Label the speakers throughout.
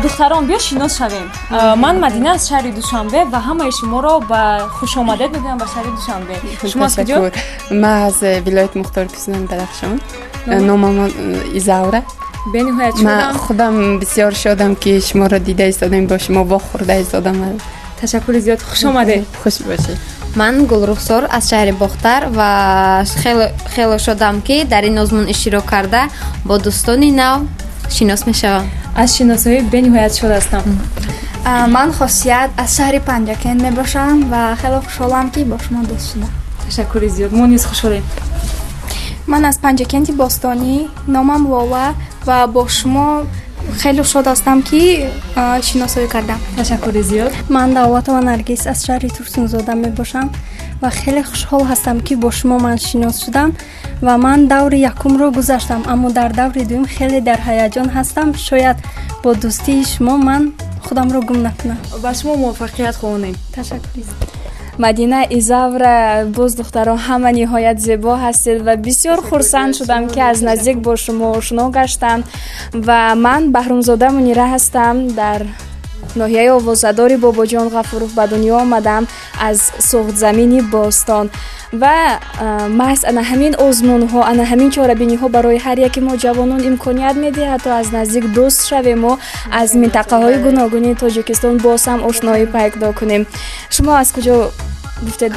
Speaker 1: دختران بیا شناس شویم. من مدینه از شهر دوشنبه و همه شما را با خوش آمدید میگویم به شهر دوشنبه. شما از کجا؟
Speaker 2: من از ولایت مختار کشان بدخشان. نامم ایزاوره. من خودم بسیار شادم که شما را دیده ایستادم، با شما با خورده ایستادم.
Speaker 1: تشکر زیاد، خوش آمدید.
Speaker 2: خوش باشید.
Speaker 3: من گلرخسار از شهر باختر و خیلی شادم که در این آزمون اشتراک کرده با دوستانی نو شناس میشوم.
Speaker 1: از شناسایی به نهایت شاد هستم.
Speaker 4: من خاصیت از شهر پنجکند میباشم و خیلی خوشحالم که با شما دوست شدم.
Speaker 1: تشکر زیاد، ما نیز خوشحالیم.
Speaker 4: من از پنجکند باستانی، نامم واوا و با شما خیلی شاد هستم که شناسایی کردم.
Speaker 1: تشکر زیاد.
Speaker 5: من دعوت و نرگس از شهر ترسونزاده میباشم و خیلی خوشحال هستم که با شما من شناس شدم و من دور یکم رو گذاشتم، اما در دور دوم خیلی در هیجان هستم. شاید با دوستی شما من خودم رو گم نکنم.
Speaker 1: با شما موفقیت خواهیم.
Speaker 5: تشکر.
Speaker 6: مدینه ایزاوره، باز دختران همه نهایت زیبا هستید و بسیار خرسند شدم که از نزدیک با شما آشنا گشتم و من بهرامزاده منیره هستم. در ناحیه آوازداری بابا جان غفورов به دنیا آمدم از سخت زمینی باستان و محض انا همین آزمون ها، انا همین چاره‌بینی ها برای هر یک ما جوانان امکانیت میده تا از نزدیک دوست شویم و از منطقه های گوناگون تاجیکستان باز هم آشنایی پیدا کنیم. شما از کجا گفتید؟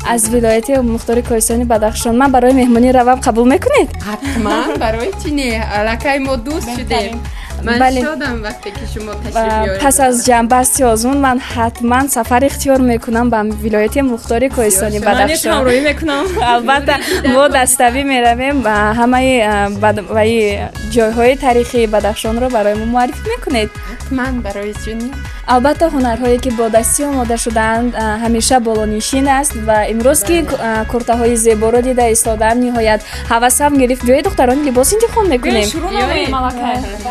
Speaker 6: از ولایت مختار کوهستانی بدخشان. من برای مهمانی روم قبول میکنید؟
Speaker 2: حتما. برای چی نه؟ الکی ما دوست شدیم. من شدم وقتی که شما تشریف بیارید.
Speaker 6: پس از جنبستی آزمون من حتما سفر اختیار میکنم به ولایت مختار کوهستانی بدخشان.
Speaker 1: من همراهی میکنم.
Speaker 6: البته ما دستوی میرویم و همه جایهای تاریخی بدخشان رو برای ما معرفی میکنید.
Speaker 2: حتما. برای چی نه؟
Speaker 6: البته هنرهایی که با دستی آماده شدند همیشه بالانشین است و امروز که کرته های زیبا رو دیده ایستادم نهایت هوسم گرفت. جای دختران لباس انتخاب میکنیم.
Speaker 1: شروع نماییم ملکه.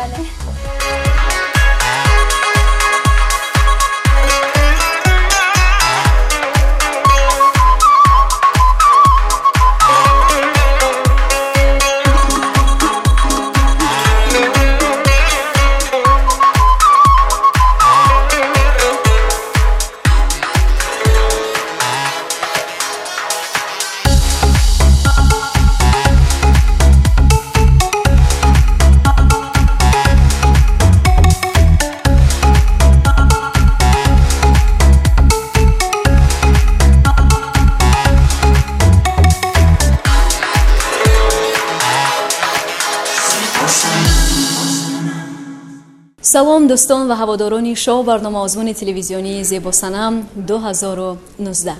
Speaker 1: سلام دوستان و هواداران شو برنامه آزمون تلویزیونی زیبا صنم 2019.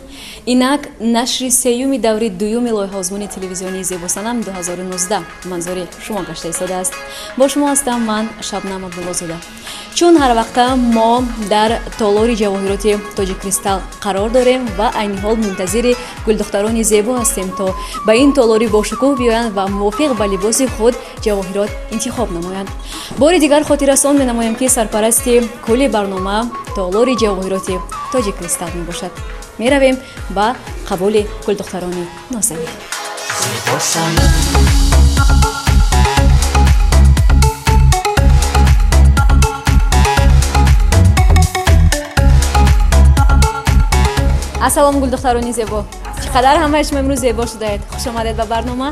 Speaker 1: اینک نشر سیوم دوره دوم لایحه آزمون تلویزیونی زیبا صنم 2019 منظور شما گشته ایستاده است. با شما هستم من شبنم عبدالله‌زاده. چون هر وقت ما در تالار جواهرات تاج کریستال قرار داریم و عین حال منتظر گلدختران زیبا هستیم تا به این تالاری با شکوه بیایند و موافق به لباس خود جواهرات انتخاب نمایند. بار دیگر خاطررسان می‌نمایم که سرپرست کل برنامه تالار جواهرات تاج کریستال می باشد. می رویم با قبول گلدختران نازنین. السلام گلدختران زیبا، چقدر همه شما امروز زیبا شده اید. خوش آمدید به برنامه.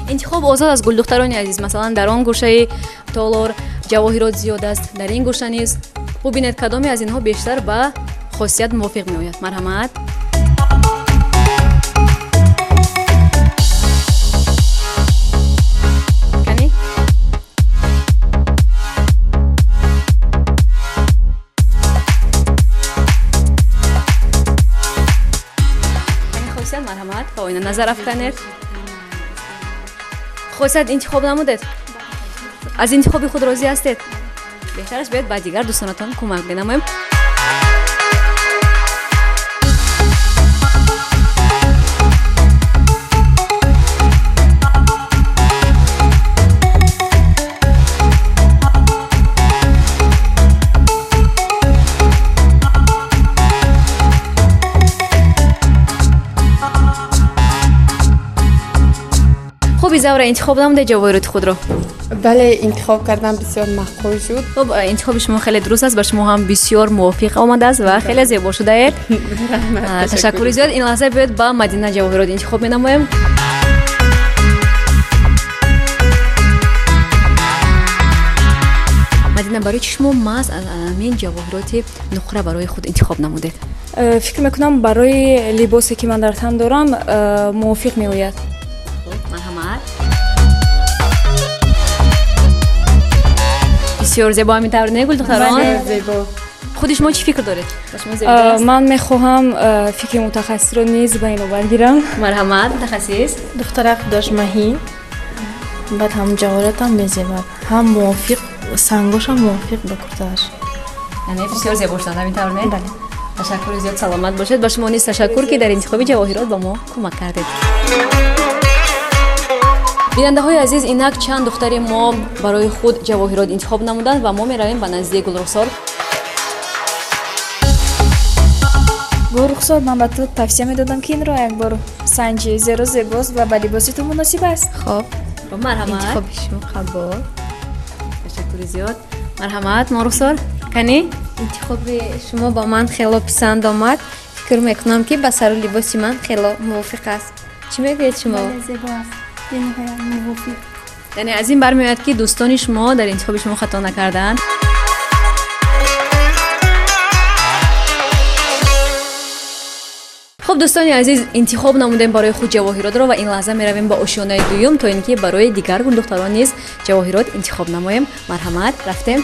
Speaker 1: انتخاب آزاد از گلدختران عزیز. مثلا در آن گوشه تالار جواهرات زیاد است، در این گوشه نیز ببینید کدامی از اینها بیشتر به خاصیت موافق می آید. مرحمت. کنی خاصیت مرحمت با این نظر افکنید. خواست انتخاب نمودید؟ از انتخاب خود راضی هستید؟ بهتر است بیاید با دیگر دوستانتان کمک بنماییم. خوب زاوره انتخاب نموده جواهرات خود رو؟
Speaker 2: بله انتخاب کردم بسیار معقول شد.
Speaker 1: خب انتخاب شما خیلی درست است، بر شما هم بسیار موافق آمده است و خیلی زیبا شده اید. تشکر زیاد. این لحظه بیاید با مدینه جواهرات انتخاب می‌نماییم. مدینه برای شما محض همین جواهرات نقره برای خود انتخاب نمودید؟
Speaker 6: فکر میکنم برای لباسی که من در تن دارم موافق میآید.
Speaker 1: مرحمت. بسیار زیبا می‌تونه نه گل دختران؟
Speaker 2: بله زیبا.
Speaker 1: خودش ما چی فکر دارید؟
Speaker 6: من میخواهم فکر متخصص رو نیز به اینو برگیرم.
Speaker 1: مرحمت متخصص.
Speaker 7: دخترک داشت ماهی بعد هم جواهرات هم میزیباد هم موافق سنگاش هم موافق به کرتاش.
Speaker 1: یعنی بسیار زیبا شدن همینطور نه؟
Speaker 7: بله.
Speaker 1: تشکر زیاد. سلامت باشید. با شما نیز تشکر که در انتخاب جواهرات با ما کمک کردید. بیننده های عزیز، اینک چند دختری ما برای خود جواهرات انتخاب نمودند و ما میرویم به نزدیک گلرخسار.
Speaker 6: گلرخسار من به تو توصیه میدادم که این را یک بار سنجی، زیرا زیباست و به لباس تو مناسب است.
Speaker 3: خب
Speaker 1: مرحمت.
Speaker 3: انتخاب شما قبول.
Speaker 1: تشکر زیاد. مرحمت گلرخسار. کنی؟
Speaker 3: انتخاب شما با من خیلی پسند آمد. فکر میکنم که با سر و لباس من خیلی موافق است. چی میگوید شما؟
Speaker 5: زیبا است. یعنی موافق.
Speaker 1: یعنی از این برمیاد که دوستان شما در انتخاب شما خطا نکردند. خب دوستان عزیز، انتخاب نمودیم برای خود جواهرات رو و این لحظه میرویم با آشیانه دوم تا اینکه برای دیگر گل دختران نیز جواهرات انتخاب نماییم. مرحمت. رفتیم.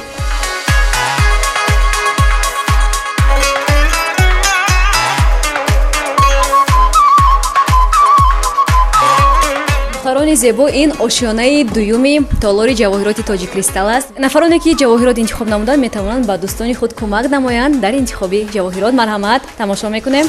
Speaker 1: دختران زیبا، این آشیانه دومی تالار جواهرات تاج کریستال است. نفرانی که جواهرات انتخاب نمودند میتوانند با دوستان خود کمک نمایند در انتخاب جواهرات. مرحمت. تماشا میکنیم.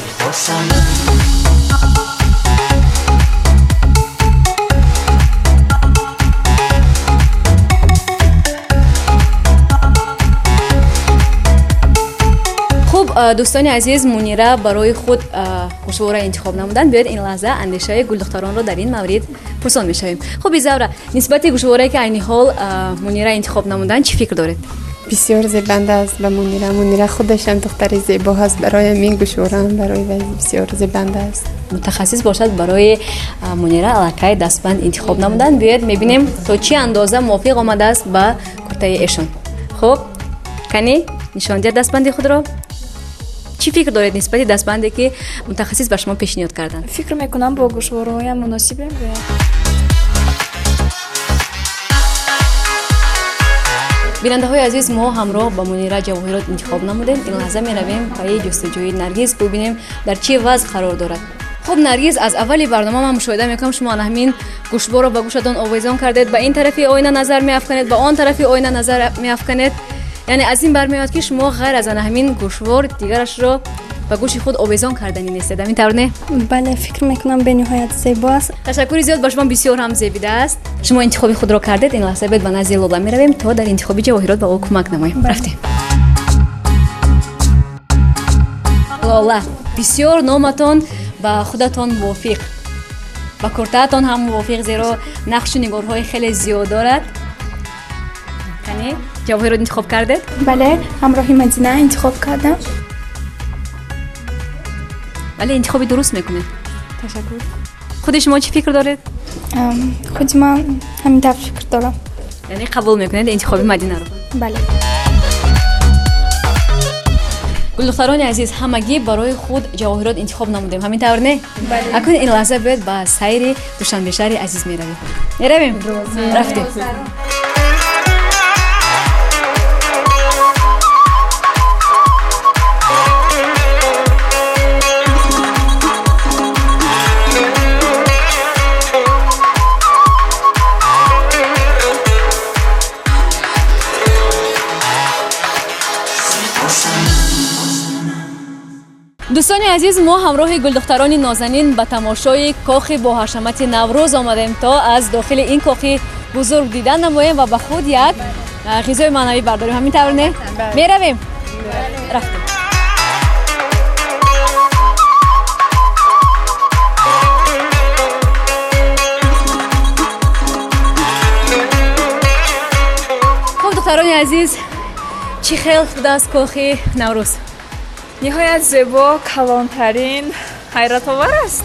Speaker 1: دوستان عزیز، منیره برای خود گوشواره انتخاب نمودند. بیاید این لحظه اندیشه گل دختران رو در این مورد پرسان میشویم. خب زاوره، نسبت گوشواره که این حال منیره انتخاب نمودند چی فکر دارید؟
Speaker 2: بسیار زیبنده است به منیره خودش هم دختر زیبا هست. برای من گوشواره برای بسیار زیبنده است.
Speaker 1: متخصص باشد برای منیره علاقه دستبند انتخاب نمودند. بیاید میبینیم تا چه اندازه موافق آمده است با کرته ایشون. خب کنی نشان دهید دستبند خود رو. چی فکر دارید نسبت دستبندی که متخصص بر شما پیشنهاد کردن؟
Speaker 6: فکر میکنم با گوشواره‌های مناسبه.
Speaker 1: بیننده های عزیز، ما همراه با منیره جواهرات انتخاب نمودیم. این لحظه میرویم پای جستجوی نرگس ببینیم در چه وضع قرار دارد. خب نرگس، از اولی برنامه من مشاهده میکنم شما همین گوشوار رو به گوشتان آویزان کردید، به این طرفی آینه نظر میافکنید، به آن طرفی آینه نظر میافکنید. یعنی از این برمیاد که شما غیر از همین گوشوار دیگرش رو به گوش خود آویزان کردنی نیستید. همینطور نه؟
Speaker 5: بله فکر میکنم به نهایت زیبا است.
Speaker 1: تشکر زیاد. با شما بسیار هم زیبیده است. شما انتخاب خود را کردید. این لحظه بعد به نزد لاله میرویم تا در انتخاب جواهرات با او کمک نماییم. رفتیم. لاله، بسیار نامتان با خودتان موافق، با کرته‌تان هم موافق، زیرا نقش و نگارهای خیلی زیاد دارد. کنی جواهرات انتخاب کردید؟
Speaker 4: بله، همراه مدینه انتخاب کردم.
Speaker 1: ولی انتخابی درست میکنید.
Speaker 6: تشکر.
Speaker 1: خود شما چی فکر دارید؟
Speaker 4: خود من همین طور فکر دارم.
Speaker 1: یعنی قبول میکنید انتخاب مدینه رو؟
Speaker 4: بله.
Speaker 1: گل دختران عزیز، همگی برای خود جواهرات انتخاب نمودیم. همینطور نه؟
Speaker 4: بله.
Speaker 1: اکنون این لحظه باید با سیر دوشنبه شهر عزیز میرویم. رفتیم. дӯстони азиз, мо ҳамроҳи гулдухтарони нозанин ба тамошои кохи боҳашамати наврӯз омадем то аз дохили ин кохи бузург дидан намоем ва ба худ як ғизои маънавӣ бардорем. ҳамин тавр не? Меравем? Рафтем. хуб, духтарони азиз, чӣ хел будааст кохи наврӯз?
Speaker 6: ниҳоят зебо, калонтарин, ҳайратовар аст.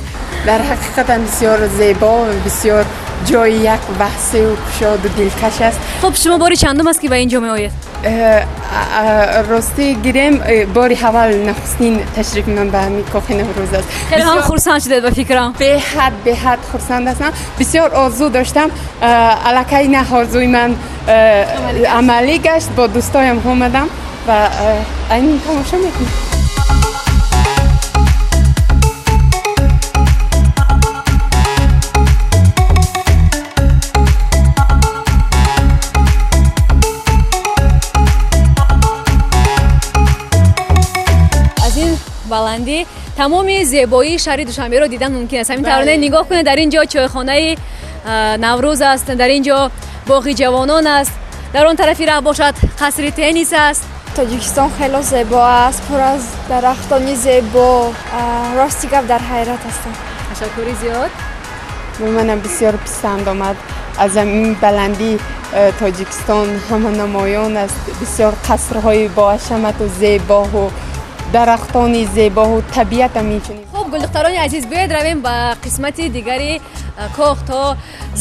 Speaker 2: дар ҳақиқатан бисёр зебо, бисёр ҷои як баҳсию кушоду дилкаш аст.
Speaker 1: хуб, шумо бори чандум аст ки ба ин ҷо меоед?
Speaker 2: рости гирем бори аввал нахустин ташриф ман ба ҳамин кохи наврӯз аст.
Speaker 1: хеле ҳам хурсанд шудед ба фикрам.
Speaker 2: беҳад хурсанд ҳастам. бисёр орзу доштам, аллакай на орзуи ман амалӣ гашт. бо дӯстоям омадам ва айнин тамошо мекунам.
Speaker 1: баландӣ тамоми зебоии шаҳри душанберо дидан мумкин аст. ҳамин тавр не? нигоҳ кунед, дар ин ҷо чойхонаи наврӯз аст, дар ин ҷо боғи ҷавонон аст, дар он тарафи раҳ бошад қасри теннис аст.
Speaker 6: тоҷикистон хело зебо аст, пур аз дарахтони зебо. рости гап дар ҳайрат ҳастам.
Speaker 1: ташаккури зиёд.
Speaker 2: бо манам бисёр писанд омад. аз ин баландӣ тоҷикистон ҳама намоён аст. бисёр қасрҳои боҳашамату зебоҳу дарахтони зебоҳу табиатам инчунин.
Speaker 1: хуб, гулдухтарони азиз, биёед равем ба қисмати дигари кох то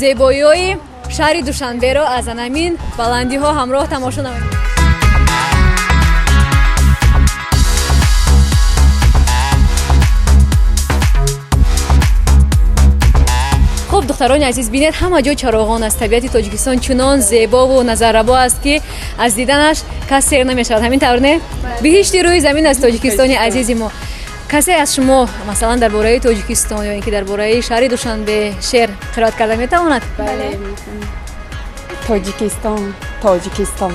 Speaker 1: зебоиҳои шаҳри душанберо аз анамин баландиҳо ҳамроҳ тамошо намоем. хуб, духтарони азиз, бинед ҳама ҷо чароғон аст. табиати тоҷикистон чунон зебову назаррабо аст ки аз диданаш кас сер намешавад. ҳамин тавр не? биҳишти рӯи замин аст тоҷикистони азизи мо. касе аз шумо масалан дар бораи тоҷикистон ё ин ки дар бораи шаҳри душанбе шеър қироат карда метавонад?
Speaker 2: тоҷикистон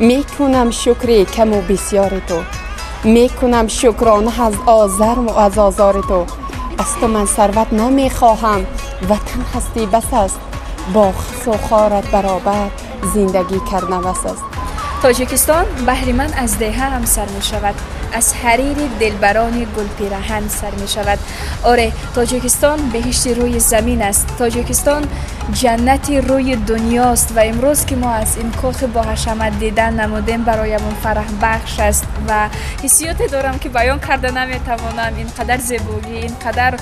Speaker 2: мекунам шукри каму бисёри ту, мекунам шукрона аз озарму аз озори ту. аз ту ман сарват намехоҳам, ватан ҳастӣ бас аст, бо хасу хорат баробар зиндагӣ кардан бас аст.
Speaker 6: тоҷикистон баҳриманд аз деҳаам сар мешавад, аз ҳарири дилбарони гулпираҳан сар мешавад. оре, тоҷикистон биҳишти рӯи замин аст. тоҷикистон ҷаннати рӯи дунёст ва имрӯз ки мо аз ин кохи боҳашамат дидан намудем бароямон фараҳбахш аст ва ҳиссиёте дорам ки баён карда наметавонам. инқадар зебогӣ, инқадар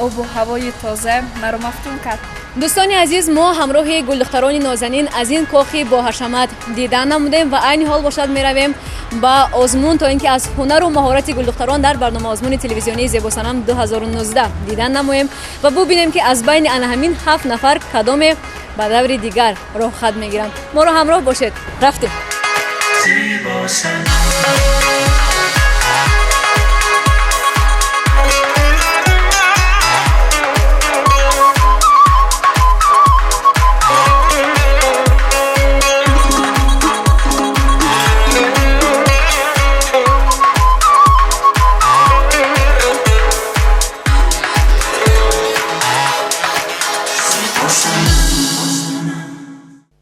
Speaker 6: обу ҳавои тоза маро мафтун кард.
Speaker 1: дӯстони азиз, мо ҳамроҳи гулдухтарони нозанин аз ин кохи боҳашамат дидан намудем ва айни ҳол бошад меравем ба озмун то ин ки аз ҳунару маҳорати гулдухтарон дар барнома озмуни телевизионии зебосанам 2019 дидан намоем ва бубинем ки аз байни ана ҳамин 7 нафар кадоме ба даври дигар роҳ хат мегиранд. моро ҳамроҳ бошед. рафтем.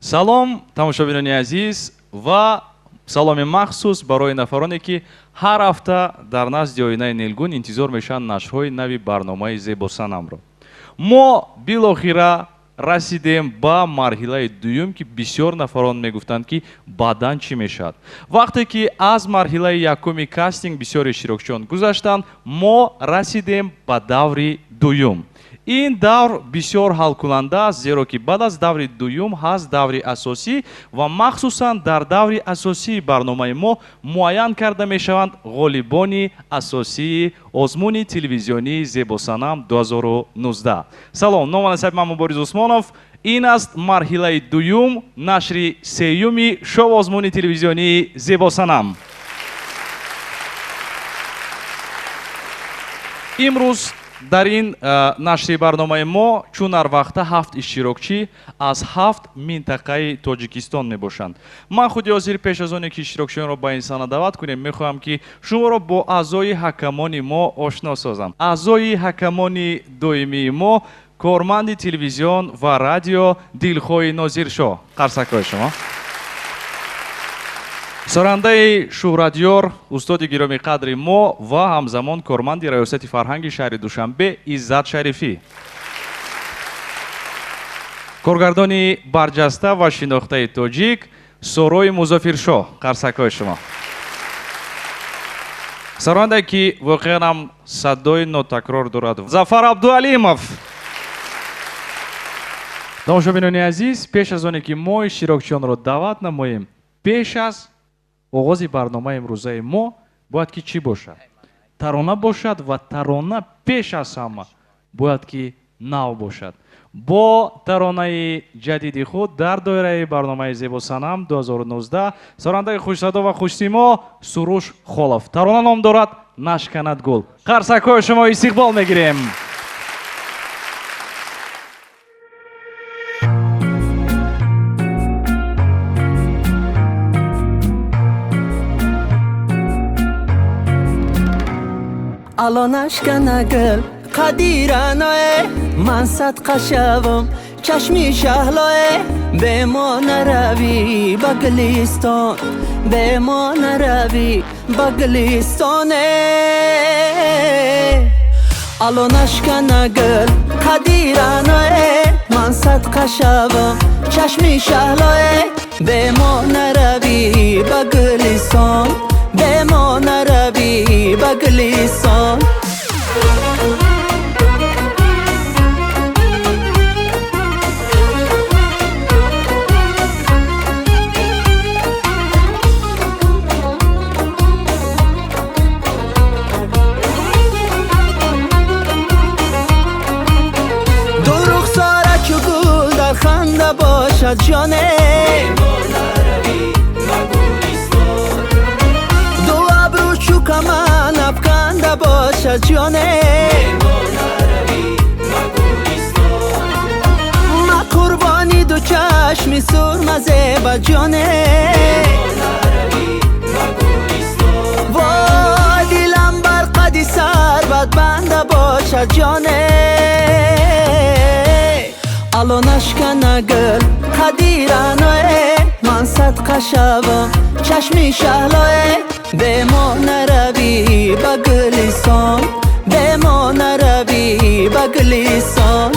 Speaker 8: салом тамошобинони азиз ва саломи махсус барои нафароне ки ҳар ҳафта дар назди оинаи нилгун интизор мешаванд нашрҳои нави барномаи зебосанамро. мо билохира расидем ба марҳилаи дуюм ки бисёр нафарон мегуфтанд ки баъдан чӣ мешавад. вақте ки аз марҳилаи якуми кастинг бисёри иштирокчиён гузаштанд, мо расидем ба даври дуюм. ин давр бисёр ҳалкунанда аст, зеро ки баъд аз даври дуюм ҳаст даври асосӣ ва махсусан дар даври асосии барномаи мо муайян карда мешаванд ғолибони асосии озмуни телевизионии зебосанам 2019. салом, номан ҳасаби ман Мубориз Усмонов. ин аст марҳилаи дуюм нашри сеюми шоу озмуни телевизионии зебосанам. имрӯз дар ин нашри барномаи мо чун ҳар вақта 7 иштирокчӣ аз 7 минтақаи тоҷикистон мебошанд. ман худи ҳозир пеш аз оне ки иштирокчиёнро ба ин сана даъват кунем мехоҳам ки шуморо бо аъзои ҳакамони мо ошно созам. аъзои ҳакамони доимии мо корманди телевизион ва радио Дилхоҳи Нозиршоҳ. қарсакҳои шумо. сорандаи шӯҳратёр устоди гиромӣ қадри мо ва ҳамзамон корманди раёсати фарҳанги шаҳри душанбе Иззат Шарифӣ. коргардони барҷаста ва шинохтаи тоҷик Сорои Музофиршоҳ. қарсакҳои шумо. сорондае ки воқеан ҳам садои нотакрор дорад Зафар Абдуалимов. тамошобинони азиз, пеш аз оне ки мо иштирокчиёнро даъват намоем, пеш аз оғози барномаи имрӯзаи мо бояд ки чӣ бошад? тарона бошад ва тарона пеш аз ҳама бояд ки нав бошад. бо таронаи ҷадиди худ дар доираи барномаи Зебосанам 2019 сорандаи хушсадо ва хушсимо Суруш Холов. тарона ном дорад Нашканад гул. қарсакҳои шумо истиқбол мегирем.
Speaker 9: الان اشکن گل قدیرانه من صدقه شوم چشمی شهلاه به ما نروی بگلیستان به ما نروی بگلیستانه الان اشکن گل قدیرانه من صدقه شوم چشمی شهلاه به ما نروی بگلیستان به ما نروی بگلیستان دو رخساره که گل در خنده باشد جانه کمان افکنده باشد جانه ما قربانی دو چشمی سرمزه با جانه وای دلم بر قدی سربت بنده باشد جانه الان اشکنه گل قدیرانه من صدقه شوم چشمی شهلاه به ما نروی بگلیستان به ما نروی بگلیستان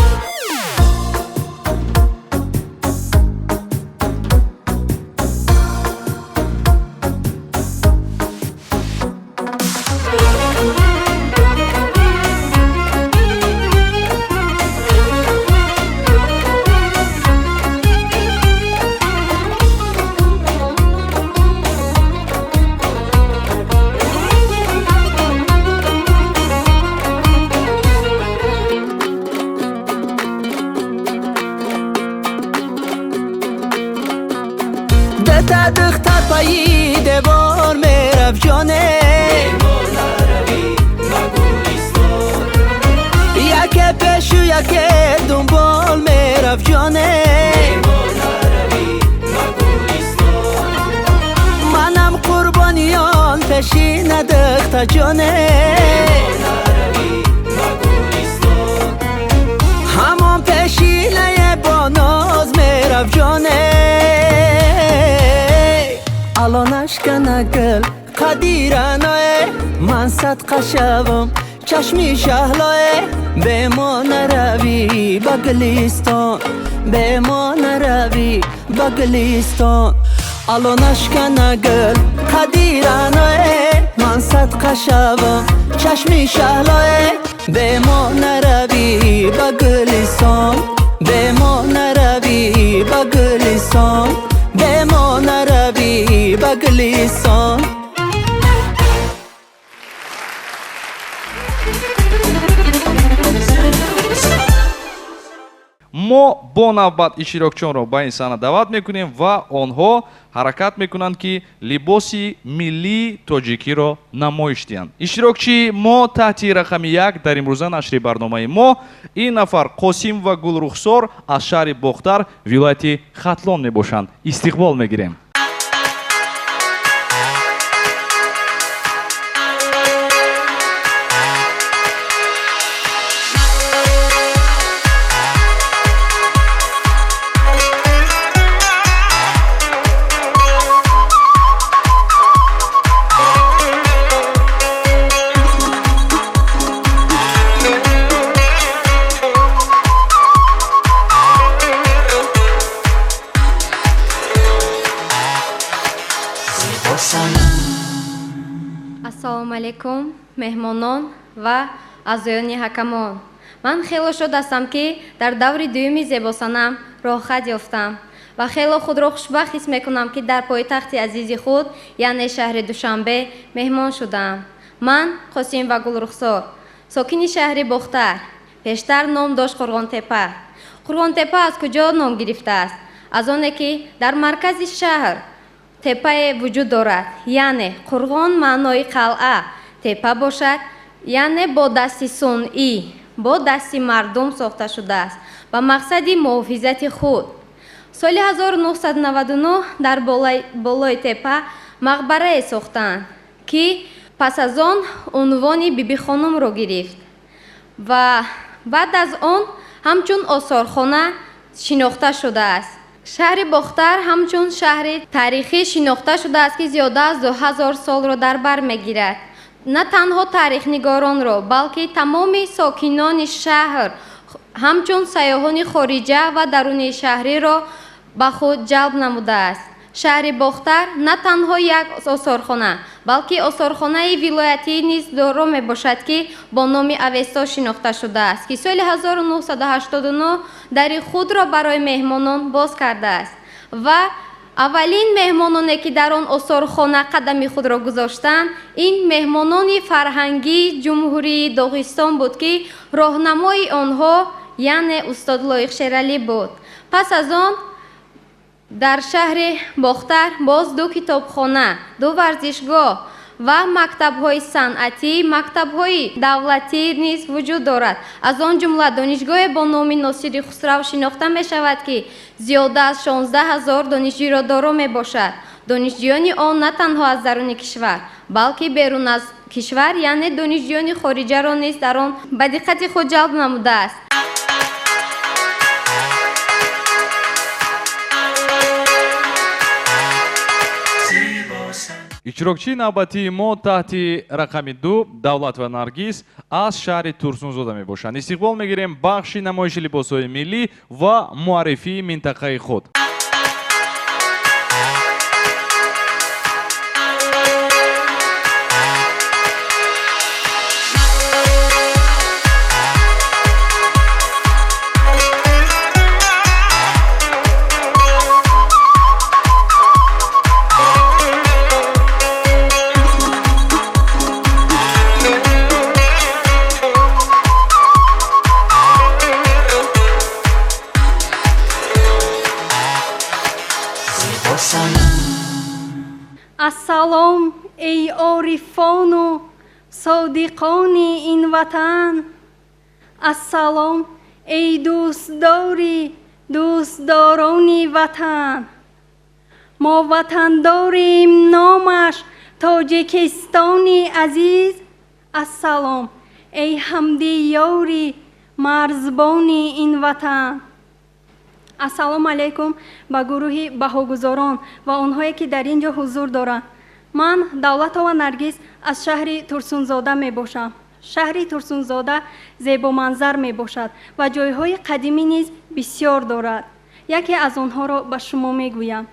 Speaker 9: دختر پایی دوار میرفت جانه یک پیش و یک دنبال میرفت جانه منم قربانیان پیشی ندخت جانه همان پیشینه با ناز میرفت جانه الان اشکنه گل قدیرانه من صدقه شوم چشمی شهلاه به ما نروی بگلیستان به ما نروی بگلیستان الان اشکنه گل قدیرانه من صدقه شوم چشمی شهلاه به ما نروی بگلیستان به ما نروی بگلیستان به ما نروی بگلیستان
Speaker 8: мо мо бо навбат иштирокчиёнро ба ин саҳна даъват мекунем ва онҳо ҳаракат мекунанд ки либоси миллии тоҷикиро намоиш диҳанд. иштирокчии мо таҳти рақами 1 дар имрӯза нашри барномаи мо ин нафар Қосим ва Гулрухсор аз шаҳри Бохтар, вилояти Хатлон мебошанд. истиқбол мегирем.
Speaker 3: ассалому алайкум меҳмонон ва аъзоёни ҳакамон. Ман хело шод ҳастам ки дар даври дуюми зебосанам роҳхат ёфтам ва хело худро хушбахт ҳис мекунам ки дар пойтахти азизи худ яъне шаҳри Душанбе меҳмон шудам. Ман Қосим ва Гулрухсор, сокини шаҳри Бохтар, пештар ном дошт Қурғонтепа. Қурғонтепа аз куҷо ном гирифтааст? Аз оне ки дар маркази шаҳр тепае вуҷуд дорад, яъне қурғон маънои қалъа, тепа бошад, яъне бо дасти сунъӣ, бо дасти мардум сохта шудааст ба мақсади муҳофизати худ. соли 1999 дар болои тепа мақбарае сохтанд ки пас аз он унвони бибихонумро гирифт ва баъд аз он ҳамчун осорхона шинохта шудааст. шаҳри Бохтар ҳамчун шаҳри таърихӣ шинохта шудааст ки зиёда аз 2000 солро дар бар мегирад. на танҳо таърихнигаронро, балки тамоми сокинони шаҳр ҳамчун сайёҳони хориҷа ва дарунии шаҳриро ба худ ҷалб намудааст. шаҳри Бохтар на танҳо як осорхона, балки осорхонаи вилоятӣ низ доро мебошад ки бо номи Авесто шинохта шудааст, ки соли 1989 дари худро барои меҳмонон боз кардааст ва аввалин меҳмононе ки дар он осорхона қадами худро гузоштанд, ин меҳмонони фарҳангии ҷумҳурии Доғистон буд ки роҳнамои онҳо яъне устод Лоиқ Шералӣ буд. пас аз он дар шаҳри Бохтар боз 2 китобхона, 2 варзишгоҳ ва мактабҳои санъатӣ, мактабҳои давлатӣ низ вуҷуд дорад. аз он ҷумла донишгоҳе бо номи Носири Хусрав шинохта мешавад ки зиёда аз 16 000 донишҷӯро доро мебошад. донишҷӯёни он на танҳо аз даруни кишвар, балки берун аз кишвар, яъне донишҷӯёни хориҷаро низ дар он ба диққати худ ҷалб намудааст.
Speaker 8: иштирокчии навбатии мо таҳти рақами 2 Давлат ва Наргиз аз шаҳри Турсунзода мебошанд. истиқбол мегирем бахши намоиши либосҳои миллӣ ва муаррифии минтақаи худ.
Speaker 5: ассалом эй орифону содиқони ин ватан. ассалом эй дӯстдорони ватан. мо ватандорим, номаш Тоҷикистони азиз. ассалом эй ҳамдиёри марзбони ин ватан. ассалому алайкум ба гурӯҳи баҳогузорон ва онҳое ки дар ин ҷо ҳузур доранд. ман Давлатова Наргиз аз шаҳри Турсунзода мебошам. шаҳри Турсунзода зебоманзар мебошад ва ҷойҳои қадимӣ низ бисёр дорад. яке аз онҳоро ба шумо мегӯям.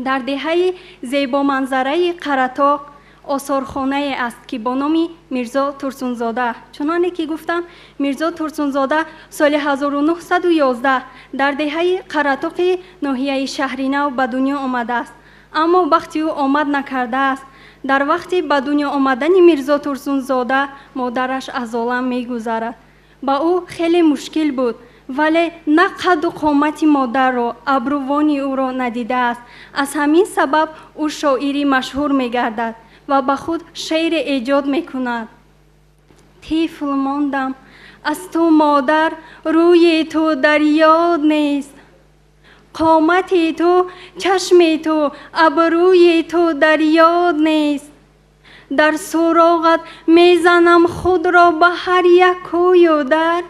Speaker 5: дар деҳаи зебоманзараи Қаратоқ осорхонае аст ки бо номи Мирзо Турсунзода. чуноне ки гуфтам, Мирзо Турсунзода соли 1911 дар деҳаи Қаратоқи ноҳияи Шаҳринав ба дунё омадааст. аммо вақти ӯ омад накардааст. дар вақти ба дунё омадани Мирзо Турсунзода модараш аз олам мегузарад. ба ӯ хеле мушкил буд вале на қадду қомати модарро абрувони ӯро надидааст. аз ҳамин сабаб ӯ шоири машҳур мегардад ва ба худ шеъре эҷод мекунад. тифл мондам аз ту модар, рӯи ту дар ёд нест. қомати ту, чашми ту, абрӯи ту дар ёд нест. дар суроғат мезанам худро ба ҳар як кӯю дар,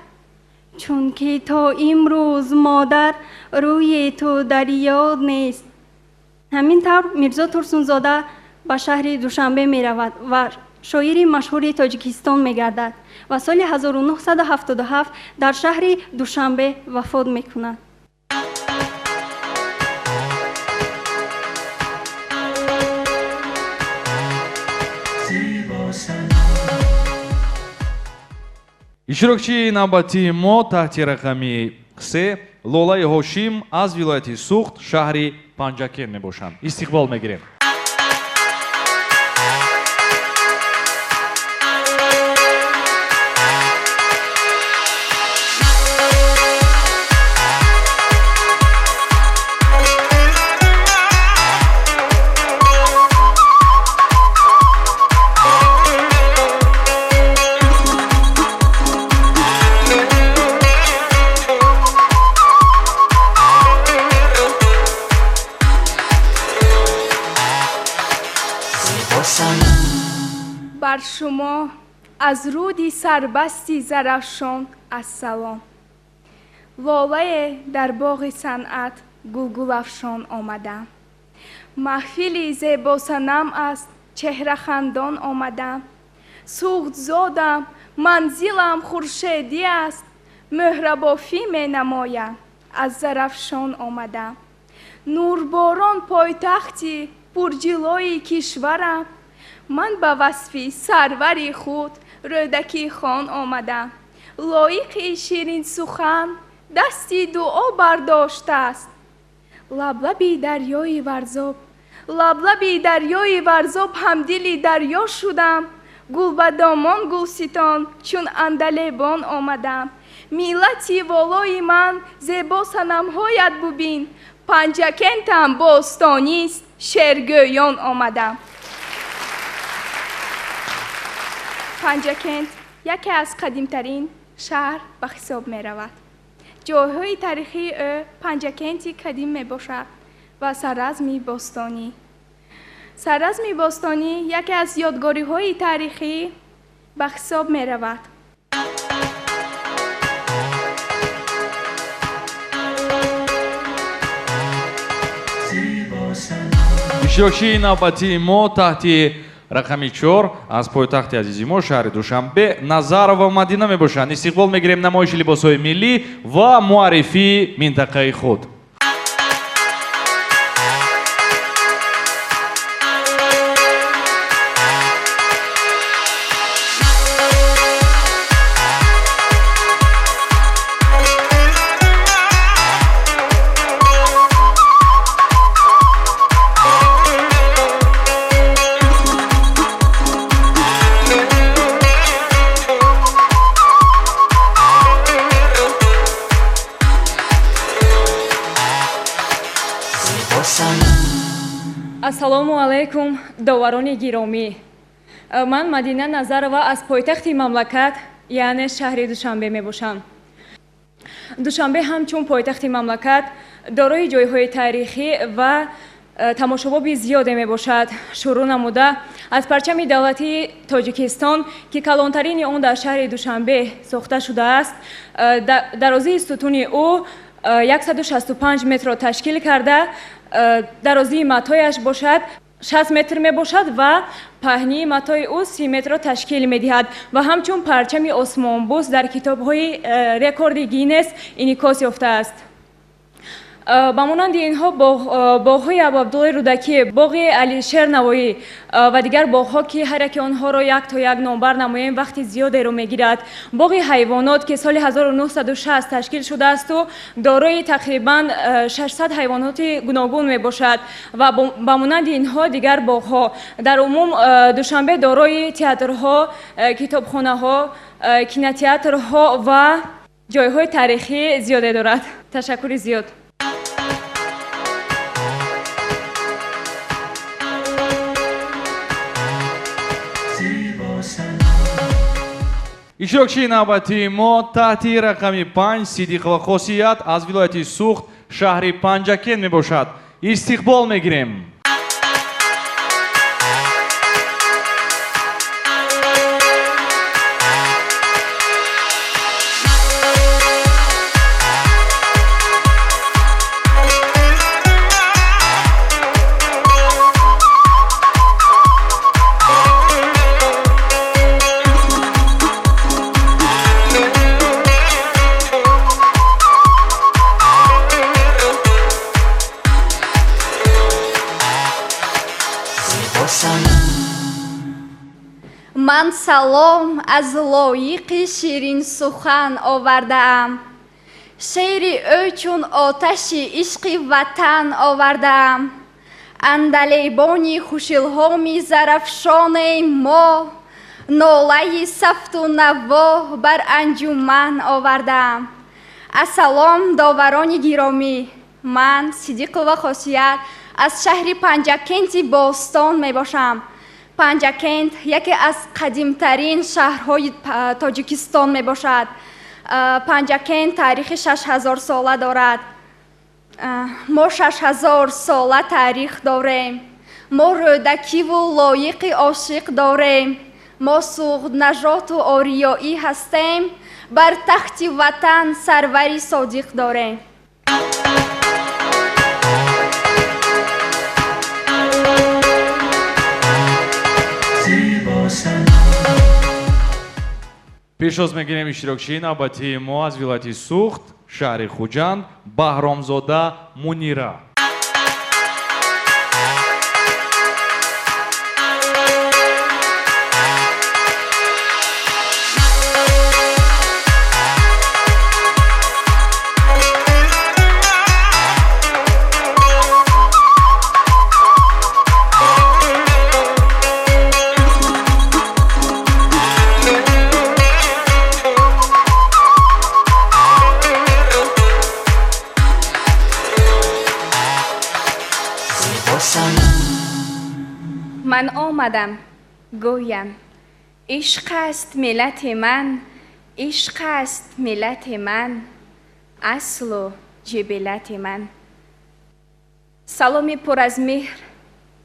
Speaker 5: чунки то имрӯз модар, рӯи ту дар ёд нест. ҳамин тавр мирзо турсунзода ба шаҳри Душанбе меравад ва шоири машҳури Тоҷикистон мегардад ва соли 1977 дар шаҳри Душанбе вафот мекунад.
Speaker 8: иштирокчии навбатии мо таҳти рақами 3 Лолаи Ҳошим аз вилояти Суғд шаҳри Панҷакен мебошанд. истиқбол мегирем.
Speaker 10: бар шумо аз руди сарбасти зарафшон ассалом. лолае дар боғи санъат гулгулафшон омадам. маҳфили зебосанам аст чеҳрахандон омадам. суғдзодам, манзилам хуршедӣ аст, мӯҳрабофӣ менамоям, аз зарафшон омадам. нурборон пойтахти пурҷилои кишварам, ман ба васфи сарвари худ рӯдакӣ хон омадам. лоиқи ширин сухан дасти дуо бардоштааст. лаблаби дарёи варзоб, лаблаби дарёи варзоб ҳамдили дарё шудам. гулбадомон гулситон чун андалебон омадам. миллати волои ман зебо санамҳоят бубин, панҷакентам бостонист, шергӯён омадам. панҷакент яке аз қадимтарин шаҳр ба ҳисоб меравад. ҷойҳои таърихии ӯ панҷакенти кадим мебошад ва сарразми бостонӣ. сарразми бостонӣ яке аз ёдгориҳои таърихӣ ба ҳисоб меравад.
Speaker 8: иштирокчии навбатии мо таҳти рақами 4 аз пойтахти азизи мо шаҳри Душанбе Назарова Мадина мебошанд. истиқбол мегирем намоиши либосҳои миллӣ ва муаррифии минтақаи худ.
Speaker 11: ассалому алайкум доварони гиромӣ. ман Мадина Назарова аз пойтахти мамлакат яъне шаҳри Душанбе мебошам. Душанбе ҳамчун пойтахти мамлакат дорои ҷойҳои таърихӣ ва тамошобоби зиёде мебошад. шурӯъ намуда аз парчами давлати Тоҷикистон ки калонтарини он дар шаҳри Душанбе сохта шудааст, дарозии стутуни ӯ 165 метрро ташкил карда, дарозии матояш бошад 60 метр мебошад ва паҳнии матои ӯ 30 метрро ташкил медиҳад ва ҳамчун парчами осмонбӯс дар китобҳои рекорди Гиннес инъикос ёфтааст. ба монанди инҳо боғҳои Абуабдуллои Рӯдакӣ, боғи Алишер Навоӣ ва дигар боғҳо ки ҳар яки онҳоро як то як номбар намоем вақти зиёдеро мегирад. боғи ҳайвонот ки соли 1960 ташкил шудаасту дорои тақрибан 600 ҳайвоноти гуногун мебошад ва ба монанди инҳо дигар боғҳо. дар умум Душанбе дорои театрҳо, китобхонаҳо, кинотеатрҳо ва ҷойҳои таърихӣ зиёде дорад. Ташаккури зиёд.
Speaker 8: иштирокчии навбатии мо таҳти рақами 5 Сидиқова Хосият аз вилояти Суғд шаҳри Панҷакен мебошад. истиқбол мегирем.
Speaker 3: ман салом аз лоиқи ширин сухан овардаам. шеъри ӯ чун оташи ишқи ватан овардаам. андалебони хушилҳоми зарафшони мо нолаи сафту наво бар анҷуман овардаам. ассалом доварони гиромӣ, ман Сидиқова Хосият аз шаҳри Панҷакенти Бостон мебошам. Панҷакент яке аз қадимтарин шаҳрҳои Тоҷикистон мебошад. Панҷакент таърихи 6000 сола дорад. мо 6000 сола таърих дорем. мо рӯдакиву лоиқи ошиқ дорем. мо суғднажоту ориёӣ ҳастем. бар тахти ватан сарвари содиқ дорем.
Speaker 8: пешоз мегирем иштирокчии навбатии мо аз вилояти Суғд шаҳри Хуҷанд Баҳромзода Мунира.
Speaker 3: من آمدم گویم عشق است ملت من، عشق است ملت من، اصل و جبلت من. سلامی پر از مهر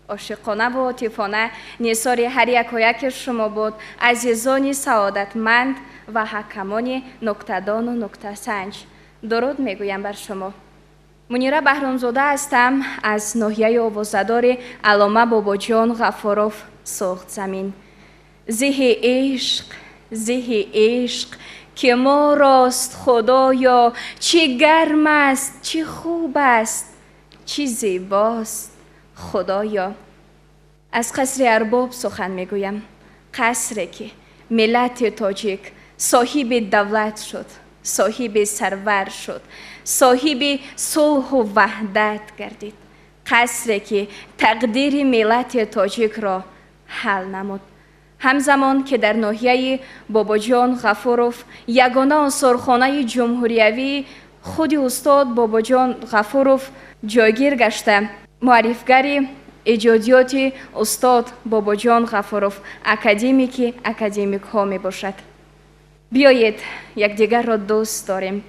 Speaker 3: عاشقانه و عاطفانه نثار هر یک و یک شما بود، عزیزان سعادتمند و حکمان نکته‌دان و نکته سنج. درود میگویم بر شما. منیره بهرامزاده هستم از ناحیه آوازه‌دار علامه باباجان غفاروف سوخت زمین. زه عشق، زه عشق که ما راست خدایا، چه گرم است، چه خوب است، چه زیباست خدایا. از قصر ارباب سخن میگویم، قصری که ملت تاجیک صاحب دولت شد، صاحب سرور شد، صاحب صلح و وحدت گردید. قصری که تقدیر ملت تاجیک را حل نمود. همزمان که در ناحیه باباجان غفاروف یگانه آثارخانه جمهوریوی خود استاد باباجان غفاروف جایگیر گشته، معرفگر ایجادیات استاد باباجان غفاروف اکادمیک ها می باشد. بیایید یکدیگر را دوست داریم.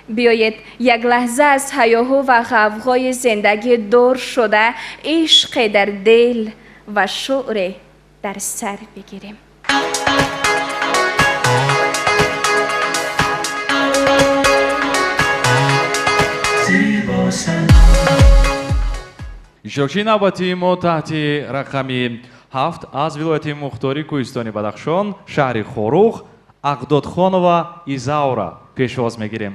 Speaker 3: بیایید یک لحظه از هیاهو و غوغای زندگی دور شده عشق در دل و شعر در سر بگیریم.
Speaker 8: اشتراکچی نوبتی ما تحت رقمی 7 از ولایت مختاری کوهستانی بدخشان شهر خوروغ اقدادخانова Изаура пешвоз мегирем.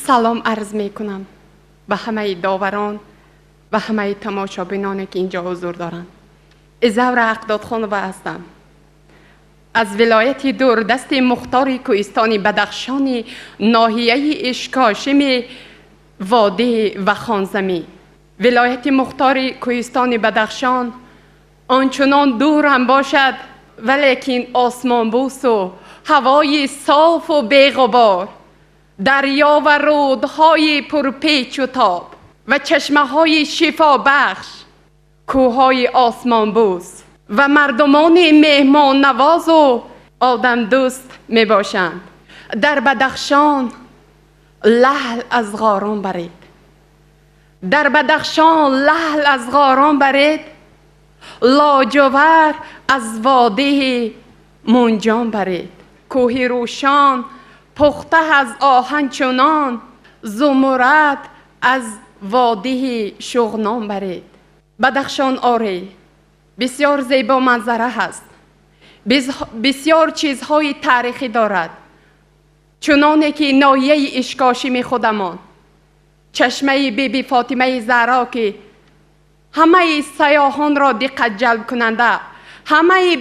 Speaker 2: سلام عرض می کنم به همه داوران و همه تماشابینانی که اینجا حضور دارند. ازور اقداد خانوه هستم. از ولایت دوردست مختار کوهستان بدخشان ناحیه اشکاشم واده و خانزمی. ولایت مختار کوهستان بدخشان آنچنان دور هم باشد ولیکن آسمان بوس و هوای صاف و بی‌غبار، دریا و رودهای پرپیچ و تاب و چشمه های شفا بخش، کوههای آسمان بوس و مردمان مهمان نواز و آدم دوست می باشند. در بدخشان لحل از غاران برید، در بدخشان لحل از غاران برید، لاجور از واده منجان برید. کوه روشان پخته از آهن چنان، زمرد از واده شغنان برید. بدخشان آره بسیار زیبا منظره هست، بسیار چیزهای تاریخی دارد، چنانه که ناحیه اشکاشم خودمان، چشمه بیبی فاطمه زهرا که همه سیاحان را دقت جلب کننده، همه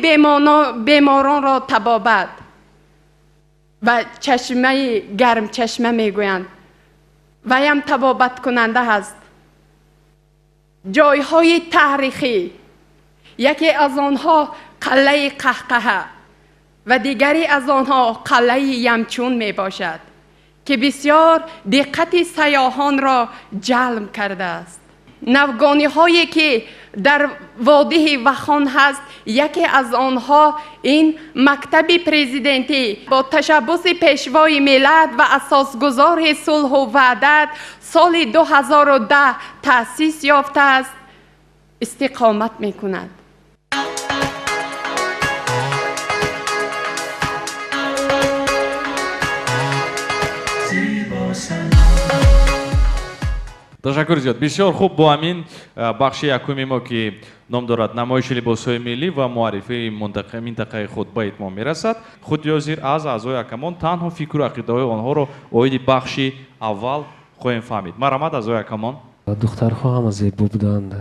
Speaker 2: بیماران را طبابت و چشمه گرم چشمه میگویند و هم طبابت کننده است. جایهای تاریخی، یکی از آنها قلعه قهقه و دیگری از آنها قلعه یمچون می باشد که بسیار دقت سیاحان را جلب کرده است. نوگانی هایی که در واده وخان هست، یکی از آنها این مکتب پرزیدنتی با تشبث پیشوای ملت و اساسگذار صلح و وحدت سال 2010 تأسیس یافته است استقامت می کند.
Speaker 8: ташаккури зиёд. бисёр хуб. бо ҳамин бахши якуми мо ки ном дорад намоиши либосҳои миллӣ ва муаррифии минтақаи худ ба итмом мерасад. худи ҳозир аз аъзои акамон танҳо фикру ақидаҳои онҳоро оиди бахши аввал хоҳем фаҳмид. марҳамат аъзои акамон.
Speaker 12: духтарҳо ҳама зебо буданд.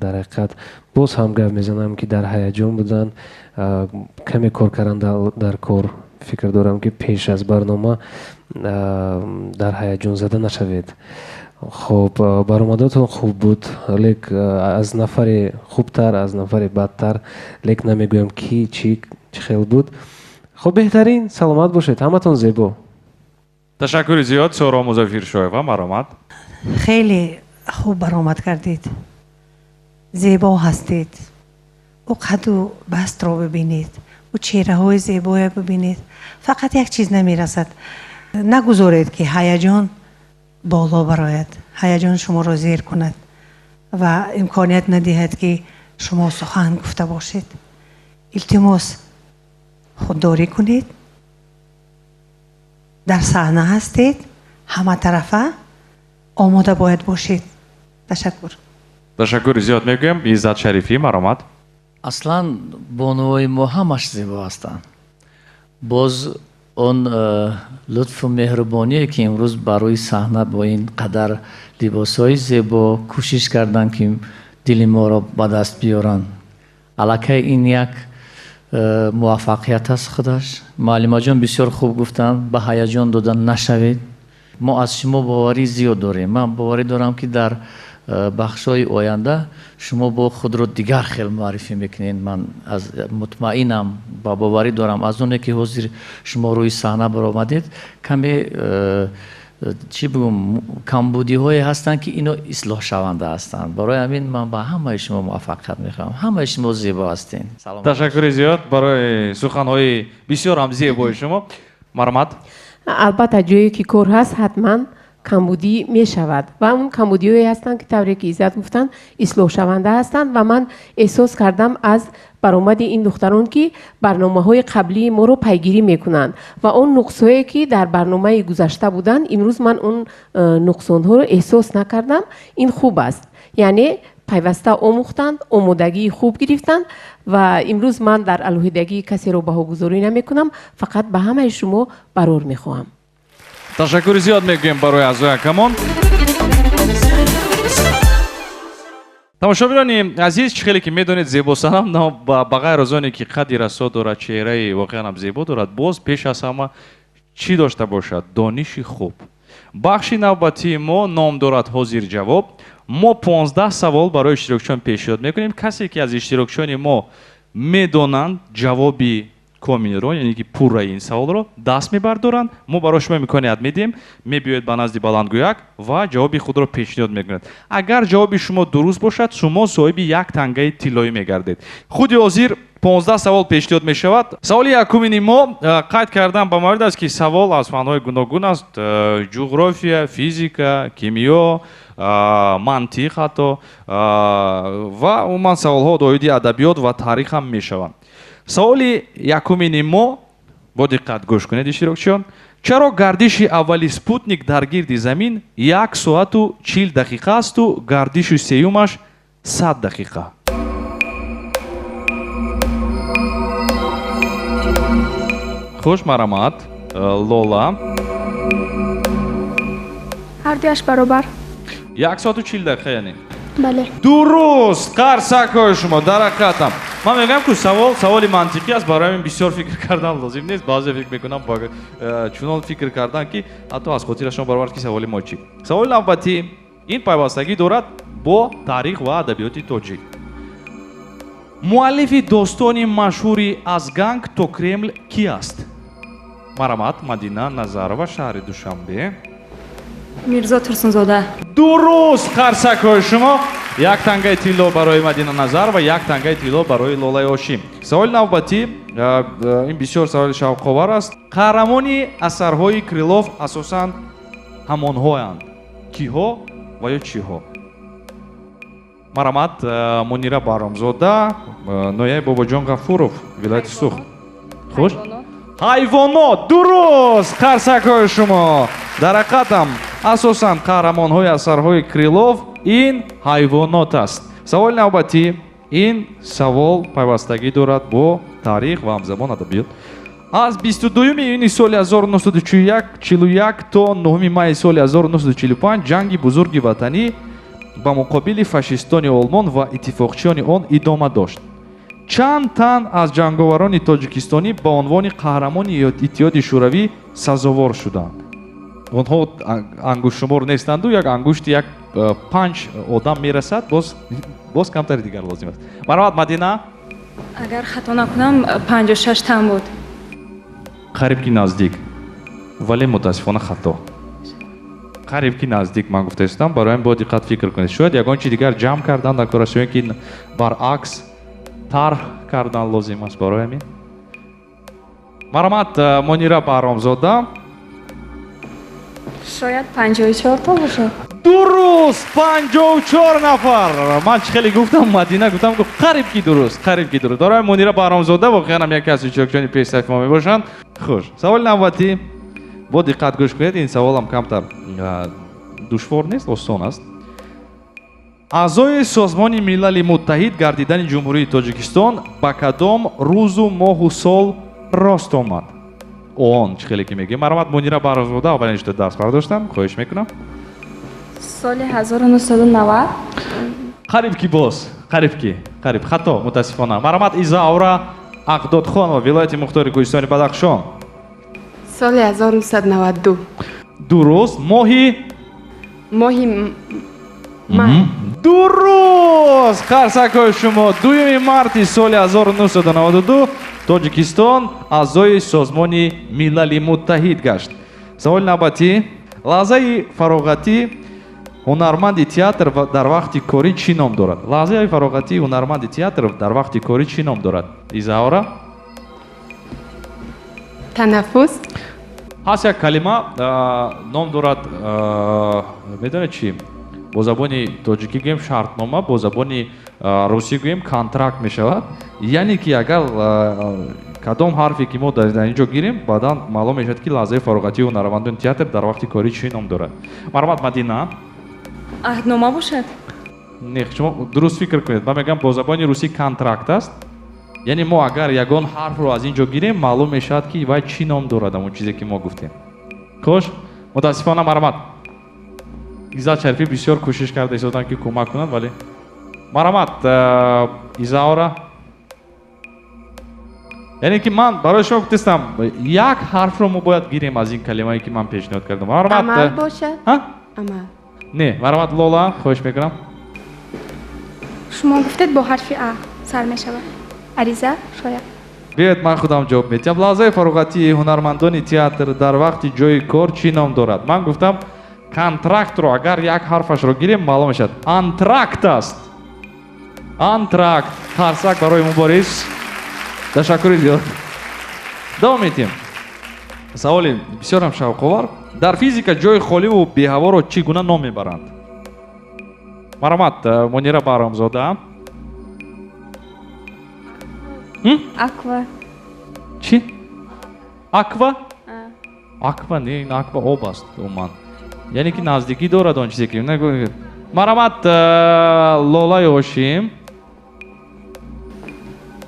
Speaker 12: дар ҳақиқат боз ҳам гап мезанам ки дар ҳаяҷон буданд. каме кор кардан дар кор фикр дорам ки пеш аз барнома дар ҳаяҷон зада нашавед. خب برآمداتون خوب بود، لیک از نفر خوبتر از نفر بدتر، لیک نمیگویم کی چی خیلی بود. خب بهترین سلامت باشید، همتون زیبا.
Speaker 8: تشکر زیاد. سورا مزافیر شایفه مرحمت.
Speaker 13: خیلی خوب برآمد کردید، زیبا هستید. او قد و بست را ببینید، او چهره های زیبا ببینید. فقط یک چیز نمیرسد، نگذارید که هیجان بالا براید، هیجان شما را زیر کند و امکانیت ندهد که شما سخن گفته باشید. التماس خودداری کنید، در صحنه هستید، همه طرفه آماده باید باشید. تشکر.
Speaker 8: تشکر زیاد میگویم. عزت شریفی مرحمت.
Speaker 14: اصلا بانوهای ما همش زیبا هستند. باز اون لطف و مهربانی که امروز برای صحنه با این قدر لباسهای زیبا کوشش کردن که دل ما را به دست بیارن. الکی این یک موفقیت است خودش. معلم جان بسیار خوب گفتن، به هیجان دادن نشوید. ما از شما باوری زیاد داریم. من باوری دارم که در بخشای آینده شما با خود رو دیگر خیلی معرفی میکنین. من از مطمئنم، با باوری دارم از اونه که حاضر شما روی صحنه برآمدید کمی چی بگم کمبودی های هستن که اینو اصلاح شونده هستن. برای همین من با همه شما موفقیت میخوام. همه شما زیبا هستین.
Speaker 8: تشکر زیاد برای سخن های بسیار هم زیبای شما. مرحمت.
Speaker 15: البته جایی که کار هست حتما کمبودی می شود و اون کمبودی هایی هستند که طوری که ایزد گفتن اصلاح شونده هستند و من احساس کردم از برآمد این دختران که برنامه های قبلی ما رو پیگیری میکنند و اون نقصهایی که در برنامه گذشته بودن امروز من اون نقصان ها رو احساس نکردم. این خوب است، یعنی پیوسته آموختند، آمادگی خوب گرفتند و امروز من در علیحدگی کسی رو بهاگذاری نمی کنم، فقط به همه شما برار می خواهم.
Speaker 8: ташаккури зиёд мегӯем барои аъзои ҳакамон. тамошобинони азиз, чӣ хеле ки медонед зебосанам ба ғайр аз оне ки қадди расо дорад, чеҳраи воқеан ҳам зебо дорад, боз пеш аз ҳама чӣ дошта бошад? Дониши хуб. бахши навбатии мо ном дорад ҳозир ҷавоб. мо 15 савол барои иштирокчиён пешниҳод мекунем. касе ки аз иштирокчиёни мо медонанд ҷавоби комилро, яъне ки пурраи ин саволро даст мебардоранд, мо барои шумо имконият медиҳем, мебиёед ба назди баландгӯяк ва ҷавоби худро пешниҳод мекунед. агар ҷавоби шумо дуруст бошад, шумо соҳиби як тангаи тиллоӣ мегардед. худи ҳозир 15 савол пешниҳод мешавад. саволи якумини мо қайд кардан ба маврид аст ки савол аз фанҳои гуногун аст: ҷуғрофия, физика, кимиё, мантиқ ҳатто ва умуман саволҳо доиди адабиёт ва таърих ҳам мешаванд. саволи якумини мо, бо диққат гӯш кунед иштирокчиён. чаро гардиши аввали спутник дар гирди замин 1 соату 40 дақиқа асту гардиши сеюмаш 100 дақиқа? хуш, марамат. лола?
Speaker 10: ҳардуяш баробар.
Speaker 8: 1 соату 40 дақиқа яъне?
Speaker 10: бале.
Speaker 8: дуруст! қарсакҳои шумо дарақатам. ман мегӯям ки саволи мантиқӣ аст, барои ҳамин бисёр фикр кардан лозим нест. баъзе фикр мекунам чунон фикр кардан ки ҳатто аз хотирашон баровард ки саволи мо чӣ. саволи навбатӣ ин пайвастагӣ дорад бо таърих ва адабиёти тоҷик. муаллифи достони машҳури аз ганг то кремл кӣ аст? марамат, Мадина Назарова, шаҳри Душанбе.
Speaker 11: мирзо Турсунзода.
Speaker 8: дуруст! қарсакҳои шумо. як тангаи тилло барои Мадина Назарова, як тангаи тилло барои Лолаи Ҳошим. саволи навбатӣ ин бисёр саволи шавқовар аст. қаҳрамони асарҳои Крилов асосан ҳамонҳоянд. киҳо ва ё чиҳо? марамат, Мунира Баромзода, нояи Бобоҷон Ғафуров, вилояти Сух. хуш? ҳайвонот. дуруст! қарсакҳои шумо. дарақатам асосан қаҳрамонҳои асарҳои Крилов ин ҳайвонот аст. саволи навбатӣ ин савол пайвастагӣ дорад бо таърих ва ҳамзабон адабиёт. аз 22 июни соли 1941 то 9 майи соли 1945 ҷанги бузурги ватанӣ ба муқобили фашистони олмон ва иттифоқчиёни он идома дошт. чанд тан аз ҷанговарони тоҷикистонӣ ба унвони қаҳрамони иттиҳоди шӯравӣ сазовор шуданд? онҳо ангуштшумор нестанду, як ангушти як 5 одам мерасад, боз камтари дигар лозим аст. марамат, Мадина?
Speaker 11: агар хато накунам 56 тан буд.
Speaker 8: қариб ки наздик, вале мутаассифона хато. қариб ки наздик ман гуфтаистам, барои ҳамин бо диққат фикр кунед. шояд ягон чи дигар ҷамъ кардан дар корашоне ки баръакс тарҳ кардан лозим аст барои ҳамин. марамат, Мунира Баромзода.
Speaker 11: шояд 54 та бошад.
Speaker 8: дуруст! 54 нафар. ман чӣ хеле гуфтам Мадина, гуфтам қариб ки дуруст, қариб ки дуруст. дорои Мунира Баромзода воқеан ҳам яке аз иштирокчиёни пешсафи мо мебошанд. хуш, саволи навбатӣ бо диққат гӯш кунед. ин саволам камтар душвор нест, осон аст. аъзои Созмони Милали Муттаҳид гардидани Ҷумҳурии Тоҷикистон ба кадом рӯзу моҳу сол рост омад? он чӣ хеле ки мегӯем. марамат, Мунира Баромзода, аввалин шуда дарс бардоштам, хоҳиш мекунам.
Speaker 3: соли 1990.
Speaker 8: қариб ки боз, қариб хато, мутаассифона. марамат, Изаура Ақдодхонова, вилояти Мухтори Гӯистони Бадахшон.
Speaker 2: соли 1992.
Speaker 8: дуруст. моҳи
Speaker 2: май.
Speaker 8: дуруст! қарсакҳои шумо. 2 марти соли 1992 Тоҷикистон аъзои Созмони Милали Муттаҳид гашт. саволи навбатӣ. лаҳзаи фароғатӣ ҳунарманди театр дар вақти корӣ чӣ ном дорад? лаҳзаи фароғатӣ ҳунарманди театр дар вақти корӣ чӣ ном дорад? Изаура?
Speaker 2: танаффус.
Speaker 8: ҳаст як калима ном дорад, медонед чӣ? бо забони тоҷикӣ гӯем шартнома, бо забони русӣ гӯем контракт мешавад. яъне ки агар кадом ҳарфе ки мо дар инҷо гирем, баъдан маълум мешавад ки лаҳзаи фароғатии ҳунармандони театр дар вақти корӣ чӣ ном дорад? марамат, Мадина?
Speaker 11: аҳднома бошад.
Speaker 8: не, шумо дуруст фикр кунед. ман мегӯям бо забони русӣ контракт аст. яъне мо агар ягон ҳарфро аз инҷо гирем, маълум мешавад ки вай чӣ ном дорад, ҳамон чизе ки мо гуфтем. хош, мутаассифона марҳамат. Иззат Шарифӣ бисёр кӯшиш карда истоданд ки кӯмак кунанд, вале марҳамат Изаора. яъне ки ман барои шумо гуфтастам як ҳарфро мо бояд гирем аз ин калимае ки ман пешниҳод кардам. Марҳамат.
Speaker 2: амал бошад. Амал.
Speaker 8: Не, марҳамат Лола, хоҳиш мекунам.
Speaker 10: шумо гуфтед бо ҳарфи а сар мешавад. Ариза шояд.
Speaker 8: биёед ман худам ҷавоб медиҳам. Лаҳзаи фароғатии ҳунармандони театр дар вақти ҷои кор чӣ ном дорад? Ман гуфтам контрактро агар як ҳарфашро гирем маълум мешавад. Антракт аст. Антракт. Қарсак барои муборис. Ташаккури зиёд. давом медиҳем. саволи бисёрам шавқовар. дар физика ҷои холиву беҳаворо чӣ гуна ном мебаранд? марҳамат Монира Баҳромзода.
Speaker 3: аква.
Speaker 8: Чӣ? Аква? Аква не, ин аква об аст умуман. яъне ки наздикӣ дорад он чизе ки марҳамат Лолаи Ҳошим.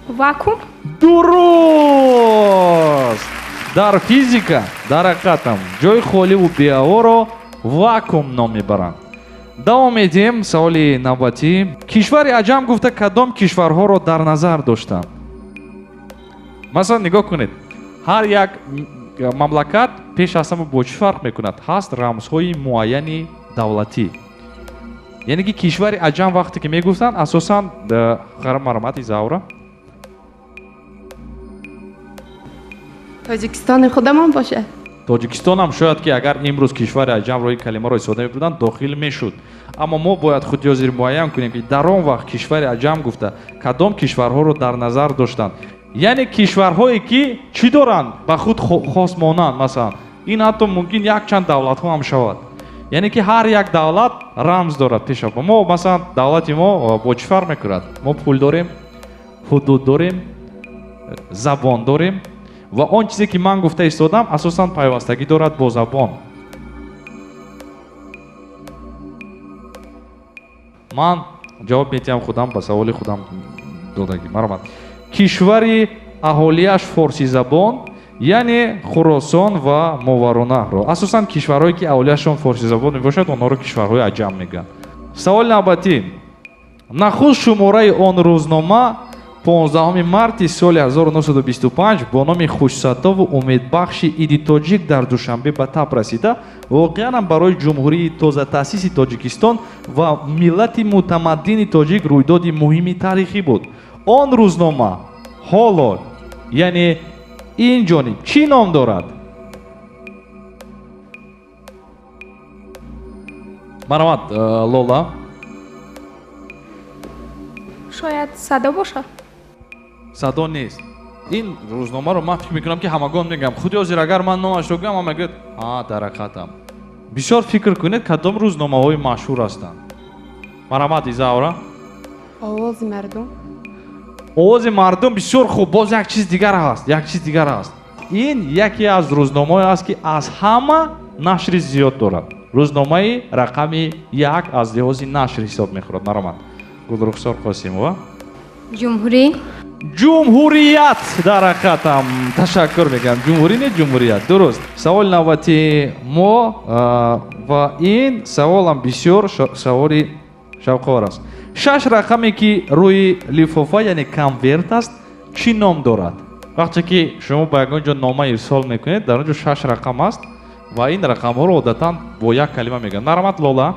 Speaker 10: вакуум.
Speaker 8: дуруст. дар физика дар ҳақиқатам ҷои холиву беҳаворо вакуум ном мебаранд. давом медиҳем. саволи навбатӣ. кишвари аҷам гуфта кадом кишварҳоро дар назар доштанд? масалан нигоҳ кунед, ҳар як мамлакат пеш аз ҳама бо чӣ фарқ мекунад? ҳаст рамзҳои муайяни давлатӣ. яъне ки кишвари аҷам вақте ки мегуфтанд асосан марҳамат Изаура.
Speaker 2: тоҷикистони худамон бошад.
Speaker 8: тоҷикистон ҳам шояд ки агар имрӯз кишвари аҷамро ин калимаро истифода мебурданд дохил мешуд. аммо мо бояд худёзир муайян кунем ки дар он вақт кишвари аҷам гуфта кадом кишварҳоро дар назар доштанд. яъне кишварҳое ки чӣ доранд? ба худ хос монанд. масалан ин ҳатто мумкин якчанд давлатҳо ҳам шавад. яъне ки ҳар як давлат рамз дорад пеша. мо масалан давлати мо бо чӣ фарқ мекунад? мо пул дорем, ҳудуд дорем, забон дорем ва он чизе ки ман гуфта истодам асосан пайвастагӣ дорад бо забон. ман ҷавоб медиҳам худам ба саволи худам додагӣ. марҳамат. кишвари аҳолияш форсизабон яъне Хуросон ва Моваронаҳро. асосан кишварҳое ки аҳолияшон форсизабон мебошад онҳоро кишварҳои аҷам мегӯянд. саволи навбатӣ. нахуст шумораи он рӯзнома 15 марти соли 1925 бо номи хушсадову умедбахши Иди Тоҷик дар Душанбе ба таб расида воқеан барои ҷумҳурии тозатаъсиси Тоҷикистон ва миллати мутамаддини тоҷик рӯйдоди муҳими таърихӣ буд. он рӯзнома ҳоло яъне ин ҷониб чӣ ном дорад? марҳамат Лола.
Speaker 10: шояд садо бошад.
Speaker 8: садо нест. ин рӯзномаро ман фикр мекунам ки ҳамагон мегӯям. худи ҳозир агар ман номашро гӯям ҳама мегӯяд дар ҳақиқатам. бисёр фикр кунед кадом рӯзномаҳои машҳур ҳастанд. марҳамат Изаура.
Speaker 2: овози мардум.
Speaker 8: овози мардум бисёр хуб. боз як чиз дигар ҳаст. як чиз дигар ҳаст. ин яке аз рӯзномаҳое аст ки аз ҳама нашри зиёд дорад. рӯзномаи рақами 1 аз лиҳози нашр ҳисоб мехӯрад. марҳамат Гулрухсор Қосимова.
Speaker 3: ҷумҳурӣ.
Speaker 8: ҷумҳурият дар ҳақиқатам ташаккур мегӯям. ҷумҳурӣ не ҷумҳурият. дуруст. саволи навбати мо ва ин саволам бисёр саволи шавқовар аст. 6 рақаме ки рӯи лифофа яъне конверт аст чӣ ном дорад? вақте ки шумо ба ягон ҷо нома ирсол мекунед дар он ҷо 6 рақам аст ва ин рақамҳоро одатан бо як калима мегӯянд. марҳамат Лола.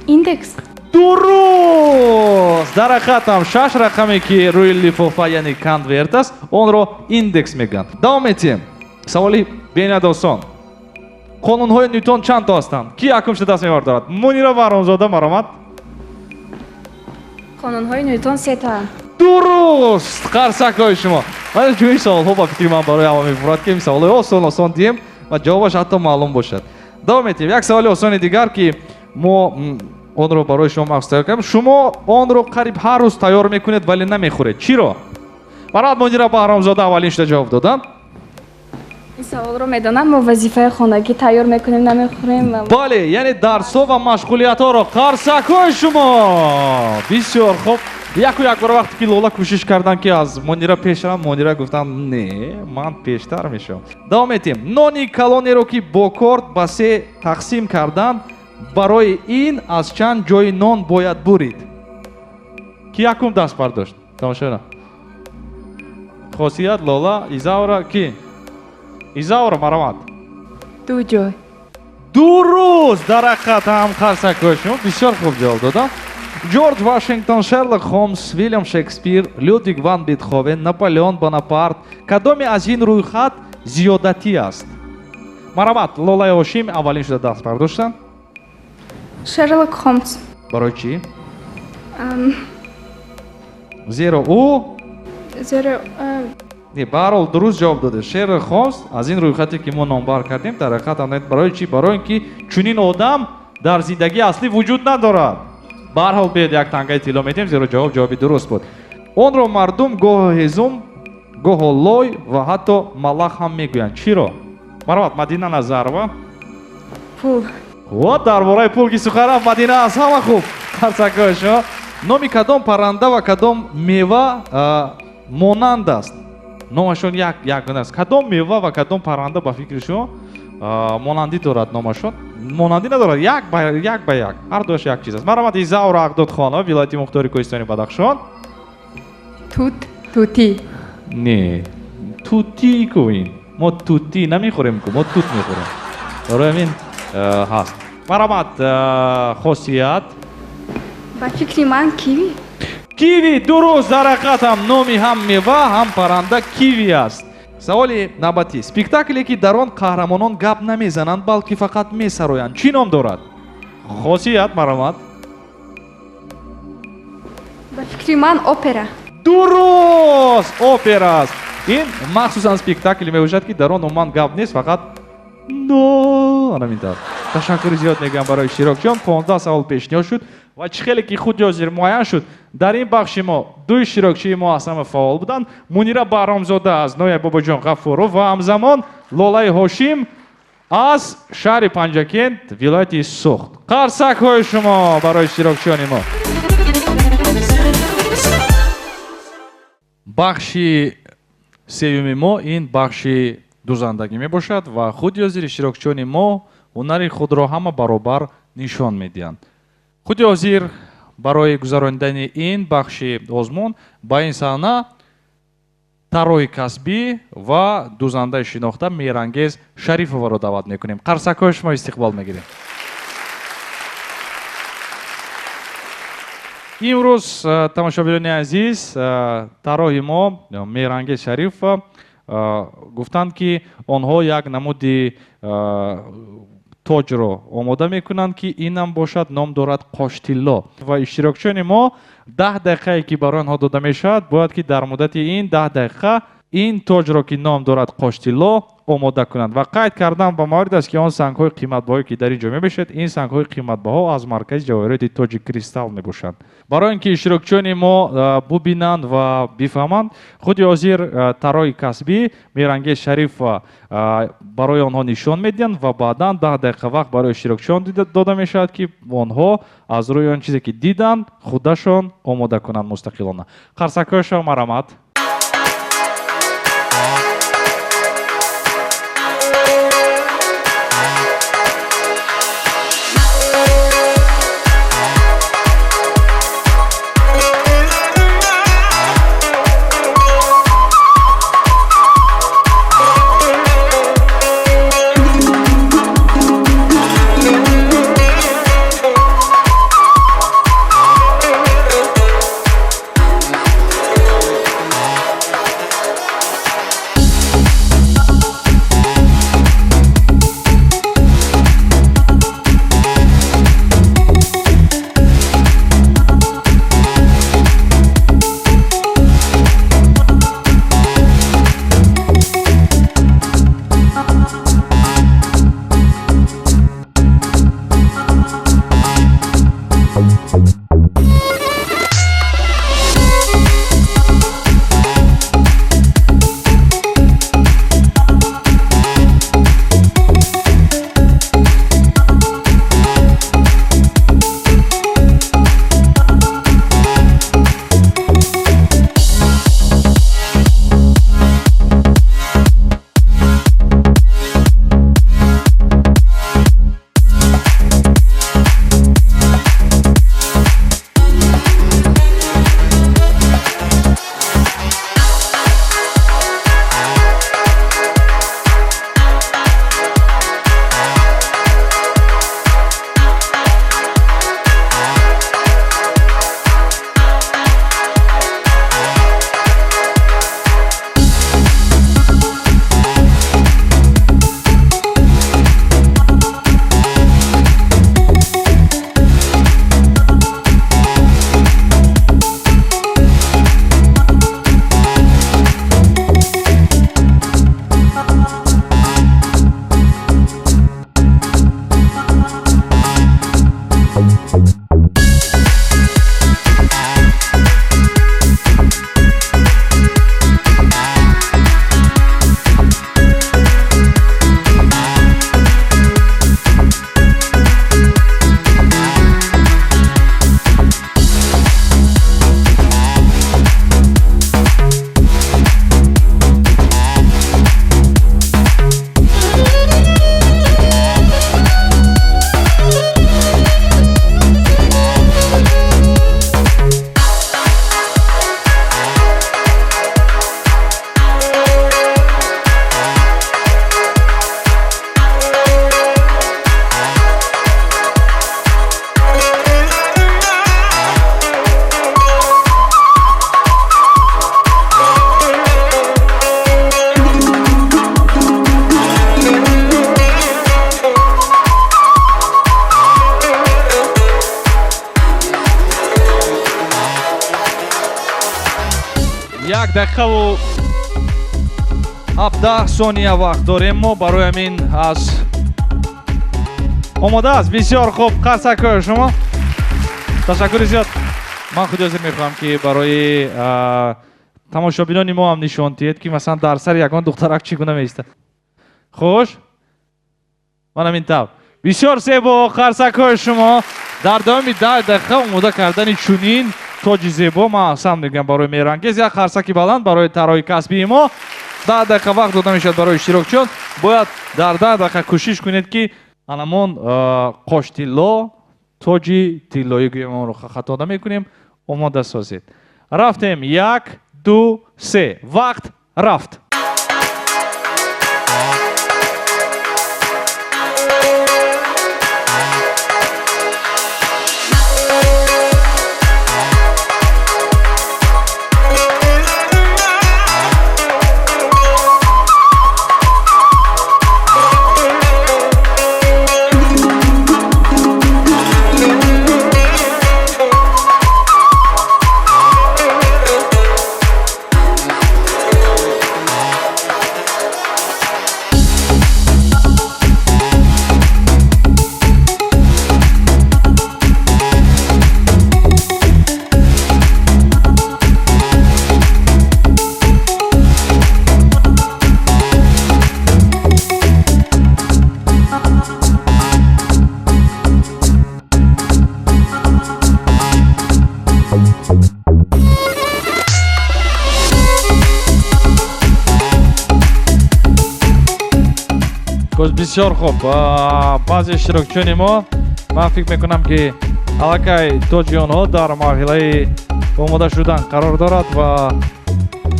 Speaker 10: индекс.
Speaker 8: дуруст. дар ҳақиқатам 6 рақаме ки рӯи лифофа яъне конверт аст онро индекс мегӯянд. давом медиҳем. саволи беҳнияд осон. қонунҳои Ньютон чандто ҳастанд? ки якумша даст мебардорад? Монира Баҳромзода. марҳамат.
Speaker 11: қонунҳои Ньютон 3 та.
Speaker 8: дуруст. қарсакҳои шумо. ман ҷои саволҳо ба фикри ман барои ҳама мефурад ки саволҳои осон диҳем ва ҷавобаш ҳатто маълум бошад. давом медиҳем. як саволи осони дигар ки мо онро барои шумо махсус тайёр кардем. шумо онро қариб ҳар рӯз тайёр мекунед вале намехӯред. чиро? марҳамат Монира Баҳромзода аввалин шуда ҷавоб доданд.
Speaker 11: ин саволро медонам мо вазифаи хонагӣ тайёр мекунем намехӯрем. бале
Speaker 8: яъне дарсҳо ва машғулиятҳоро. қарсакҳои шумо бисёр хуб. якбар вақте ки лола кӯшиш кардан ки аз монира пеш равам, монира гуфтам не, ман пештар мешавам. давом метем. нони калонеро ки бо корд ба се тақсим кардан, барои ин аз чанд ҷои нон бояд бурид? ки якум даст бардошт? тамошона. хосият лола, изаура ки? изаура марамад.
Speaker 4: ду ҷой.
Speaker 8: дуруст! дар ҳақиқат ҳам қарсакҳои бисёр хуб ҷавоб додам. ҷорҷ вашингтон, шерлок холмс, вилям шекспир, людвиг ван бетховен, наполеон бонапарт. кадоме аз ин рӯйхат зиёдатӣ аст? марамад, лолаи ҳошим аввалин шуда даст бардоштанд.
Speaker 10: шерлок холмс.
Speaker 8: барои чӣ? зеро ӯ ба ҳар ҳол дуруст ҷавоб доде. шерлок холмс аз ин рӯйхате ки мо номбар кардем дар ҳақиқат барои чӣ? барои ин ки чунин одам дар зиндагии аслӣ вуҷуд надорад. ба ҳар ҳол биёед як тангаи тилло метем, зеро ҷавоби дуруст буд. онро мардум гоҳо ҳезум, гоҳо лой ва ҳатто малах ҳам мегӯянд. чиро? маромад, Мадина Назарова.
Speaker 4: пул.
Speaker 8: вот дар бораи пул ки сухан рафт, Мадина аз ҳама хуб. қарсакҳои шумо. номи кадом парранда ва кадом мева монанд аст? номашон як гуна аст. кадом мева ва кадом парранда ба фикри шумо монандӣ дорад номашон? монандӣ надорад, як ба як. ҳар дуаш як чиз аст. маромад, изаура ағдодхонова, вилояти мухтори кӯҳистони Бадахшон.
Speaker 4: тути.
Speaker 8: не, тути ку ин. мо тути намехӯрем ку, мо тут мехӯрем. барои ҳамин ҳаст. маромад, хосият?
Speaker 10: ба фикри ман киви.
Speaker 8: киви дуруст. дар ҳақиқат ҳам номи ҳам мева ҳам парранда киви аст. саволи навбатӣ. спектакле ки дар он қаҳрамонон гап намезананд, балки фақат месароянд, чӣ ном дорад? хосият? маромад?
Speaker 10: ба фикри ман опера.
Speaker 8: дуруст! опера аст. ин махсусан спектакле мебошад ки дар он умуман гап нест, фақат анамин тавр. ташаккури зиёд мегӯям барои иштирокчиён. 15 савол пешниҳод шуд ва чӣ хеле ки худ ҳозир муайян шуд. дар ин бахши мо ду иштирокчии мо аз ҳама фаъол буданд. мунира баҳромзода аз ноҳияи бобоҷон ғафуров ва ҳамзамон лолаи ҳошим аз шаҳри панҷакент, вилояти сухт. қарсакҳои шумо барои иштирокчиёни мо. бахши сеюми мо ин бахши дузандагӣ мебошад ва худи ҳозир иштирокчиёни мо ҳунари худро ҳама баробар нишон медиҳанд. худи ҳозир барои гузаронидани ин бахши озмун ба ин саҳна тароҳи касбӣ ва дузандаи шинохта Меҳрангез Шарифоваро даъват мекунем. қарсакҳои шумо истиқбол мегирем. имрӯз тамошобинони азиз, тароҳи мо Меҳрангез Шарифова гуфтанд ки онҳо як намуди тоҷро омода мекунанд ки инам бошад, ном дорад қоштилло. ва иштирокчиёни мо 10 дақиқае ки барои онҳо дода мешавад, бояд ки дар муддати ин 10 дақиқа ин тоҷро ки ном дорад қоштилло омода кунанд. ва қайд кардан ба маврид аст ки он сангҳои қиматбаҳое ки дар ин ҷо мебошад, ин сангҳои қиматбаҳо аз маркази ҷавоҳироти тоҷи кристалл мебошанд. барои ин ки иштирокчиёни мо бубинанд ва бифаҳманд, худи ҳозир тароҳи касбӣ Меҳрангез Шарифова барои онҳо нишон медиҳанд ва баъдан 10 дақиқа вақт барои иштирокчиён дода мешавад ки онҳо аз рӯи он чизе ки диданд худашон омода кунанд мустақилона. қарсакҳояшон марамад. дақиқаву 17 сония вақт дорем мо барои ҳамин аз омода аст. Бисёр хуб, қарсакҳои шумо. Ташаккури зиёд. ман худ ҳозир мехоҳам ки барои тамошобинони мо ҳам нишон диҳед ки масалан дар сари ягон духтарак чӣ гуна меистад. хуш, ман ҳамин тав. бисёр зебо қарсакҳои шумо. дар давоми 10 дақиқа омода кардани чунин тоҷи зебо ман ҳасам мегӯям барои меҳрангез як қарсаки баланд барои тарҳои касбии мо. 10 дақиқа вақт дода мешавад барои иштирокчиён. бояд дар 10 дақиқа кӯшиш кунед ки анамон қоштилло тоҷи тиллои гӯям онро хато намекунем. омода созед. рафтем. 1 2 3 вақт рафт. бисёр хуб. баъзе иштирокчиёни мо ман фикр мекунам ки аллакай тоҷи онҳо дар марҳилаи омода шудан қарор дорад ва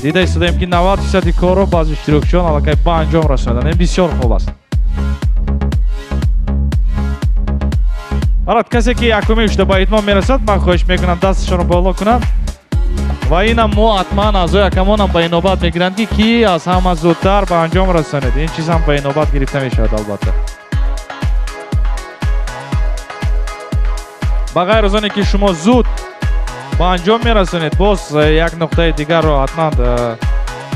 Speaker 8: дида истодаем ки 90% корро баъзе иштирокчиён аллакай ба анҷом расониданд. бисёр хуб аст. барат касе ки якуми шуда ба итмом мерасад ман хоҳиш мекунам дасташонро боло кунанд ва инам мо ҳатман аъзои якамонам ба инобат мегиранд ки аз ҳама зудтар ба анҷом расонед. ин чизам ба инобат гирифта мешавад албатта. ба ғайр аз оне ки шумо зуд ба анҷом мерасонед, боз як нуқтаи дигарро ҳатман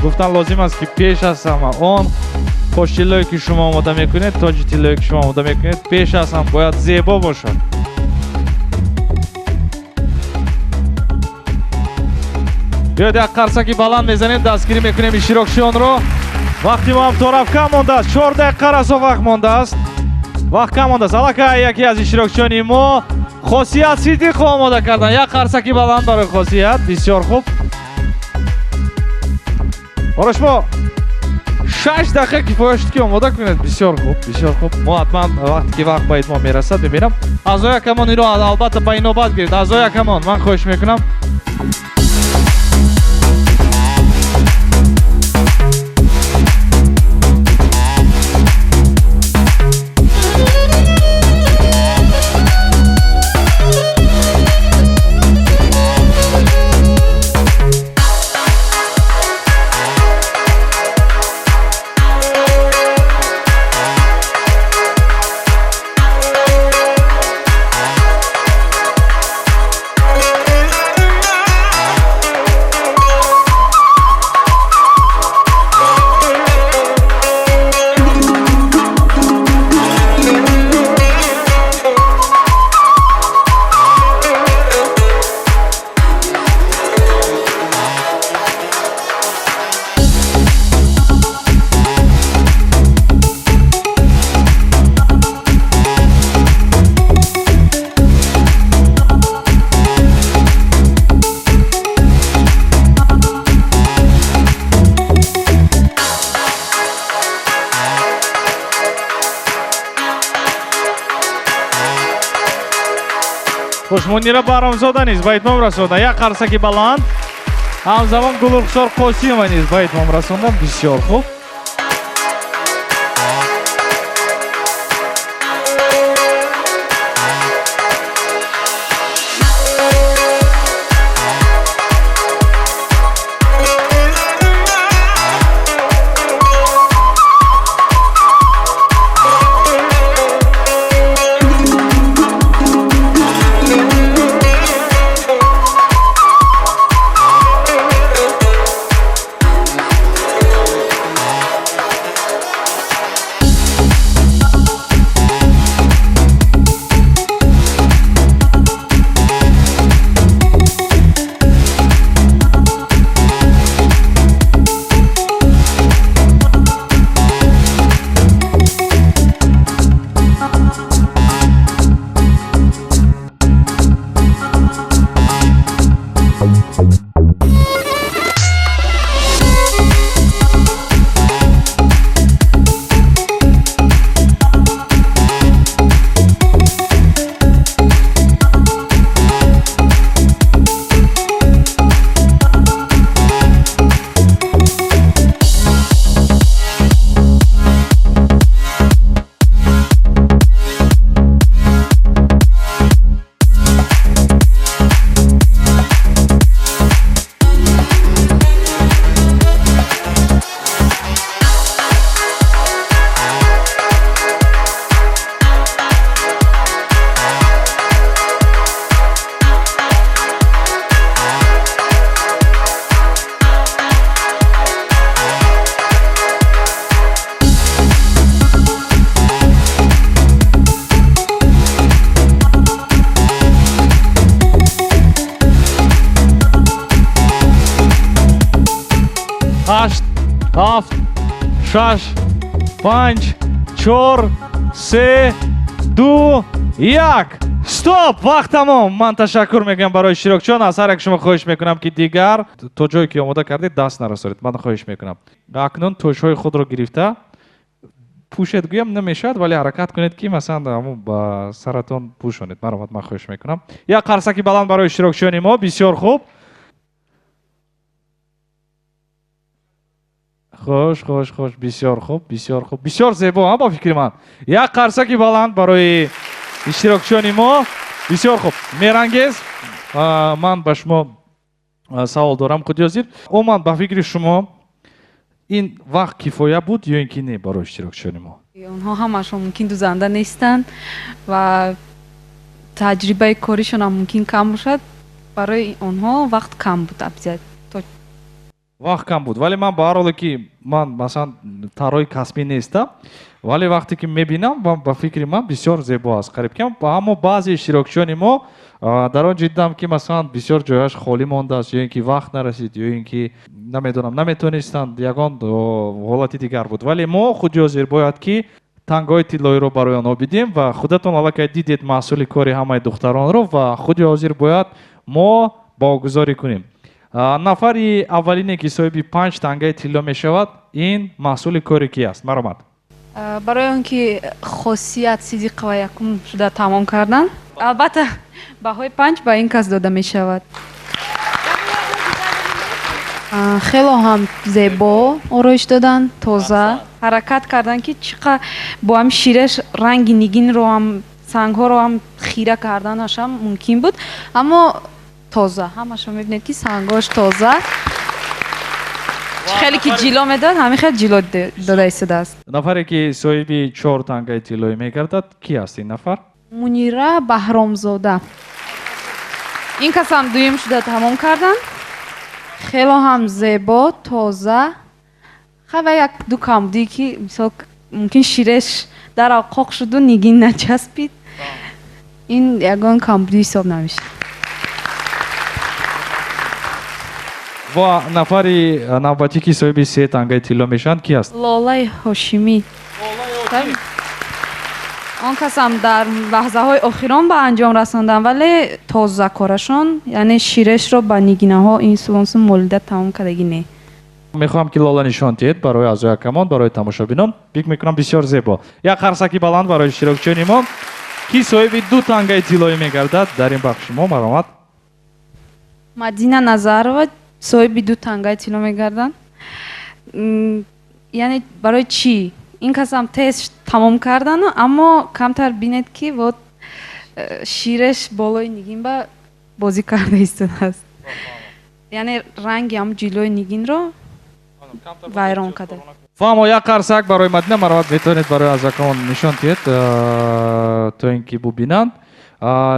Speaker 8: гуфтан лозим аст ки пеш аз ҳама он поштиллое ки шумо омода мекунед, тоҷи тиллое ки шумо омода мекунед, пеш аз ҳам бояд зебо бошад. биёед як қарсаки баланд мезанем, дастгирӣ мекунем иштирокчиёнро. вақти мо ҳам то рафт кам мондааст. 4 дақиқа расо вақт мондааст. вақт кам мондааст. аллакай яке аз иштирокчиёни мо хосият сидиқро омода кардан. як қарсаки баланд барои хосият. бисёр хуб. барои шумо 6 дақиқа кифоя шуд ки омода кунед. бисёр хуб, бисёр хуб. мо ҳатман вақте ки вақт ба итмом мерасад бибинам. аъзои якамон инро албатта ба инобат гиред. аъзои якамон ман хоҳиш мекунам хушмунира баҳромзода низ ба итмом расондан. як қарсаки баланд. ҳамзамон гулрухсор қосимова низ ба итмом расондан. бисёр хуб. 8 7 6 5 4 3 2 1 стоп вақт тамом. ман ташаккур мегӯям барои иштирокчиён. аз ҳар як шумо хоҳиш мекунам ки дигар то ҷое ки омода кардед даст нарасонед. ман хоҳиш мекунам акнун тӯшҳои худро гирифта пӯшед гӯям намешавад вале ҳаракат кунед ки масалан ба саратон пӯшонед. маромад ман хоҳиш мекунам. як қарсаки баланд барои иштирокчиёни мо. бисёр хуб. خوش خوش خوش بسیار خوب بسیار خوب بسیار زیبا با فکر من. یک قرصکی بلند برای اشتراکچیان ما. بسیار خوب. میرانگیز من به شما سوال دارم خود یازید. عموما با فکر شما این وقت کفایه بود یا اینکه نه برای اشتراکچیان ما؟
Speaker 16: اونها همشون ممکن دوزنده نیستن و تجربه کاریشون هم ممکن کم باشد. برای اونها وقت کم بود ابزیاد.
Speaker 8: وقت کم بود ولی من به هر حال که من مثلا طراحی کسبی نیستم ولی وقتی که میبینم با فکر من بسیار زیبا است. قریب کم با اما بعضی اشتراکچیان ما در آن دیدم که مثلا بسیار جایش خالی مانده است یا اینکه وقت نرسید یا اینکه نمیدونم نمیتونستند یگان حالتی دیگر بود. ولی ما خود حاضر باید که تنگای طلایی رو برای آنها بدیم و خودتون الان دیدید مسئول کاری همه دختران رو و خود حاضر باید ما واگذاری کنیم. нафари аввалине ки соҳиби 5 тангаи тилло мешавад ин масъули кори ки аст? маромад.
Speaker 16: барои он ки хосият сидиқ ва якум шуда тамом кардан албатта баҳои 5 ба ин кас дода мешавад. хело ҳам зебо ороиш додан тоза ҳаракат кардан ки чиқа бо ҳам ширеш ранги нигинро ҳам сангҳоро ҳам хира карданашам мумкин буд аммо тоза ҳамашро мебинед ки сангош тоза хеле ки ҷило медод ҳамин хел ҷило дода истодааст.
Speaker 8: нафаре ки соҳиби 4 тангаи тиллоӣ мегардад ки аст ин нафар?
Speaker 16: мунира баҳромзода. ин касам дуюм шуда тамом кардан. хело ҳам зебо тоза хава як ду камбудӣ ки мисол мумкин ширеш дарав қоқ шуду нигин начаспид ин ягон камбудӣ ҳисоб намешавад.
Speaker 8: ва нафари навбатӣ ки соҳиби 3 тангаи тилло мешаванд ки аст?
Speaker 16: лолаи ҳошимӣ. он касам дар лаҳзаҳои охирон ба анҷом расондан вале тозакорашон яъне ширешро ба нигинаҳо инсулонсу молида тамом кардагӣ не.
Speaker 8: мехоҳам ки лола нишон диҳед барои аъзои ҳакамон барои тамошобинон. фикр мекунам бисёр зебо. як қарсаки баланд барои иштирокчиёни мо ки соҳиби 2 тангаи тиллоӣ мегардад дар ин бахши мо. маромад.
Speaker 16: мадина назарова соҳиби 2 тангаи тилло мегарданд. яъне барои чӣ ин касам тез тамом кардану аммо камтар бинед ки вот ширеш болои нигинба бозӣ карда истодааст. яъне ранги ҳам ҷилои нигинро вайрон карда.
Speaker 8: фаҳмо як қарсак барои мадина. маромад метавонед барои азакамон нишон диҳед то ин ки бубинанд.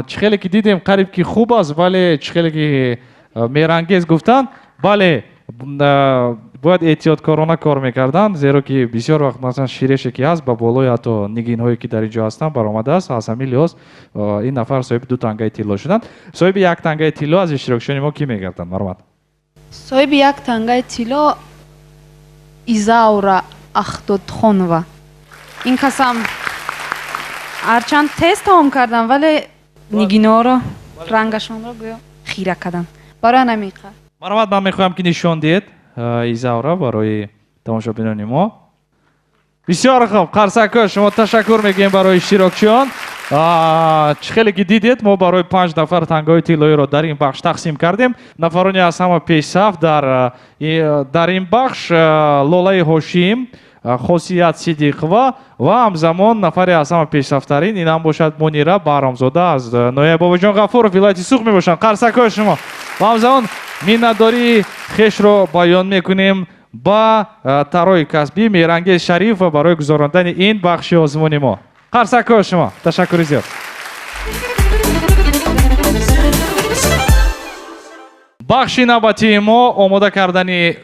Speaker 8: чӣ хеле ки дидем қариб ки хуб аст вале чӣ хеле ки мерангез гуфтанд. бале бояд эҳтиёткорона кор мекардан зеро ки бисёр вақт масалан ширеше ки ҳаст ба болои ҳатто нигинҳое ки дар инҷо ҳастанд баромадааст. аз ҳамин лиҳоз ин нафар соҳиби 2 тангаи тилло шуданд. соҳиби 1 тангаи тилло аз иштирокчиёни мо кӣ мегарданд? маромад.
Speaker 16: соҳиби 1 тангаи тилло изаура ахдодхонова. ин касам ҳарчанд тез тамом кардан вале нигинаҳоро рангашонро гӯё хира кардан. барои намиқа
Speaker 8: маромад ман мехоҳам ки нишон диҳед изаура барои тамошобинони мо. бисёр хуб. қарсакҳо шумо ташаккур мегӯем барои иштирокчиён. чӣ хеле ки дидед мо барои 5 нафар тангаи тиллоиро дар ин бахш тақсим кардем. нафарони аз ҳама пешсаф дар ин бахш лолаи ҳошим хосият сидиқова ва ҳамзамон нафаре аз ҳама пешсафтарин инам бошад мунира баҳромзода аз нояб бобоҷон ғафуров вилояти сух мебошанд. қарсакҳои шумо ва ҳамзамон миннатдории хешро баён мекунем ба тарои касбӣ меҳрангез шарифова барои гузарондани ин бахши озмуни мо. қарсакҳои шумо ташаккури зиёд. бахши навбатии мо омода кардани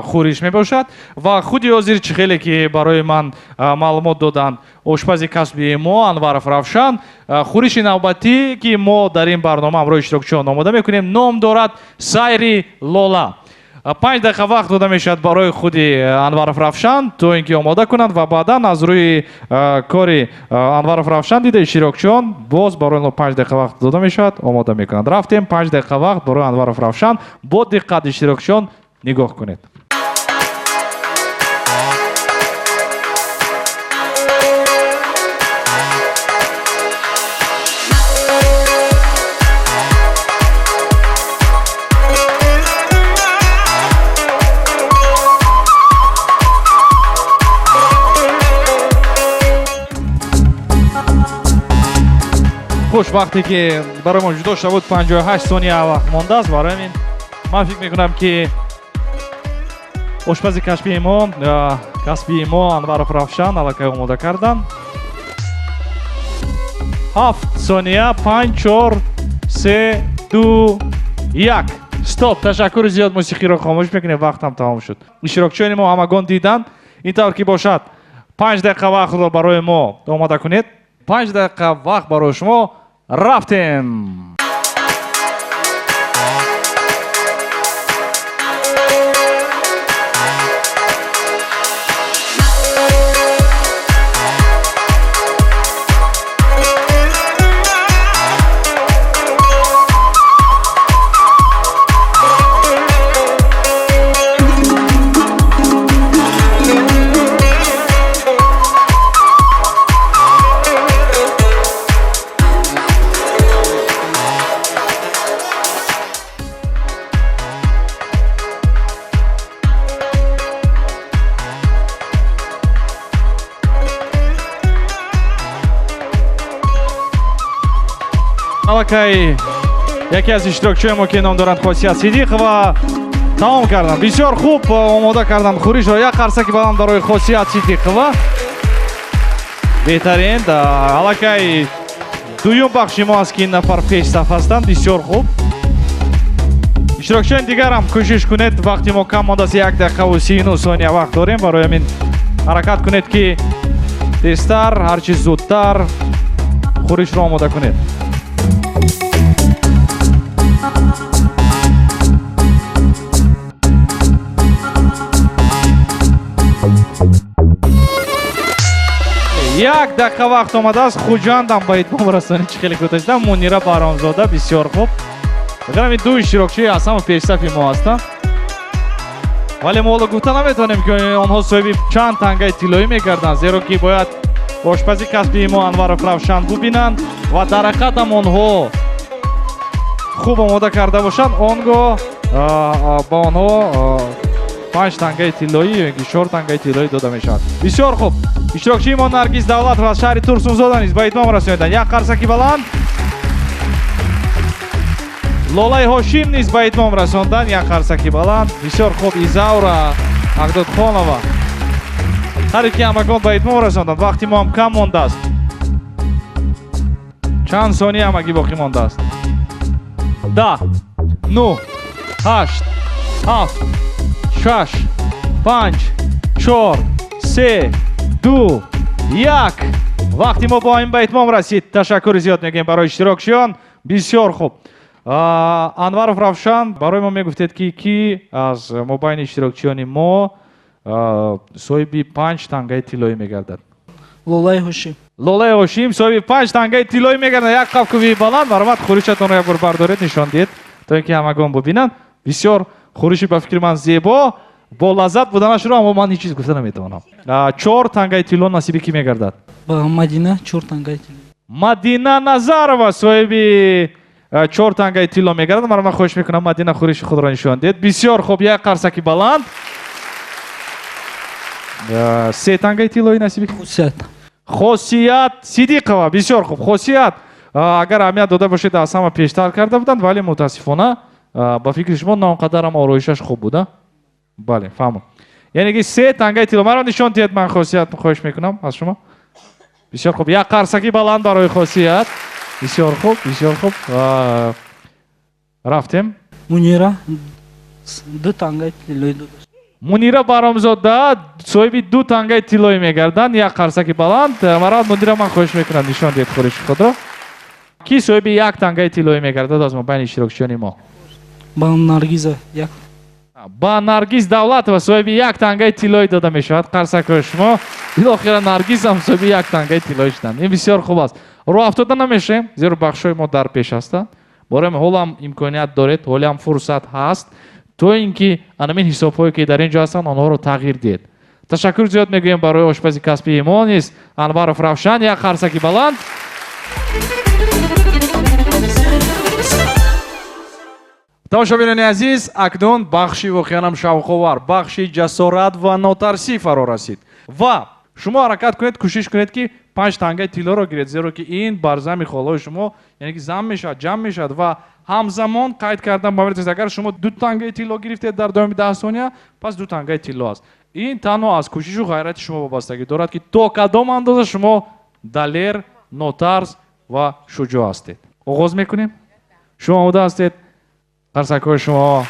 Speaker 8: хӯриш мебошад ва худи ҳозир чӣ хеле ки барои ман маълумот доданд ошпази касбии мо Анваров Равшан. хӯриши навбатӣ ки мо дар ин барнома ҳамроҳи иштирокчиён омода мекунем ном дорад сайри лола. 5 دقیقه وقت داده میشد برای خودی انوارов равшан تو اینکه آماده کنند و بعدا از روی کاری انوارов равшан دیده اشتراکچیان باز برای 5 دقیقه وقت داده میشد آماده میکنند. رفتیم 5 دقیقه وقت برای انوارов равшан. با دقت اشتراکچیان نگاه کنید. خوش وقتی که برای ما جدا شد 58 ثانیه وقت مانده است. برای همین من فکر میکنم که آشپز کسبی ما انوارов равшан الکی آماده کردن. 7 ثانیه 5 4 3 2 1 استاپ. تشکر زیاد. موسیقی را خاموش میکنیم. وقت هم تمام شد. اشتراکچیان ما همگان دیدن. اینطور که باشد 5 دقیقه وقت را برای ما آماده کنید. 5 دقیقه وقت برای شما. رفتیم. الکی یکی از اشتراکچیان ما که نام دارند خاصیت صدیق و تمام کردن. بسیار خوب آماده کردن خورش را. یک قرصکی بلند برای خاصیت صدیق و بهترین. الکی دویم بخش ما است که این نفر پیش صف هستند. بسیار خوب. اشتراکچیان دیگر هم کوشش کنید. وقتی ما کم مانده است 1 دقیقه و 39 ثانیه وقت داریم. برای همین حرکت کنید که تیزتر هرچی زودتر خورش را آماده کنید. یک دقیقه وقت آمده است. خوجاندم با اتمام رسانی چه خیلی کوتاه شدم. منیره بهرامزاده بسیار خوب. بگم این دو اشتراکچی از همه پیش صف ما هستند. ولی ما حالا گفته نمیتونیم که آنها صاحب چند تنگه طلایی میگردند، زیرا که باید آشپزی کسبی ما انوارов равшан ببینند و در حقیقت هم آنها خوب آماده کرده باشند. آنگاه با آنها 5 تنگه طلایی یا 4 تنگه طلایی داده میشد. بسیار خوب. اشتراکچی ما نرگس давлат و از شهر турсунзода نیز به اتمام رسانیدند. یک قرصکی بلند. лолаи ҳошим низ ба итмом расонданд. як қарсаки баланд. бисёр хуб. изаура агдодхонова ҳар ики ҳамагон ба итмом расонданд. вақти мо ҳам кам мондааст. чанд сония ҳамагӣ боқӣ мондааст? 10 9 8 7 6 5 4 3 2 1 вақти мо бо ин ба итмом расид. ташаккури зиёд мегӯем барои иштирокчиён. бисёр хуб. انوارов равшан барои мо мегуфтед ки аз мобайни иштирокчиёни мо соҳиби 5 тангаи тиллоӣ мегардад?
Speaker 17: лолаи ҳошим.
Speaker 8: лолаи ҳошим соҳиби 5 тангаи тиллоӣ мегардад. як қавқуви баланд. маромад хӯришатонро як бор бардоред нишон диҳед то ин ки ҳамагон бубинанд. бисёр хӯриши ба фикри ман зебо бо лаззат буданашро аммо ман ҳеҷ чиз гуфта наметавонам. 4 тангаи тилло насиби кӣ мегардад?
Speaker 17: ба мадина 4 тангаи тилло.
Speaker 8: мадина назарова соҳиби 4 тангаи тилло мегардад. ман хоҳиш мекунам мадина хӯриши худро нишон диҳед. бисёр хуб. як қарсаки баланд. 3 тангаи тиллои насиби хосият сидиқова. бисёр хуб. хосият агар аҳамият дода бошед аз ҳама пештар карда буданд, вале мутаассифона ба фикри шумо на он қадарам ороишаш хуб буда. бале фаҳмам. яъне ки 3 тангаи тилло маро нишон диҳед. ман хосият хоҳиш мекунам аз шумо. бисёр хуб. як қарсаки баланд барои хосият. бисёр хуб. бисёр хуб. рафтем.
Speaker 17: мунира 2 тангаи тиллои додаш.
Speaker 8: мунира баҳромзода соҳиби 2 тангаи тиллоӣ мегарданд. як қарсаки баланд. марад мунира ман хоҳиш мекунам нишон диҳед хӯриши худро. ки соҳиби 1 тангаи тиллоӣ мегардад аз мобайни иштирокчиёни мо?
Speaker 17: ба наргиза 1.
Speaker 8: ба Наргиз Давлатова соҳиби 1 тангаи тиллоӣ дода мешавад. Қарсакҳои шумо илохира Наргиз ҳам соҳиби 1 тангаи тиллоӣ шуданд. Ин бисёр хуб аст. Роҳ афтода намешавем, зеро бахшҳои мо дар пеш ҳастанд. Борем ҳолам имконият доред, ҳолам фурсат ҳаст, то ин ки анамин ҳисобҳое ки дар ин ҷо ҳастанд, онҳоро тағйир диҳед. Ташаккур зиёд мегӯем барои ошпази касбии мо низ Анваров Равшан, як қарсаки баланд. тамошобинони азиз, акнун бахши воқеанам шавқовар, бахши ҷасорат ва нотарсӣ фаро расид. Ва шумо ҳаракат кунед, кӯшиш кунед ки 5 тангаи тиллоро гиред, зеро ки ин бар зами холои шумо, яъне ки зам мешавад, ҷамъ мешавад ва ҳамзамон қайд кардан ба мавриди агар шумо 2 тангаи тилло гирифтед дар давоми 10 сония, пас 2 тангаи тилло аст. ин танҳо аз кӯшишу ғайрати шумо вобастагӣ дорад ки то кадом андоза шумо далер, нотарс ва шуҷоъ ҳастед. оғоз мекунем. шумо омода ҳастед? қарсакҳои шумо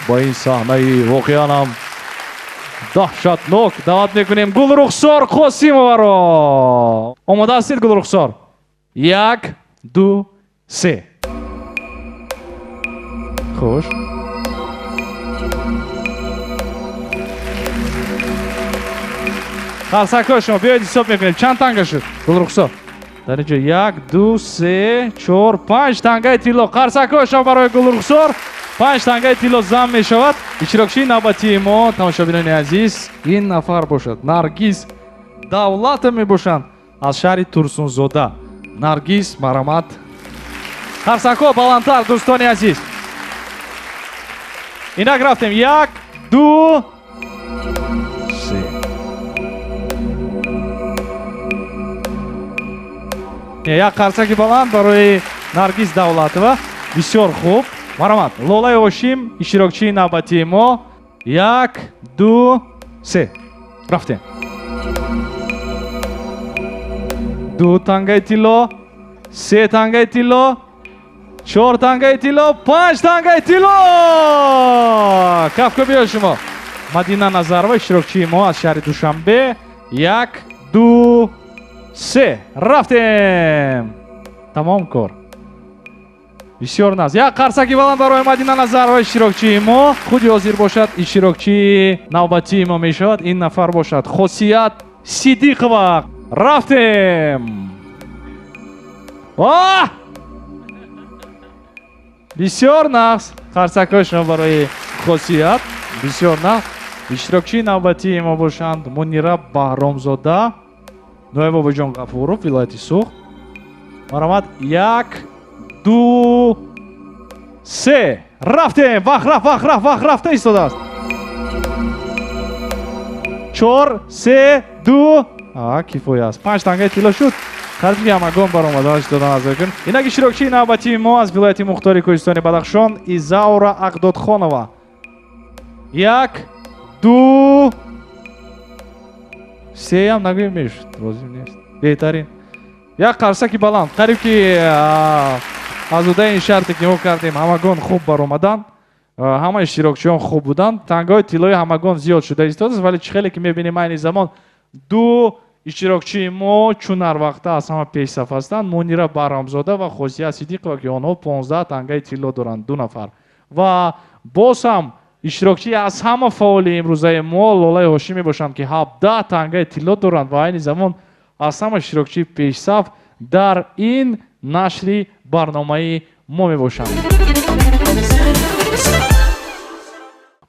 Speaker 8: бо ин саҳнаи воқеанам даҳшатнок даъват мекунем Гулрухсор Қосимоваро. омода ҳастед Гулрухсор? 1, 2, 3. хуш. қарсакҳои шумо биёед ҳисоб мекунем. чанд танга шуд Гулрухсор? дар ин ҷо 1, 2, 3, 4, 5 тангаи тилло. қарсакҳои шумо барои Гулрухсор 5 тангаи тилло зам мешавад. иштирокчии навбатии мо тамошобинони азиз ин нафар бошад. Наргиз Давлатова мебошанд аз шаҳри Турсунзода. Наргиз, марҳамат. қарсакҳо баландтар дӯстони азиз. инак рафтем. 1, 2, 3. як қарсаки баланд барои Наргиз Давлатова. бисёр хуб. марҳамат. Лолаи Ҳошим, иштирокчии навбатии мо. 1, 2, 3. рафтем. 2 тангаи тилло, 3 тангаи тилло, 4 тангаи тилло, 5 тангаи тилло. кафко биё шумо. Мадина Назарова, иштирокчии мо аз шаҳри Душанбе. 1, 2, 3. рафтем. тамом кор. бисёр наз. як қарсаки баланд барои Мадина Назарова, иштирокчии мо. худи ҳозир бошад, иштирокчии навбатии мо мешавад. ин нафар бошад Хосият Сидиқова. рафтем. бисёр нағз. қарсакҳои шумо барои Хосият. бисёр нағз. иштирокчии навбатии мо бошанд Мунира Баҳромзода, Нояб Бобоҷон Ғафуров, вилояти Суғд. марҳамат. 1, 2, 3. рафтем. вақт рафта истодааст. 4, 3, 2. кифоя аст. 5 тангаи тилло шуд. қарзи ҳамагон баромад. инак иштирокчии навбатии мо аз вилояти Мухтори Кӯҳистони Бадахшон Изаура Ақдодхонова. 1, 2, 3 ҳам нагӯем мешуд. розӣ нест. беҳтарин. як қарсаки баланд. қариб ки аз удаи ин шарте ки мо кардем ҳамагон хуб баромаданд. ҳама иштирокчиён хуб буданд. тангаҳои тиллои ҳамагон зиёд шуда истодааст, вале чӣ хеле ки мебинем айни замон 2 иштирокчии мо чун ҳар вақта аз ҳама пешсаф ҳастанд. Мунира Баҳрамзода ва Хосия Сидиқова ки онҳо 15 тангаи тилло доранд. 2 нафар. ва боз ҳам иштирокчии аз ҳама фаъоли имрӯзаи мо Лолаи Ҳошим мебошанд ки 17 тангаи тилло доранд ва айни замон аз ҳама иштирокчии пешсаф дар ин нашри барномаи мо мебошанд.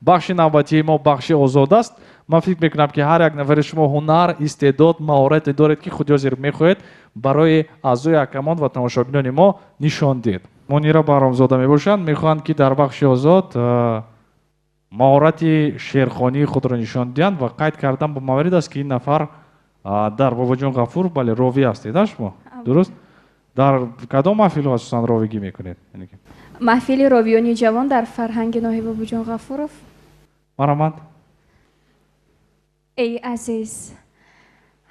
Speaker 8: бахши навбатии мо бахши озод аст. ман фикр мекунам ки ҳар як нафари шумо ҳунар, истеъдод, маҳорате доред ки худи ҳозир мехоҳед барои аъзои акамон ва тамошобинони мо нишон диҳед. Мунира Баҳромзода мебошанд, мехоҳанд ки дар бахши озод маҳорати шеърхонии худро нишон диҳанд ва қайд кардан ба маврид аст ки ин нафар дар Бобоҷон Ғафуров бале ровӣ ҳастед шумо. дуруст? дар кадом маҳфилҳо асосан ровигӣ мекунед?
Speaker 6: маҳфили ровиёни ҷавон дар фарҳанги ноҳияи Бобоҷон Ғафуров.
Speaker 8: марҳамат.
Speaker 18: ای عزیز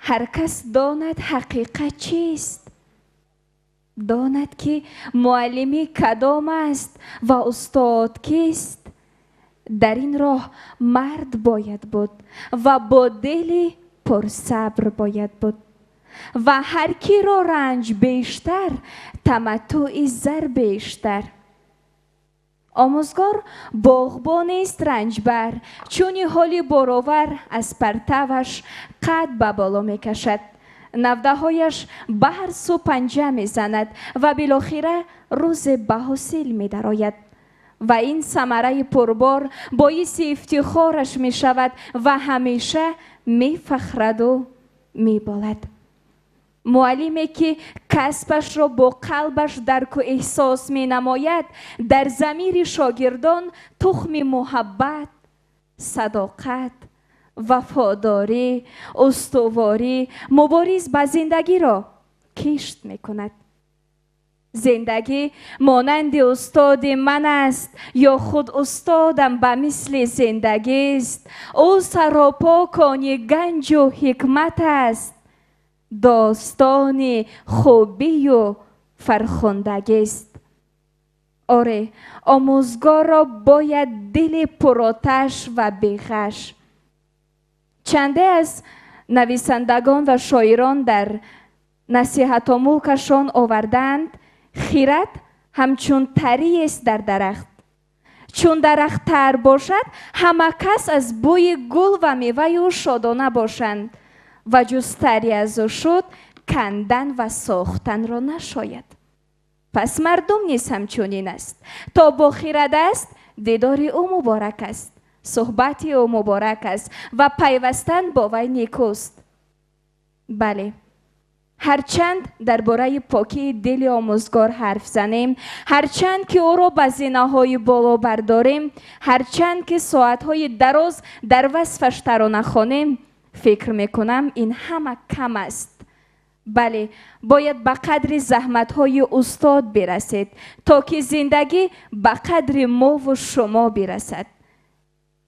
Speaker 18: هر کس داند حقیقت چیست داند که معلمی کدام است و استاد کیست در این راه مرد باید بود و با دل پرصبر باید بود و هر کی را رنج بیشتر تمتع زر بیشتر آموزگار باغبانی است رنجبر، چون حالی باروور از پرتوش قد به بالا می کشد. نوده هایش به هر سو پنجه می زند و بالاخره روز به حاصل می درآید و این ثمره پربار باعث افتخارش می شود و همیشه می فخرد و می بالد. معلمی که کسبش را با قلبش درک و احساس می نماید، در ضمیر شاگردان تخم محبت، صداقت، وفاداری، استواری، مبارز به زندگی را کشت می کند. زندگی مانند استاد من است یا خود استادم به مثل زندگی است. او سراپا کانی گنج و حکمت است، داستان خوبی و فرخندگی است. آره، آموزگار را باید دل پرآتش و بیغش. چنده از نویسندگان و شاعران در نصیحت آموزشان آوردند خیرت همچون تری است در درخت. چون درخت تر باشد همه کس از بوی گل و میوه او شادانه باشند و جز تری از او شد کندن و ساختن را نشاید. پس مردم نیز همچنین است. تا با خیرت است دیدار او مبارک است، صحبت او مبارک است و پیوستن با وی نیکوست. بله، هرچند درباره پاکی دل آموزگار حرف زنیم، هرچند که او را به زینه‌های بالا برداریم، هرچند که ساعت‌های دراز در وصفش ترانه خوانیم، فکر میکنم این همه کم است. بله، باید به قدر زحمت‌های استاد برسید تا که زندگی به قدر ما و شما برسد.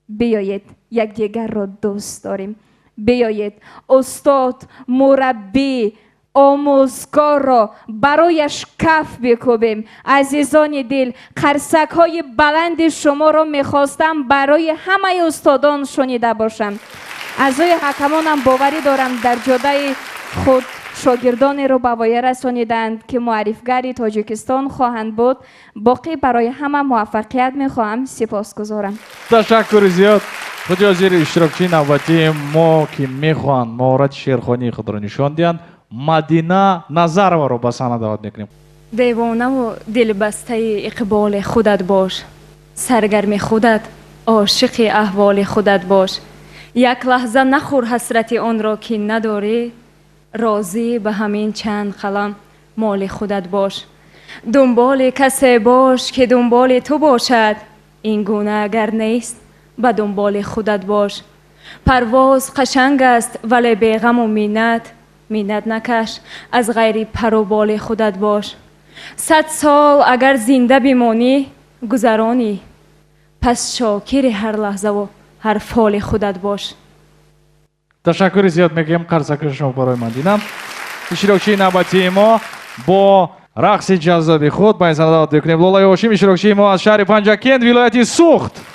Speaker 18: بیایید یکدیگر را دوست داریم. بیایید استاد، مربی، آموزگار را برایش کف بکوبیم. عزیزان دل، قرصک‌های بلند شما را میخواستم برای همه استادان شنیده باشم. اعضای حکمانم باوری دارم در جاده خود شاگردانی را به وی رسانیدند که معرفگر تاجیکستان خواهند بود. باقی برای همه موفقیت میخواهم. سپاسگزارم.
Speaker 8: تشکر زیاد. خود حاضر اشتراکچی نوبتی ما که میخوان مهارت شعرخوانی خود را نشان دهند. مدینه نظرова رو به صحنه دعوت میکنیم.
Speaker 11: دیوانه و دلبسته اقبال خودت باش، سرگرم خودت، عاشق احوال خودت باش. یک لحظه نخور حسرت آن را که نداری، راضی به همین چند قلم مال خودت باش. دنبال کسی باش که دنبال تو باشد، این گونه اگر نیست به دنبال خودت باش. پرواز قشنگ است ولی بیغم و منت نکش، از غیر پر و بال خودت باش. 100 سال اگر زنده بمانی گذرانی، پس شاکر هر لحظه و هر فال خودت باش.
Speaker 8: تشکر زیاد میگیم قرصک شما برای مدینه. اشتراکچی نوبتی ما با رقص جذاب خود با این صحنه دعوت میکنیم. لولای هاشم اشتراکچی ما از شهر پنجکند ولایت سوخت.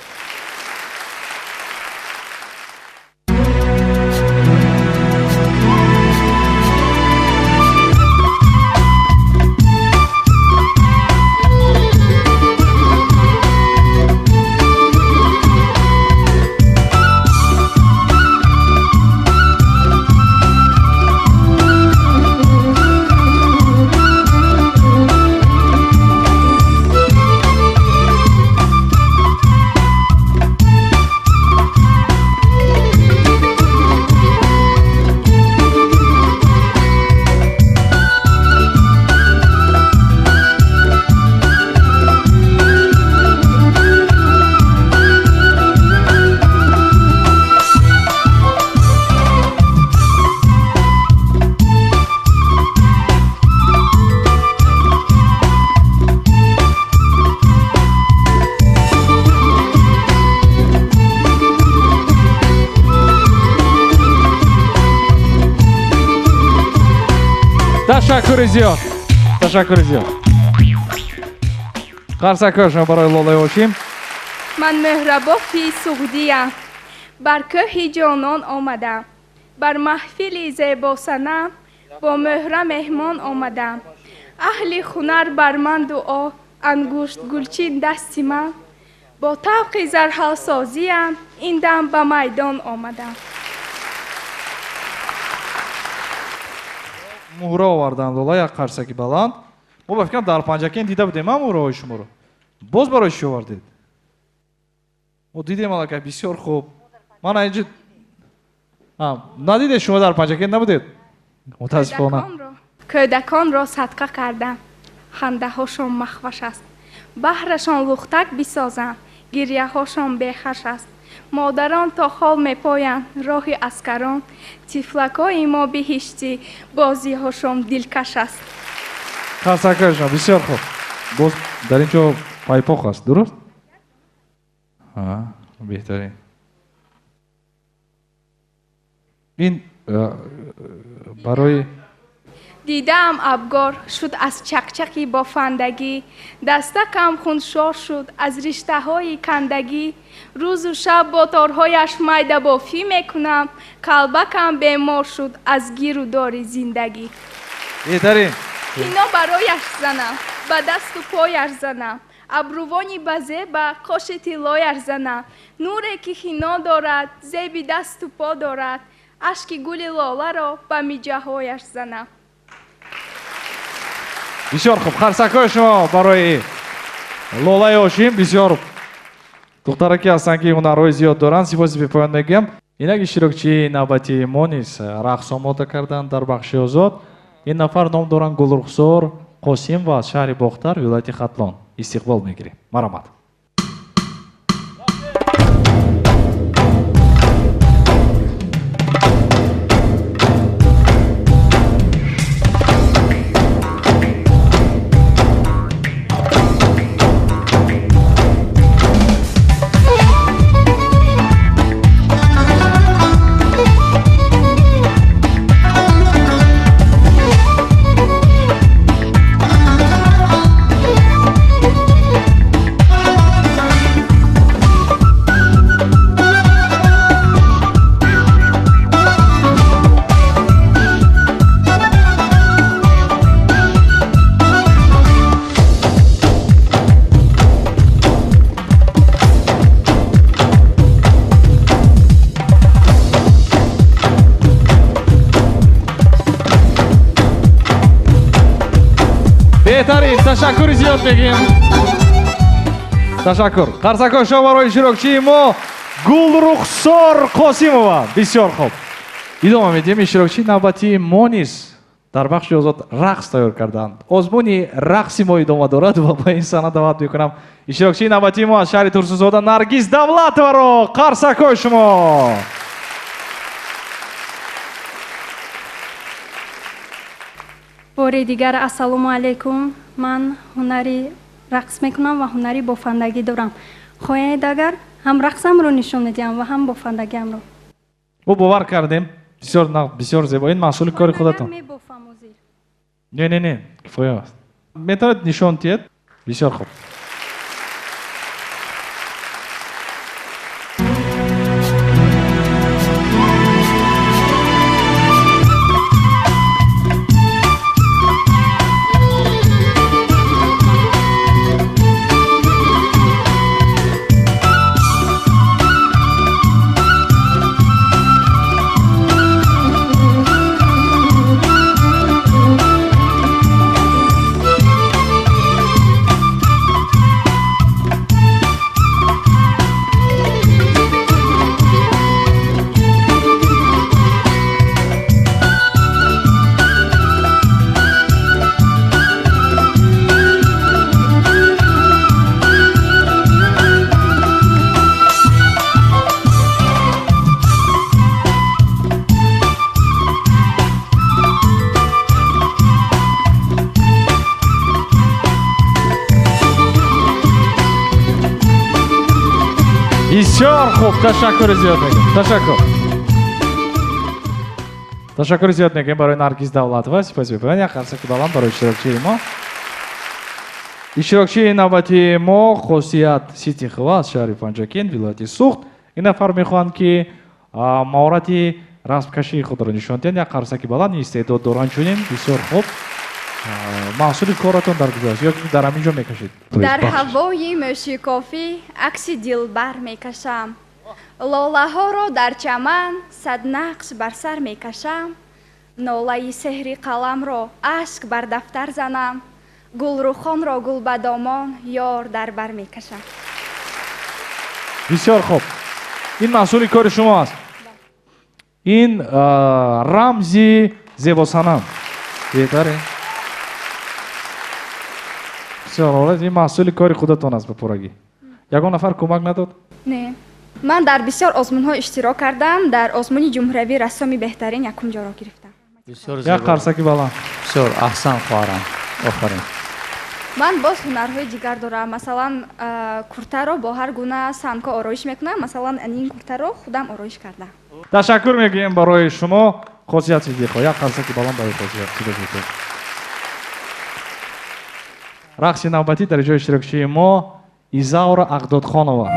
Speaker 8: تشکر زیاد. تشکر زیاد. قرصک شما برای لولای هاشم.
Speaker 10: من مهربافی سعودیم، بر کوه جانان آمدم، بر محفل زیبا صنم با مهره مهمان آمدم. اهل هنر بر من دعا ангушт гулчин дасти ман бо тавқи зарҳалсозиам ин дам ба майдон омадам.
Speaker 19: муҳра овардан лола як қарсаки баланд. мо ба фикрам дар панҷакен дида будем муҳраҳои шуморо. боз барои чӣ овардед? мо дидем аллакай бисёр хуб. ман инҷа надидед шумо дар панҷакен набудед? мутаассифона.
Speaker 10: кӯдаконро садқа кардам. хандаҳошон махваш аст. баҳрашон лухтак бисозам. гирьяҳошон бехаш аст. модарон то хол мепоянд роҳи аскарон. тифлакҳои мо биҳишти бозиҳошон дилкаш аст.
Speaker 19: қарсакашон бисёр хуб. боз дар ин ҷо пайпоқ аст, дуруст? беҳтарин. ин барои
Speaker 10: дидаам абгор шуд аз чақчақи бофандагӣ. дастакам хуншор шуд аз риштаҳои кандагӣ. рӯзу шаб бо торҳояш майдабофӣ мекунам. қалбакам бемор шуд аз гиру дори зиндагӣ.
Speaker 19: беҳтарин.
Speaker 10: ҳино барояш занам, ба дасту пояш занам. абрувони ба зеба қоши тиллояш занам. нуре ки ҳино дорад, зеби дасту по дорад. ашки гули лоларо ба миҷаҳояш занам.
Speaker 19: бисёр хуб. қарсакҳои шумо барои лолаи ошим бисёр духтараке ҳастанд ки ҳунарҳои зиёд доранд. сипоси бепоён мегӯям. инак иштирокчии навбати мо низ рақс омода карданд дар бахши озод. ин нафар ном доранд Гулрухсор Қосим ва аз шаҳри Бохтар вилояти Хатлон. истиқбол мегирем. маромад. беҳтарин. ташаккури зиёд мегӯем. ташаккур. қарсакҳои шумо барои иштирокчии мо Гулрухсор Қосимова. бисёр хуб. идома медиҳем. иштирокчии навбатии мо низ дар бахши озод рақс тайёр карданд. озмуни рақси мо идома дорад ва ба ин сана даъват мекунам иштирокчии навбатии мо аз шаҳри Турсунзода Наргиз Давлатоваро. қарсакҳои шумо.
Speaker 5: бори дигар ассалому алайкум. ман ҳунари рақс мекунам ва ҳунари бофандагӣ дорам. хоҳед агар ҳам рақсамро нишон медиҳам ва ҳам бофандагиамро.
Speaker 19: мо бовар кардем. бисёр зебо. ин маҳсули кори худатон. не кифоя аст. метавонед нишон диҳед. бисёр хуб. бисёр хуб. ташаккури зиёд мегӯем. ташаккури зиёд мегӯем барои Наргиз Давлатова. сипоси бепоён. як қарсаки баланд барои иштирокчии мо. иштирокчии навбатии мо Хосият Ситихова аз шаҳри Панҷакен вилояти Суғд. ин нафар мехоҳанд ки маҳорати расмкашии худро нишон диҳанд. як қарсаки баланд истеъдод доранд чунин. бисёр хуб. محصول کارتون در کجاست یا در همینجا میکشید؟
Speaker 10: در هوای موسیقی عکس دلبر میکشم، لاله ها را در چمن صد نقش بر سر میکشم، ناله سحری قلم را اشک بر دفتر زنم، گلروخان را گل به دامان یار در بر میکشم.
Speaker 19: بسیار خوب. این محصول کار شما است. این رمزی زیباسنم بهتره. بسیار عالی. این محصول کار خودتون است به پورگی. یگان نفر کمک نداد؟
Speaker 10: نه. من در بسیار آزمون ها اشتراک کردم. در آزمون جمهوری رسامی بهترین یکم جا را گرفتم.
Speaker 14: بسیار
Speaker 19: یک قرصکی بالا.
Speaker 14: بسیار احسن خواهرم. آفرین.
Speaker 10: من باز هنرهای دیگر دارم. مثلا کرته را با هر گونه سنگا آرایش میکنم. مثلا این کرته را خودم آرایش کردم.
Speaker 19: تشکر میگیم برای شما. خاصیت چیزی خواهی. یک قرصکی بالا برای خاصیت. رقص نوبتی در جای اشتراکچی ما ایزاورا اقدادخانова.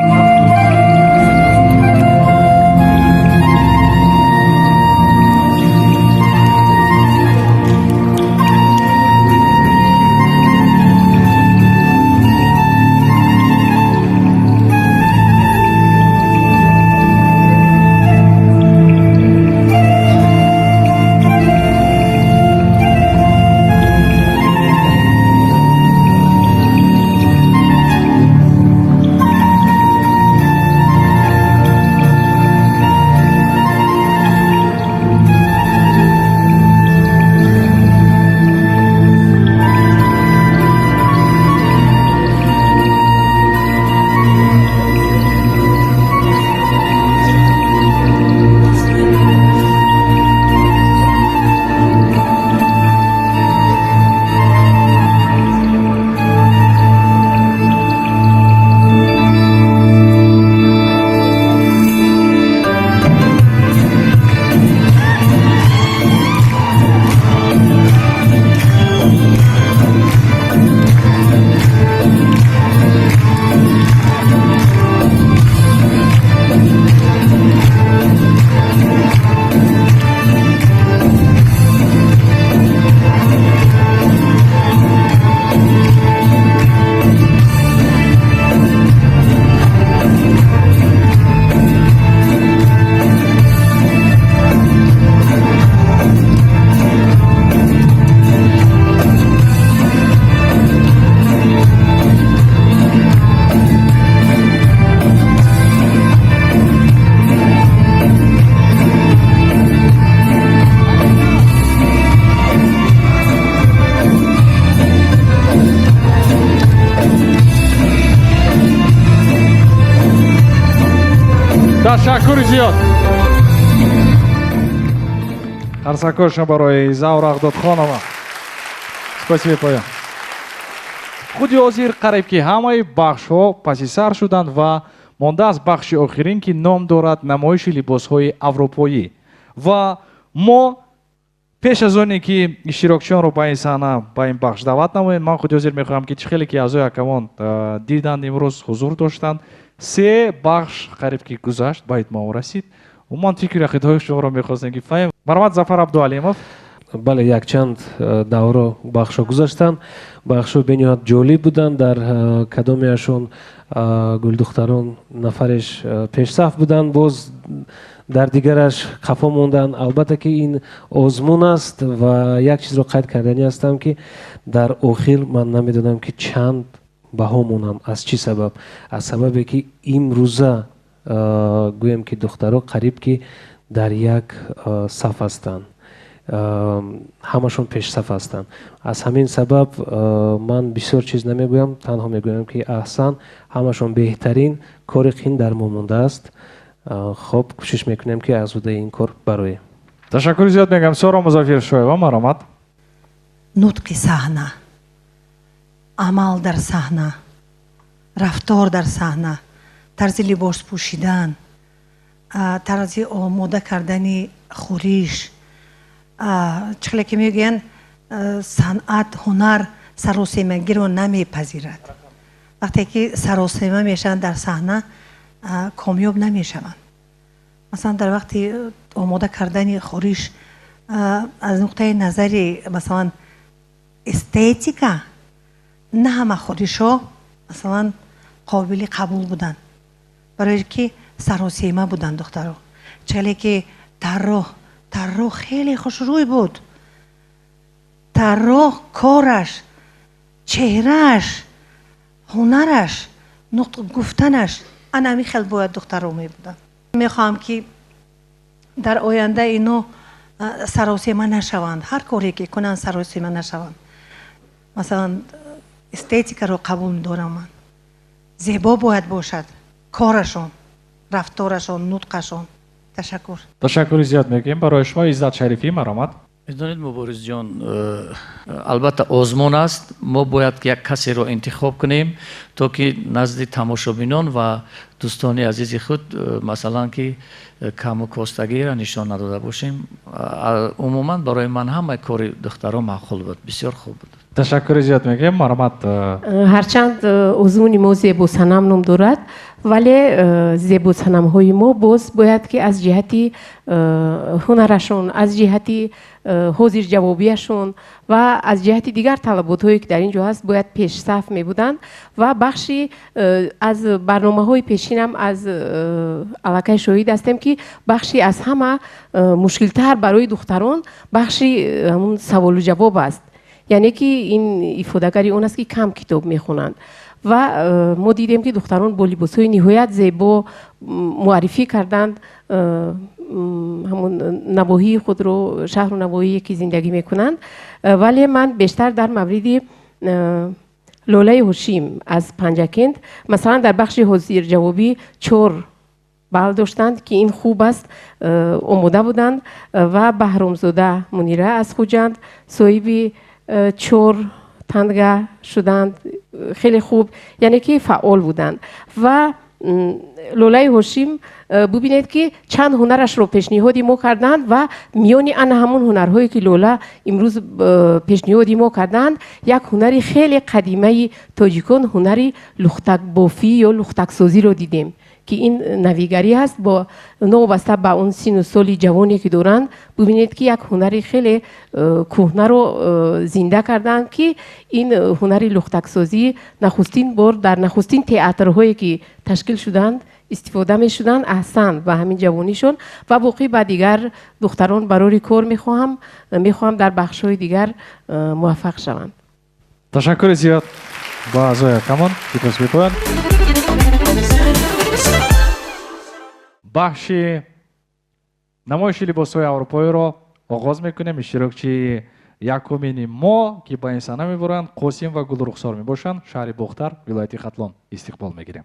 Speaker 19: تشکر زیاد. قرصکاشون برای ایزاورا اقدادخانова. Спасибо پایان. خودی حاضر قریب که همه بخش ها پسی سر شدند و مانده از بخش آخرین که نام دارد نمایش لباس های اروپایی و ما پیش از اونی که اشتراکچیان رو به این صحنه به این بخش دعوت نماییم من خودی حاضر میخواهم که خیلی که اعضای اکوان دیدند امروز حضور داشتند سه بخش قریب که گذشت باید ما رسید و من فکر های شما رو میخواستم که فهم مرحمت ظفر عبدالعلیمов.
Speaker 12: بله یک چند دوره بخشا گذاشتن بخشا بنیاد جالب بودن در کدامیشون گلدختران نفرش پیش صف بودن باز در دیگرش خفا موندن البته که این آزمون است و یک چیز رو قید کردنی هستم که در آخر من نمیدونم که چند بها مونم از چی سبب از سببی که این روزه گویم که دخترها قریب که در یک صف هستند همشون پیش صف هستند از همین سبب من بسیار چیز نمیگویم تنها میگویم که احسن همشون بهترین کار خین در ما مونده است خب کوشش میکنیم که از وده این کار برای
Speaker 19: تشکر زیاد میگم سارا مظفر شویوا مرحمت.
Speaker 13: نطق صحنه عمل در صحنه رفتار در صحنه طرز لباس پوشیدن طرز آماده کردن خوریش چخلی که میگن صنعت هنر سراسیمگی رو نمیپذیرد وقتی که سراسیمه میشن در صحنه کامیاب نمیشوند مثلا در وقتی آماده کردن خوریش از نقطه نظری مثلا استетика نه همه خودشو مثلا قابل قبول بودن برای که سراسیمه بودن دخترها چلی که طراح خیلی خوش روی بود طراح کارش چهرهش هنرش نطق گفتنش انمی خیلی باید دخترها می بودن میخوام که در آینده اینو سراسیمه نشوند هر کاری که کنن سراسیمه نشوند مثلا استتیکا رو قبول دارم من زیبا باید باشد کارشون رفتارشون نطقشون
Speaker 19: تشکر زیاد میگیم برای شما عزت شریفی مرامت
Speaker 14: میدونید مبارز جان البته آزمون است ما باید یک کسی رو انتخاب کنیم تا که نزد تماشابینان و دوستان عزیز خود مثلا که کم و کاستگی را نشان نداده باشیم عموما برای من همه کار دخترها معقول بود بسیار خوب بود
Speaker 19: تشکر زیاد میگیم مرامت
Speaker 15: هرچند ازمون ما زیب و سنم نام دارد ولی زیب و سنم های ما باید که از جهتی هنرشون از جهتی حاضر جوابیشون و از جهتی دیگر طلبات هایی که در اینجا هست باید پیش صف می بودن و بخشی از برنامه های پیشینم از علاقه شاهد هستیم که بخشی از همه مشکل تر برای دختران بخشی همون سوال و جواب است یعنی که این افاده‌گری اون است که کم کتاب میخونند و ما دیدیم که دختران با لباس‌های نهایت زیبا معرفی کردند همون نواحی خود رو شهر و نواحی که زندگی میکنند ولی من بیشتر در مورد لوله هوشیم از پنجکند مثلا در بخش حاضر جوابی 4 بال داشتند که این خوب است آماده بودند و بهرامزاده منیره از خوجند صاحب 4 تنگه شدند خیلی خوب یعنی که فعال بودند و لوله هوشیم ببینید که چند هنرش رو پیشنهادی ما کردند و میانی ان همون هنرهایی که لوله امروز پیشنهادی ما کردند یک هنری خیلی قدیمه تاجیکان هنری لختک بافی یا لختک سازی رو دیدیم که این نویگری هست با نوبسته به اون سن و سال جوانی که دارند ببینید که یک هنری خیلی کهنه رو زنده کردن که این هنری لختک سازی نخستین بار در نخستین تئاترهایی که تشکیل شدند استفاده می شدن احسن و همین جوانیشون و باقی با دیگر دختران برای کار میخواهم در بخش‌های دیگر موفق شوند.
Speaker 19: تشکر زیاد با اعضای کمان دیپس میپوین. بخش نمایش لباس‌های اروپایی رو آغاز میکنیم. اشتراکچی یکمین ما که با این صحنه میبرند قاسم و گل رخسار میباشند شهر بختر ولایت ختلان استقبال میگیریم.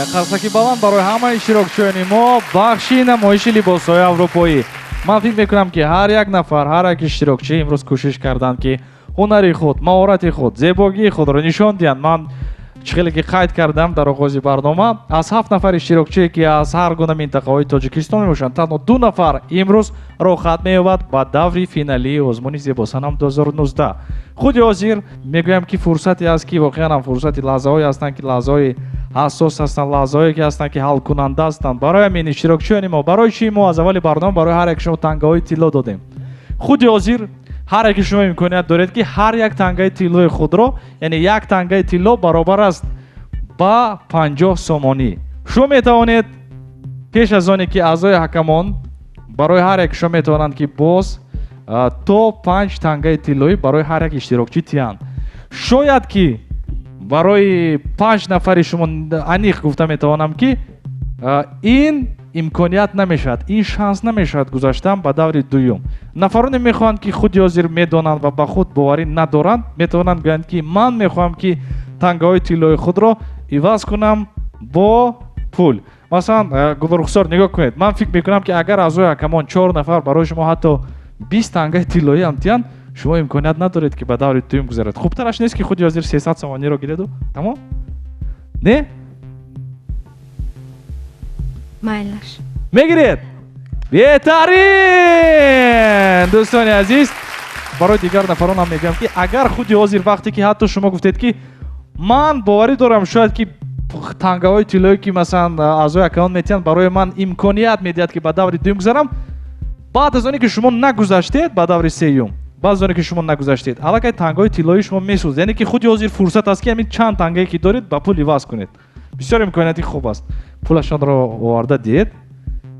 Speaker 19: як қарсаки баланд барои ҳамаи иштирокчиёни мо бахши намоиши либосҳои аврупоӣ. ман фикр мекунам ки ҳар як нафар, ҳар як иштирокчӣ имрӯз кӯшиш карданд ки ҳунари худ, маҳорати худ, зебогии худро нишон диҳанд. ман чхеле ки қайд кардам дар оғози барнома, аз 7 нафар иштирокчие ки аз ҳар гуна минтақаҳои тоҷикистон мебошанд, танҳо 2 нафар имрӯз роҳхат меёбад ба даври финалии озмуни зебосанам 2019. худи ҳозир мегӯям ки фурсате аст ки воқеан ҳам фурсати лаҳзаҳое ҳастанд ки лаҳзаҳои ҳассос ҳастанд, лаҳзаҳое ки ҳастанд ки ҳалкунанда ҳастанд. барои ҳамин иштирокчиёни мо, барои чӣ мо аз аввали барнома барои ҳар як шумо тангаҳои тилло додем. худи ҳозир ҳар яке шумо имконият доред ки ҳар як тангаи тиллои худро, яъне як тангаи тилло баробар аст ба 50 сомонӣ. шумо метавонед пеш аз оне ки аъзои ҳакамон барои ҳар як шумо метавонанд ки боз то 5 тангаи тиллоӣ барои ҳар як иштирокчӣ тиянд. шояд ки барои 5 нафари шумо аниқ гуфта метавонам ки ин имконият намешавад, ин шанс намешавад гузаштан ба даври дуюм. нафароне мехоҳанд ки худи ҳозир медонанд ва ба худ боварӣ надоранд, метавонанд гӯянд ки ман мехоҳам ки тангаҳои тиллои худро иваз кунам бо пул. масалан гулрухсор нигоҳ кунед, ман фикр мекунам ки агар аъзои ҳакамон 4 нафар барои шумо ҳатто 20 тангаи тиллоӣ ҳам тиянд, шумо имконият надоред ки ба даври дуюм гузаред. хубтараш нест ки худи ҳозир 300 сомониро гиреду? тамом? не?
Speaker 3: майлаш
Speaker 19: мегиред? беҳтарин! дӯстони азиз, барои дигар нафарон ҳам мегӯям ки агар худи ҳозир вақте ки ҳатто шумо гуфтед ки ман боварӣ дорам шояд ки тангаҳои тиллоӣ ки масалан аъзои ҳакамон метиҳанд барои ман имконият медиҳад ки ба даври дуюм гузарам, баъд аз оне ки шумо нагузаштед ба даври сеюм, баъд аз оне ки шумо нагузаштед, аллакай тангаҳои тиллои шумо месӯзад, яъне ки худи ҳозир фурсат аст ки ҳамин чанд тангае ки доред ба пул иваз кунед. бисёр имконияти хуб аст. пулашонро оварда диҳед.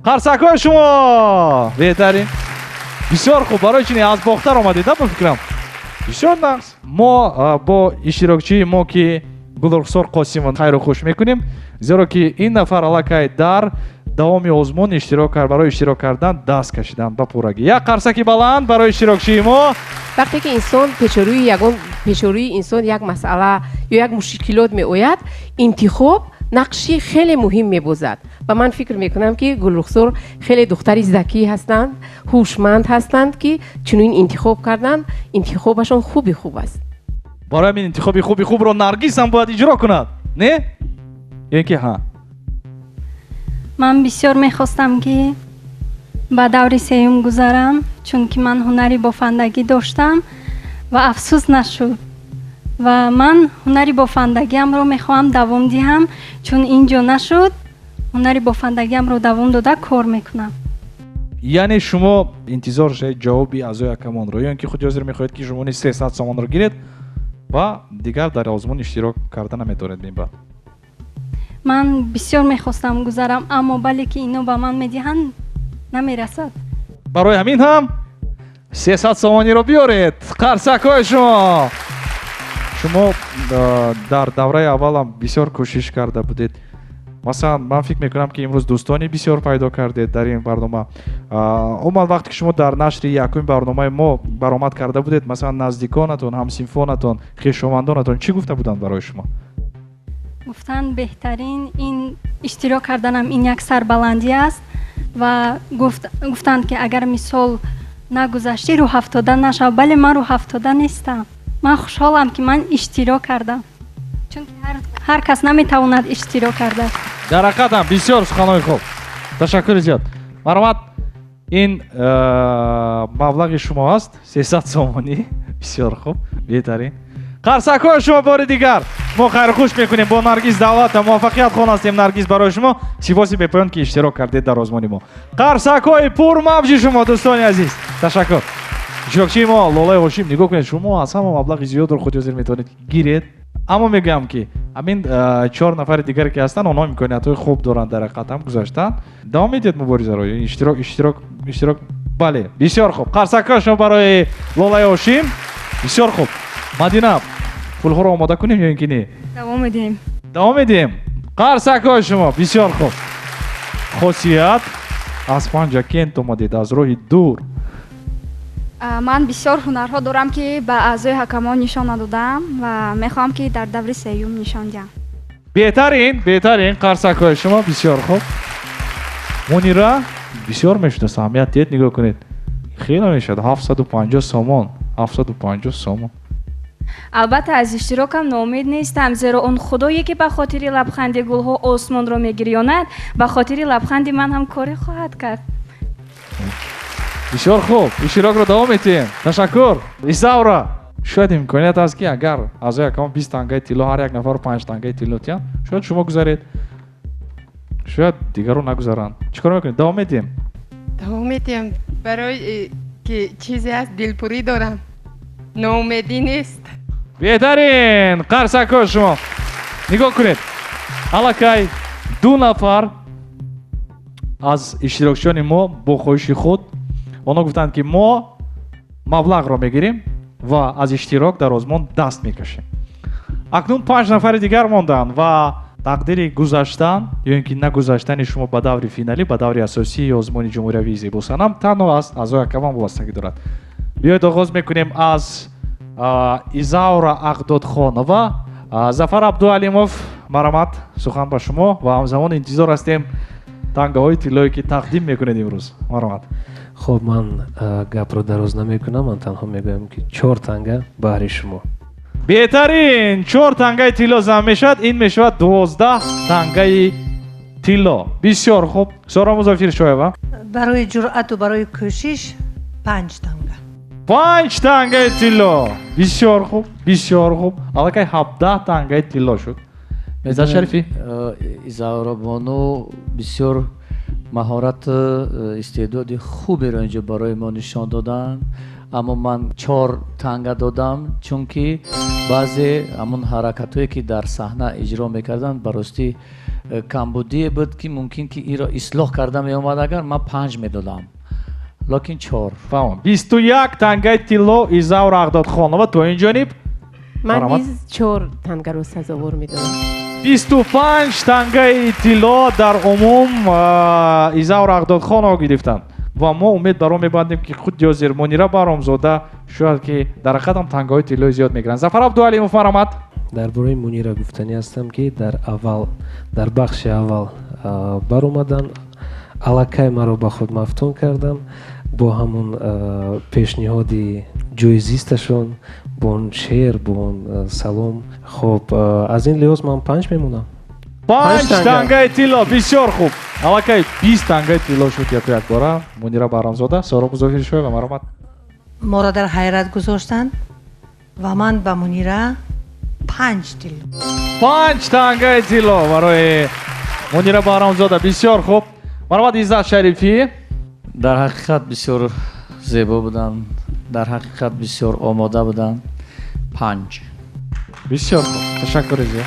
Speaker 19: қарсакҳои шумо беҳтарин. бисёр хуб, барои чӣ аз бохтар омадед ба фикрам. бисёр нақс. мо бо иштирокчии мо ки гулрухсор қосимова хайру хуш мекунем, зеро ки ин нафар аллакай дар давоми озмун барои иштирок кардан даст кашиданд ба пуррагӣ. як қарсаки баланд барои иштирокчии мо.
Speaker 15: вақте ки инсон пешорӯи инсон як масъала ё як мушкилот меояд, интихоб нақши хеле муҳим мебозад ва ман фикр мекунам ки гулрухсор хеле духтари закӣ ҳастанд, ҳушманд ҳастанд ки чунин интихоб карданд. интихобашон хуби хуб аст.
Speaker 19: барои ҳамин интихоби хуби хубро наргиз ҳам бояд иҷро кунад, не? ё ки ҳа?
Speaker 5: ман бисёр мехостам ки ба даври сеюм гузарам, чунки ман ҳунари бофандагӣ доштам ва афсӯс нашуд. ва ман ҳунари бофандагиамро мехоҳам давом диҳам, чун ин ҷо нашуд, ҳунари бофандагиамро давом дода кор мекунам.
Speaker 19: яъне шумо интизор шавед ҷавоби аъзои ҳакамонро, ё ин ки худи ҳозир мехоҳед ки шумо 300 сомонро гиред ва дигар дар озмун иштирок карда наметавонед мин баъд.
Speaker 5: ман бисёр мехостам гузарам, аммо бале ки ино ба ман медиҳанд намерасад.
Speaker 19: барои ҳамин ҳам 300 сомониро биёред. қарсакҳои шумо. шумо дар давраи аввалам бисёр кӯшиш карда будед. масалан ман фикр мекунам ки имрӯз дӯстони бисёр пайдо кардед дар ин барнома. умуман вақте ки шумо дар нашри якуми барномаи мо баромад карда будед, масалан наздиконатон, ҳамсинфонатон, хешовандонатон чӣ гуфта буданд барои шумо?
Speaker 5: гуфтанд беҳтарин ин иштирок карданам ин як сарбаландӣ аст ва гуфтанд ки агар мисол нагузашти рӯ ҳафтода нашав, бале ман рӯ ҳафтода нестам. ман хушҳолам ки ман иштирок кардам, чунки ҳар кас наметавонад иштирок карда.
Speaker 19: дар ҳақиқатам бисёр суханои хуб. ташаккури зиёд. марҳамат. ин маблағи шумо аст, 300 сомонӣ. бисёр хуб, беҳтарин. қарсакҳои шумо бори дигар мо хайру хуш мекунем бо наргиз давлата. муваффақиятхон ҳастем наргиз барои шумо. сипоси бепоён ки иштирок кардед дар озмуни мо. қарсакҳои пурмавҷи шумо дӯстони азиз. ташаккур. иштирокчии мо Лолаи Ҳошим, нигоҳ кунед, шумо аз ҳама маблағи зиёдро худи ҳозир метавонед гиред. аммо мегӯям ки ҳамин 4 нафари дигаре ки ҳастанд, онҳо имкониятҳои хуб доранд, дар ҳақиқат ҳам гузаштанд. давом медиҳед муборизаро? иштирок бале, бисёр хуб. қарсакҳои шумо барои Лолаи Ҳошим. бисёр хуб. Мадина, пулҳоро омода кунем ё ин ки не?
Speaker 11: давом медиҳем.
Speaker 19: давом медиҳем. қарсакҳои шумо бисёр хуб. хосият аз Панҷакент омадед, аз роҳи дур.
Speaker 20: ман бисёр ҳунарҳо дорам ки ба аъзои ҳакамон нишон надодам ва мехоҳам ки дар даври сеюм нишон диҳам.
Speaker 19: беҳтарин қарсакҳои шумо бисёр хуб. Мунира бисёр мешудас, аҳамият диед, нигоҳ кунед. Хеле мешуд, 750 сомон. 750 сомон.
Speaker 11: албатта аз иштирокам ноумед нестам, зеро он худое ки ба хотири лабханди гулҳо осмонро мегирёнад, ба хотири лабханди ман ҳам коре хоҳад кард.
Speaker 19: бисёр хуб, иштирокро давом метиҳем. Ташаккур. Изавра, шояд имконият аст ки агар аз якам 20 тангаи тилло, ҳар як нафар 5 тангаи тилло диҳанд, шояд шумо гузаред, шояд дигарро нагузаранд. чӣ кор мекунед? Давом медиҳем.
Speaker 2: давом медиҳам. барои ки чизе аст дилпурӣ дорам, ноумедӣ нест.
Speaker 19: беҳтарин қарсакҳои шумо. нигоҳ кунед, аллакай 2 нафар аз иштирокчиёни мо бо хоҳиши худ онҳо гуфтанд ки мо маблағро мегирем ва аз иштирок дар озмон даст мекашем. акнун 5 нафари дигар мондаанд ва тақдири гузаштан ё ин ки нагузаштани шумо ба даври финалӣ, ба даври асосии озмони ҷумҳуриявии зебосанам танҳо аз аъзои акамон вобастагӣ дорад. биёед оғоз мекунем аз изаура ағдодхонова. зафар абдуалимов, марамат, сухан ба шумо ва ҳамзамон интизор ҳастем тангаҳои тиллое ки тақдим мекунед имрӯз. марамат.
Speaker 12: хуб, ман гапро дароз намекунам, ман танҳо мегӯям ки 4 танга баҳри шумо.
Speaker 19: беҳтарин 4 тангаи тилло зам мешавад, ин мешавад 12 тангаи тилло. бисёр хуб. сора музофиршоева,
Speaker 13: барои ҷуръату барои кӯшиш 5 танга.
Speaker 19: 5 тангаи тилло. бисёр хуб, бисёр хуб. аллакай 17 тангаи тилло шуд. меззат шарифӣ,
Speaker 14: изавробону бисёр маҳорат истеъдоди хуберо инҷо барои мо нишон доданд, аммо ман 4 танга додам, чунки баъзе ҳамон ҳаракатҳое ки дар саҳна иҷро мекарданд барости камбудие буд ки мумкин ки иро ислоҳ карда меомад, агар ман 5 медодам, локин 4.
Speaker 19: 21 тангаи тилло изавра ағдодхонова. то ин ҷониб
Speaker 15: ман низ 4 тангаро сазовор медонам.
Speaker 19: 25 тангаи тилло дар умум изавра ағдодхонова гирифтанд ва мо умед баро мебандем ки худ ёзир Мунира Баҳромзода шояд ки дар ҳақиқат ҳам тангаҳои тиллои зиёд мегиранд. зафар абдуалимов, марамат.
Speaker 12: дар бораи Мунира гуфтанӣ ҳастам ки дар бахши аввал баромадан аллакай маро ба худ мафтун кардан бо ҳамон пешниҳоди ҷойзисташон, бо он шеър, бо он салом. хуб, аз ин лиҳоз ман 5 мемонам.
Speaker 19: 5 тангаи тилло. бисёр хуб. аллакай 20 тангаи тилло шуд як бора. Мунира Баҳромзода, сора музофиршоева, маромат.
Speaker 13: моро дар ҳайрат гузоштанд ва ман ба Мунира 5 тилло.
Speaker 19: 5 тангаи тилло барои Мунира Баҳромзода. бисёр хуб. маромат. Иззат Шарифӣ,
Speaker 14: дар ҳақиқат бисёр зебо буданд, дар ҳақиқат бисёр омода буданд. 5.
Speaker 19: бисёр хуб. ташаккури зиёд.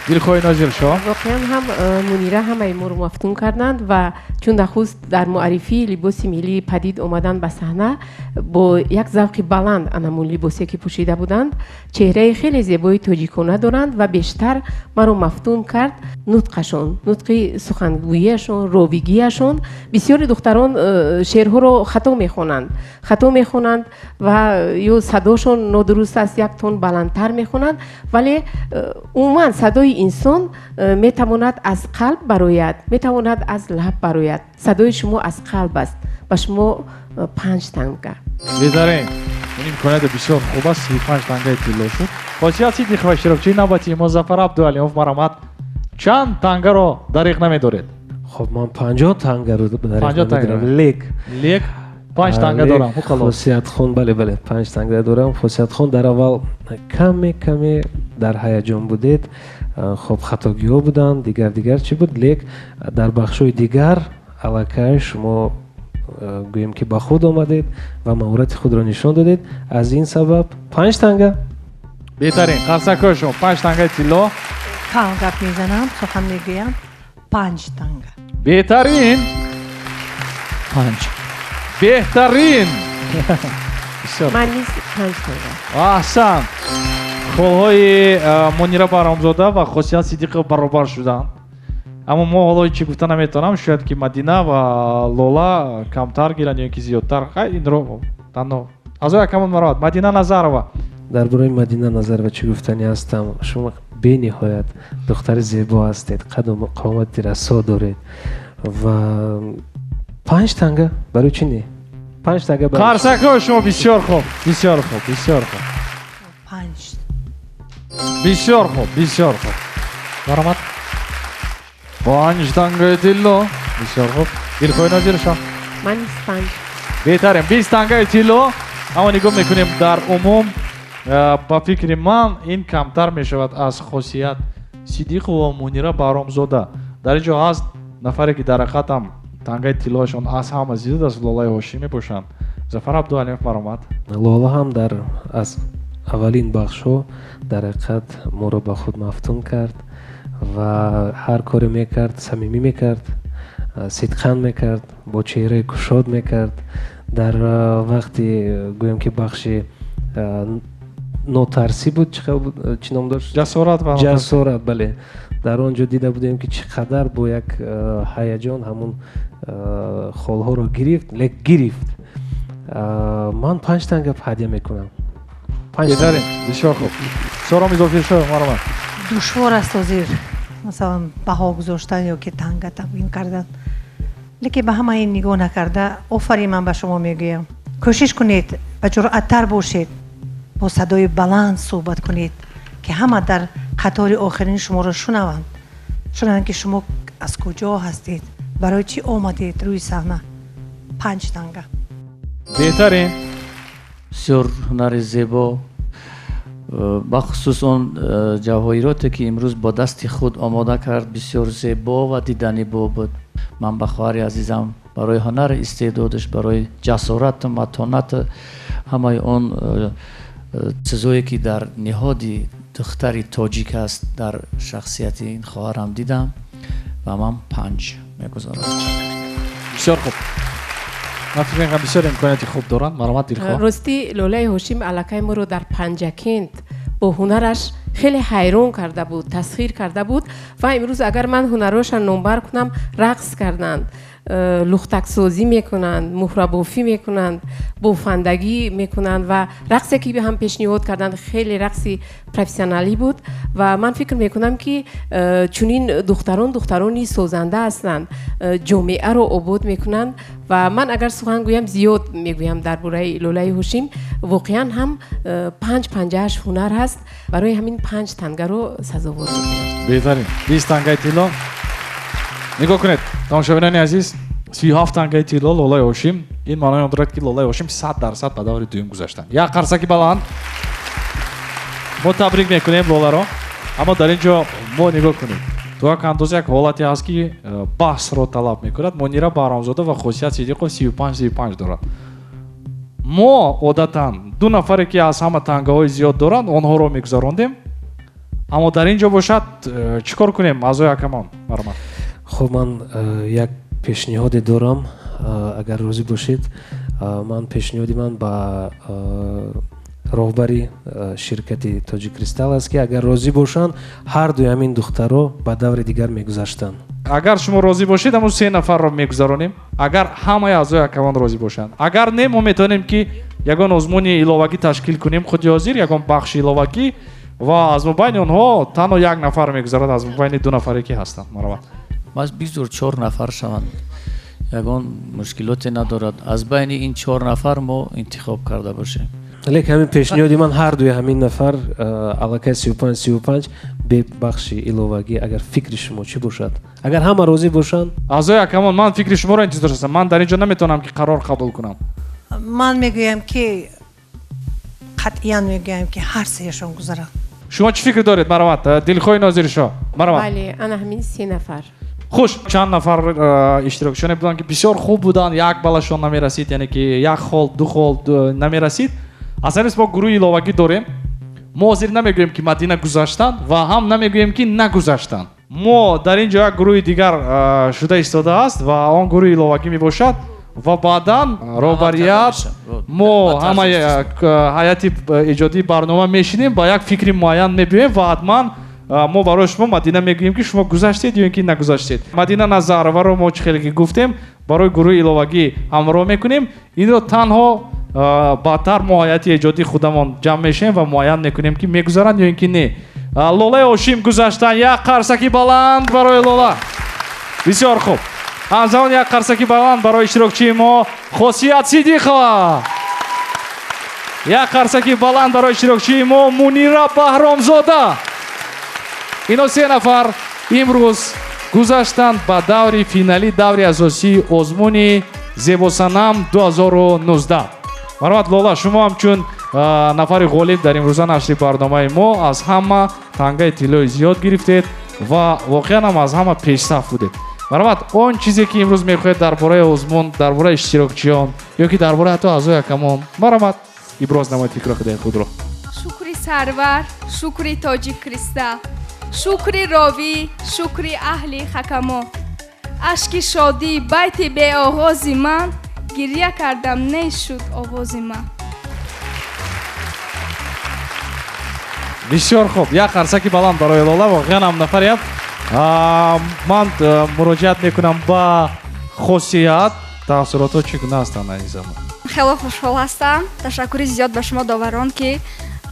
Speaker 19: дилхоҳи Нозиршо,
Speaker 15: воқеан ҳам Мунира ҳамаи моро мафтун карданд ва чун дахуст дар муаррифии либоси миллӣ падид омадан ба саҳна бо як завқи баланд анамун либосе ки пӯшида буданд, чеҳраи хеле зебои тоҷикона доранд ва бештар маро мафтун кард нутқашон, нутқи сухангӯияшон, ровигияшон. бисёри духтарон шеърҳоро хато мехонанд ва ё садошон нодуруст аст, як тон баландтар мехонанд, вале умуман садои инсон метавонад аз қалб барояд, метавонад аз лаб барояд. садои шумо аз қалб аст. ба шумо 5 танга.
Speaker 19: беҳтарин. ин имконияти бисёр хуб аст. 35 тангаи тилло шуд. хосият сидиқ ва иштирокчии навбати мо Зафар Абдуалимов, маромат. чанд тангаро дариқ намедоред?
Speaker 12: хуб, ман 50 тангаро дариқ намедорам.
Speaker 19: лек 5 танга дорам.
Speaker 12: хосиятхон, бале 5 танга дорам. хосиятхон дар аввал каме дар ҳаяҷон будед. хуб, хатогиҳо буданд, дигар чӣ буд, лек дар бахшҳои дигар аллакай шумо гӯем ки ба худ омадед ва маҳорати худро нишон додед. аз ин сабаб 5 танга.
Speaker 19: беҳтарин. қарсакҳои шумо 5 тангаи тилло.
Speaker 13: кам гап мезанам, сухан мегӯям. 5 танга.
Speaker 19: беҳтарин.
Speaker 14: 5.
Speaker 19: беҳтарин.
Speaker 15: ман низ 5 танга.
Speaker 19: аҳсан. холҳои Мунира Баҳромзода ва хосият Сидиқова баробар шуданд. аммо мо ҳоло чӣ гуфта наметавонам, шояд ки Мадина ва Лола камтар гиранд ё ки зиёдтар. инро танҳо азо якамон мароат. Мадина Назарова.
Speaker 12: дар бораи Мадина Назарова чӣ гуфтанӣ ҳастам? шумо бениҳоят духтари зебо ҳастед, қаду қомати расо доред ва 5 танга барои чӣ не 5 танга
Speaker 19: қарсакҳои шумо бисёр хуб, бисёр хуб, бисёр хуб.
Speaker 13: 5
Speaker 19: бисёр хуб, бисёр хуб. Баромад 5 тангаи тилло. бисёр хуб. Дилхоҳи Нозиршон.
Speaker 15: ман 25.
Speaker 19: беҳтарин 20 тангаи тилло. аммо нигоҳ мекунем дар умум ба фикри ман ин камтар мешавад аз хосият Сидиқу ва Мунира Баҳромзода. дар ин ҷо ҳаст нафаре ки дар ҳақиқатам тангаи тиллоашон аз ҳама зиёд аст Лолаи Ҳошимӣ мебошанд. Зафар Абдуалиев баромад.
Speaker 12: лола ҳам дар аз аввалин бахшҳо дар ҳақиқат моро ба худ мафтун кард ва ҳар коре мекард, самимӣ мекард, сидқан мекард, бо чеҳраи кушод мекард. дар вақти гӯем ки бахши нотарсӣ буд, чӣ ном дошт? Ҷасорат, бале. дар он ҷо дида будем ки чӣ қадар бо як ҳаяҷон ҳамун холҳоро гирифт, лек гирифт. ман 5 танга ҳадя мекунам.
Speaker 19: бисёр хуб. Сором изофӣ шо, маромад.
Speaker 13: душвор аст ҳозир масалан баҳо гузоштан ё ки танга табъин кардан. лекин ба ҳама ин нигоҳ накарда офарин ман ба шумо мегӯям. кӯшиш кунед ба ҷуръаттар бошед, бо садои баланд суҳбат кунед ки ҳама дар қатори охирин шуморо шунаванд ки шумо аз куҷо ҳастед, барои чӣ омадед рӯи саҳна. 5 танга.
Speaker 19: беҳтарин.
Speaker 14: бисёр ҳунари зебо, бахусус он ҷавҳоироте ки имрӯз бо дасти худ омода кард, бисёр зебо ва диданибо буд. ман ба хоҳари азизам барои ҳунари истеъдодаш, барои ҷасорату матонату ҳамаи он чизое ки дар ниҳоди духтари тоҷик аст дар шахсияти ин хоҳарам дидам ва ман 5 мегузорам.
Speaker 19: бисёр хуб. ман фикр мекунам бисёр имконияти хуб доранд. маромад Дилхоҳ.
Speaker 15: рости Лолаи Ҳошим аллакай моро дар Панҷакент бо ҳунараш хеле ҳайрон карда буд, тасхир карда буд ва имрӯз агар ман ҳунарошан номбар кунам, рақс карданд, лухтаксозӣ мекунанд, муҳрабофӣ мекунанд, бофандагӣ мекунанд ва рақсе ки ҳам пешниҳод карданд хеле рақси профессионалӣ буд ва ман фикр мекунам ки чунин духтарони созанда ҳастанд, ҷомеаро обод мекунанд ва ман агар сухан гӯям зиёд мегӯям дар бораи Лолаи Ҳошим. воқеан ҳам 5-5 ҳунар ҳаст, барои ҳамин 5 тангаро сазовор мекунам.
Speaker 19: беҳтарин 20 тангаи тилло. нигоҳ кунед тамошобинони азиз, 37 тангаи тилло Лолаи Ҳошим. ин маънои он дорад ки Лолаи Ҳошим 100% ба даври дуюм гузаштанд. як қарсаки баланд. мо табрик мекунем Лоларо. аммо дар ин ҷо мо нигоҳ кунем, то як андоза як ҳолате ҳаст ки баҳсро талаб мекунад. Мунира Баҳромзода ва Хосият Сидиқов 35 дорад. мо одатан ду нафаре ки аз ҳама тангаҳои зиёд доранд, онҳоро мегузарондем. аммо дар ин ҷо бошад чӣ кор кунем аъзои ҳакамон? маромад.
Speaker 12: хуб, ман як пешниҳоде дорам, агар розӣ бошед. ман пешниҳоди ман ба роҳбари ширкати Тоҷик Кристалл аст ки агар розӣ бошанд, ҳар дуи ҳамин духтаро ба даври дигар мегузаштанд.
Speaker 19: агар шумо розӣ бошед, ҳамун 3 нафарро мегузаронем. агар ҳамаи аъзои ҳакамон розӣ бошанд. агар не, мо метавонем ки ягон озмуни иловагӣ ташкил кунем. худи ҳозир ягон бахши иловагӣ ва аз мобайни онҳо танҳо як нафар мегузарад аз мобайни 2 нафаре ки ҳастанд. маромад.
Speaker 14: бас бигзор 4 нафар шаванд, ягон мушкилоте надорад. аз байни ин 4 нафар мо интихоб карда бошем.
Speaker 12: лекин ҳамин пешниҳоди ман ҳар дуи ҳамин нафар аллакай 35 бе бахши иловагӣ, агар фикри шумо чӣ бошад, агар ҳама розӣ бошанд.
Speaker 19: аъзои ҳакамон, ман фикри шуморо интизор ҳастам. ман дар ин ҷо наметавонам ки қарор қабул кунам.
Speaker 13: ман мегӯям ки қатъиян мегӯям ки ҳар сеяшон гузаранд.
Speaker 19: шумо чӣ фикр доред? маромад. Дилхоҳи Нозиршо. маромад.
Speaker 15: бале, ана ҳамин 3 нафар.
Speaker 19: хуш, чанд нафар иштирокчиёне буданд ки бисёр хуб буданд, як балашон намерасид, яъне ки як хол, ду хол намерасид. асарис мо гурӯҳи иловагӣ дорем. мо ҳозир намегӯем ки Мадина гузаштанд ва ҳам намегӯем ки нагузаштанд. мо дар ин ҷо як гурӯҳи дигар шуда истодааст ва он гурӯҳи иловагӣ мебошад ва баъдан роҳбарият мо ҳамаи ҳайати иҷодии барнома мешинем, ба як фикри муайян мебиёем ва ҳатман мо барои шумо Мадина мегӯем ки шумо гузаштед ё ин ки нагузаштед. Мадина Назароваро мо чӣ хеле ки гуфтем, барои гурӯҳи иловагӣ ҳамроҳ мекунем. инро танҳо баъдтар мо ҳайати иҷодии худамон ҷамъ мешавем ва муайян мекунем ки мегузаранд ё ин ки не. лолаи ошим гузаштан. Як қарсаки баланд барои лола. бисёр хуб. ҳамзамон як қарсаки баланд барои иштирокчии мо Хосият Сидиқова. як қарсаки баланд барои иштирокчии мо Мунира Баҳромзода. ино се нафар имрӯз гузаштанд ба даври финалӣ, даври асосии озмуни зебосанам 2019. марҳамат лола, шумо ҳамчун нафари ғолиб дар имрӯза нашри барномаи мо аз ҳама тангаи тиллои зиёд гирифтед ва воқеан ҳам аз ҳама пешсаф будед. марҳамат, он чизе ки имрӯз мехоҳед дар бораи озмун, дар бораи иштирокчиён ё ки дар бораи ҳатто аъзои якамон, марҳамат, иброз намоед фикрро худои худро.
Speaker 10: шукри сарвар, шукри тоҷик кристал, шукри ровӣ, шукри аҳли хакамо. ашки шодӣ байти беоғози ман, гирья кардам нешуд овози ман.
Speaker 19: бисёр хуб, як қарсаки баланд барои лола. воқеан ҳам нафариям. ман муроҷиат мекунам ба Хосият. таъссурото чӣ гуна ҳастанд азизамон?
Speaker 20: хеле хушҳол ҳастам. ташаккури зиёд ба шумо доварон ки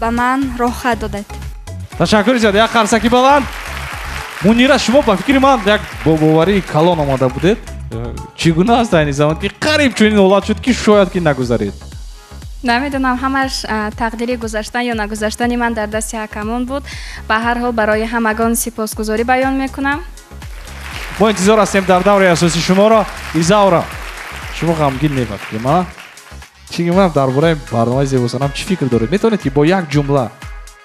Speaker 20: ба ман роҳат додед.
Speaker 19: ташаккури зиёд. як қарсаки баланд. Мунира, шумо ба фикри ман як бобоварии калон омада будед. чӣ гуна ҳаст айни замон ки қариб чунин ҳолат шуд ки шояд ки нагузаред?
Speaker 6: намедонам, ҳамаш тақдири гузаштан ё нагузаштани ман дар дасти ҳакамон буд. ба ҳар ҳол барои ҳамагон сипосгузорӣ баён мекунам.
Speaker 19: мо интизор ҳастем дар даври асосии шуморо. Изаура, шумо ғамгин мебафикрем, а? чӣ гумонам дар бораи барномаи зебосанам чӣ фикр доред? метавонед ки бо як ҷумла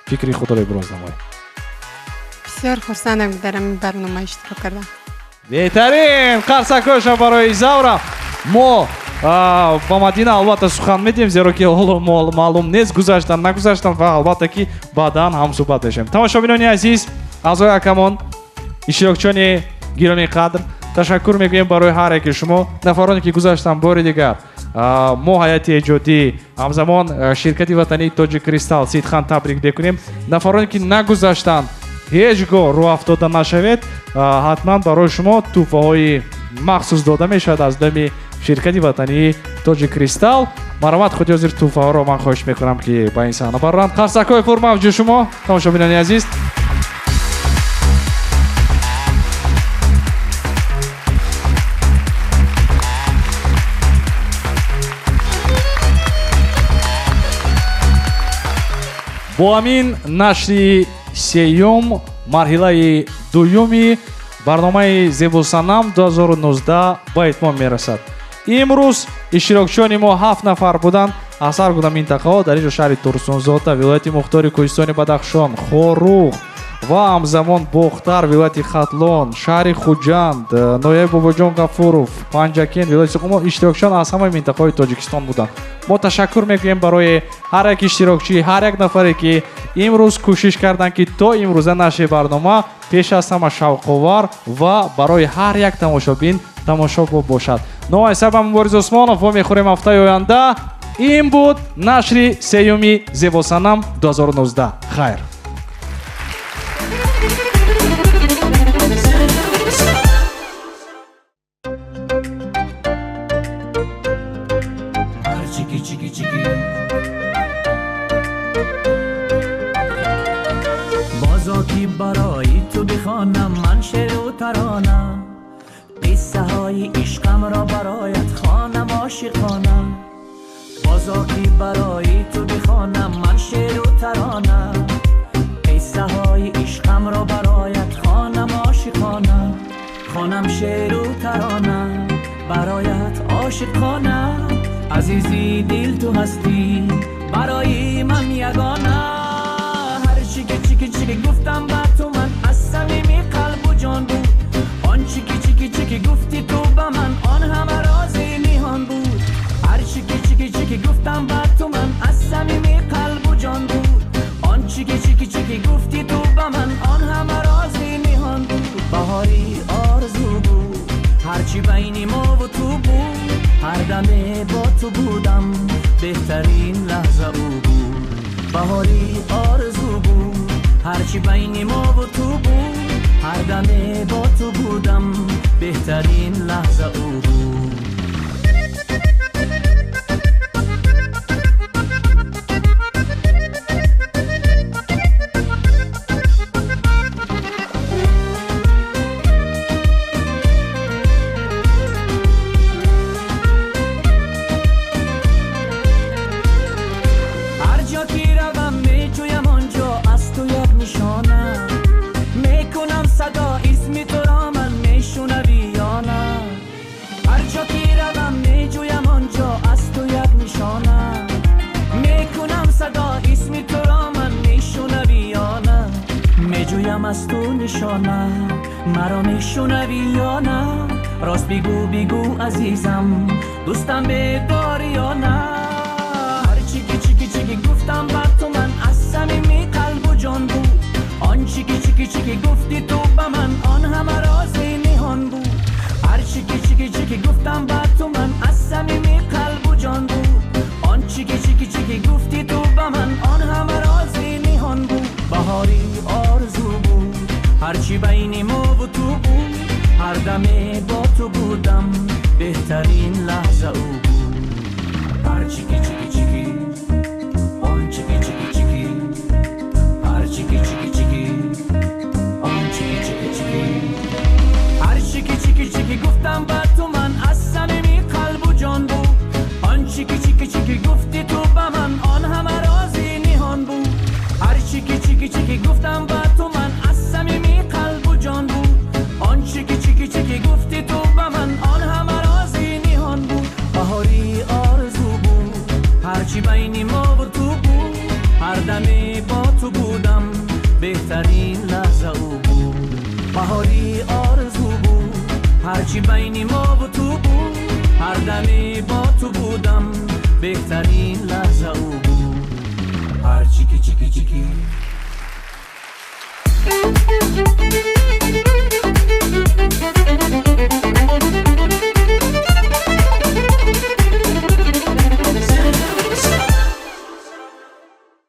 Speaker 19: фикри худро иброз намоед?
Speaker 2: бисёр хурсандам ки дар ҳамин барнома иштирок кардам.
Speaker 19: беҳтарин қарсакҳояшон барои Изаура. мо ба Мадина албатта сухан медиҳем, зеро ки ҳоло маълум нест гузаштанд нагузаштанд ва албатта ки баъдан ҳамсуҳбат мешавем. тамошобинони азиз, аъзои ҳакамон, иштирокчиёни гиромии қадр, ташаккур мегӯем барои ҳар яке шумо нафароне ки гузаштанд. бори дигар мо ҳайати эҷодӣ, ҳамзамон ширкати ватании Тоҷик Кристал сидхан табрик мекунем. нафароне ки нагузаштанд ҳеҷ гоҳ роҳ афтода нашавед. ҳатман барои шумо тӯҳфаҳои махсус дода мешавад аз номи ширкати ватании Тоҷик Кристал. марҳамат, худи ҳозир тӯҳфаҳоро ман хоҳиш мекунам ки ба ин саҳна бароранд. қарсакҳои пурмавҷу шумо тамошобинони азиз. бо ҳамин нашри сеюм марҳилаи дуюми барномаи зебосанам 2019 ба итмом мерасад. имрӯз иштирокчиёни мо 7 нафар буданд аз ҳар гуна минтақаҳо, дар инҷо шаҳри Турсунзода, вилояти Мухтори Кӯҳистони Бадахшон, Хорух ва ҳамзамон Бохтар, вилояти Хатлон, шаҳри Хуҷанд, нояб Бобоҷон Гафуров, Панҷакен, вилояти Суқумо иштирокчиён аз ҳамаи минтақаҳои Тоҷикистон буданд. мо ташаккур мекунем барои ҳар як иштирокчӣ, ҳар як нафаре ки имрӯз кӯшиш карданд ки то имрӯза нашри барнома пеш аз ҳама шавқовар ва барои ҳар як тамошобин тамошобоб бошад. номаи сабам Мубориз Усмонов. во мехӯрем ҳафтаи оянда. ин буд нашри сеюми Зебосанам 2019. хайр.
Speaker 9: بازا کی برای تو بخوانم من شعر و ترانه، قصه های عشقم را برایت خوانم عاشقانه. بازا کی برای تو بخوانم من شعر و ترانه، قصه های عشقم را برایت خوانم عاشقانه. خوانم شعر و ترانه برایت عاشقانه. عزیزی دل تو هستی برای من یگانه. هر چی که گفتم با تو من از صمیم قلب و جان بود. آن چی که گفتی تو با من آن همه راز نهان بود. هر چی که گفتم با تو من از صمیم قلب و جان بود. آن چی که گفتی تو با من آن همه راز نهان بود. بهاری آرزو بود هرچی بین ما و تو بود. هر دمه با تو بودم بهترین لحظه او بود. بهاری آرزو بود هرچی بین ما و تو بود. هر دمه با تو بودم بهترین لحظه او بود. میخواهم از تو نشانه مرا میشنوی یا نه راست بگو بگو عزیزم دوستم بداری یا نه هر چی گفتم بر تو من از صمیم قلب و جان بود آن چی گفتی تو به من آن همه راز نهان بود هر چی گفتم بر تو من از صمیم قلب و جان بود آن چی گفتی تو به من آن همه راز نهان بود بهاری آرزو بود هرچی بین ما و تو بود هر دمه با تو بودم بهترین لحظه او بود هر چی آن چی هر چی آن چی هر چی گفتم بر تو من از صمیم قلب و جان بود آن چی گفتی تو به من آن همه راز نهان بود هر چی گفتم بر تو من از صمیم قلب و جان بود آن چی گفتی تو به من آن همه راز نهان بود بهاری آرزو بود هرچی بین ما و تو بود هر دمه با تو بودم بهترین لحظه او بود بهاری آرزو بود هرچی بین ما و تو بود هر دمه با تو بودم بهترین لحظه او بود هر چیکی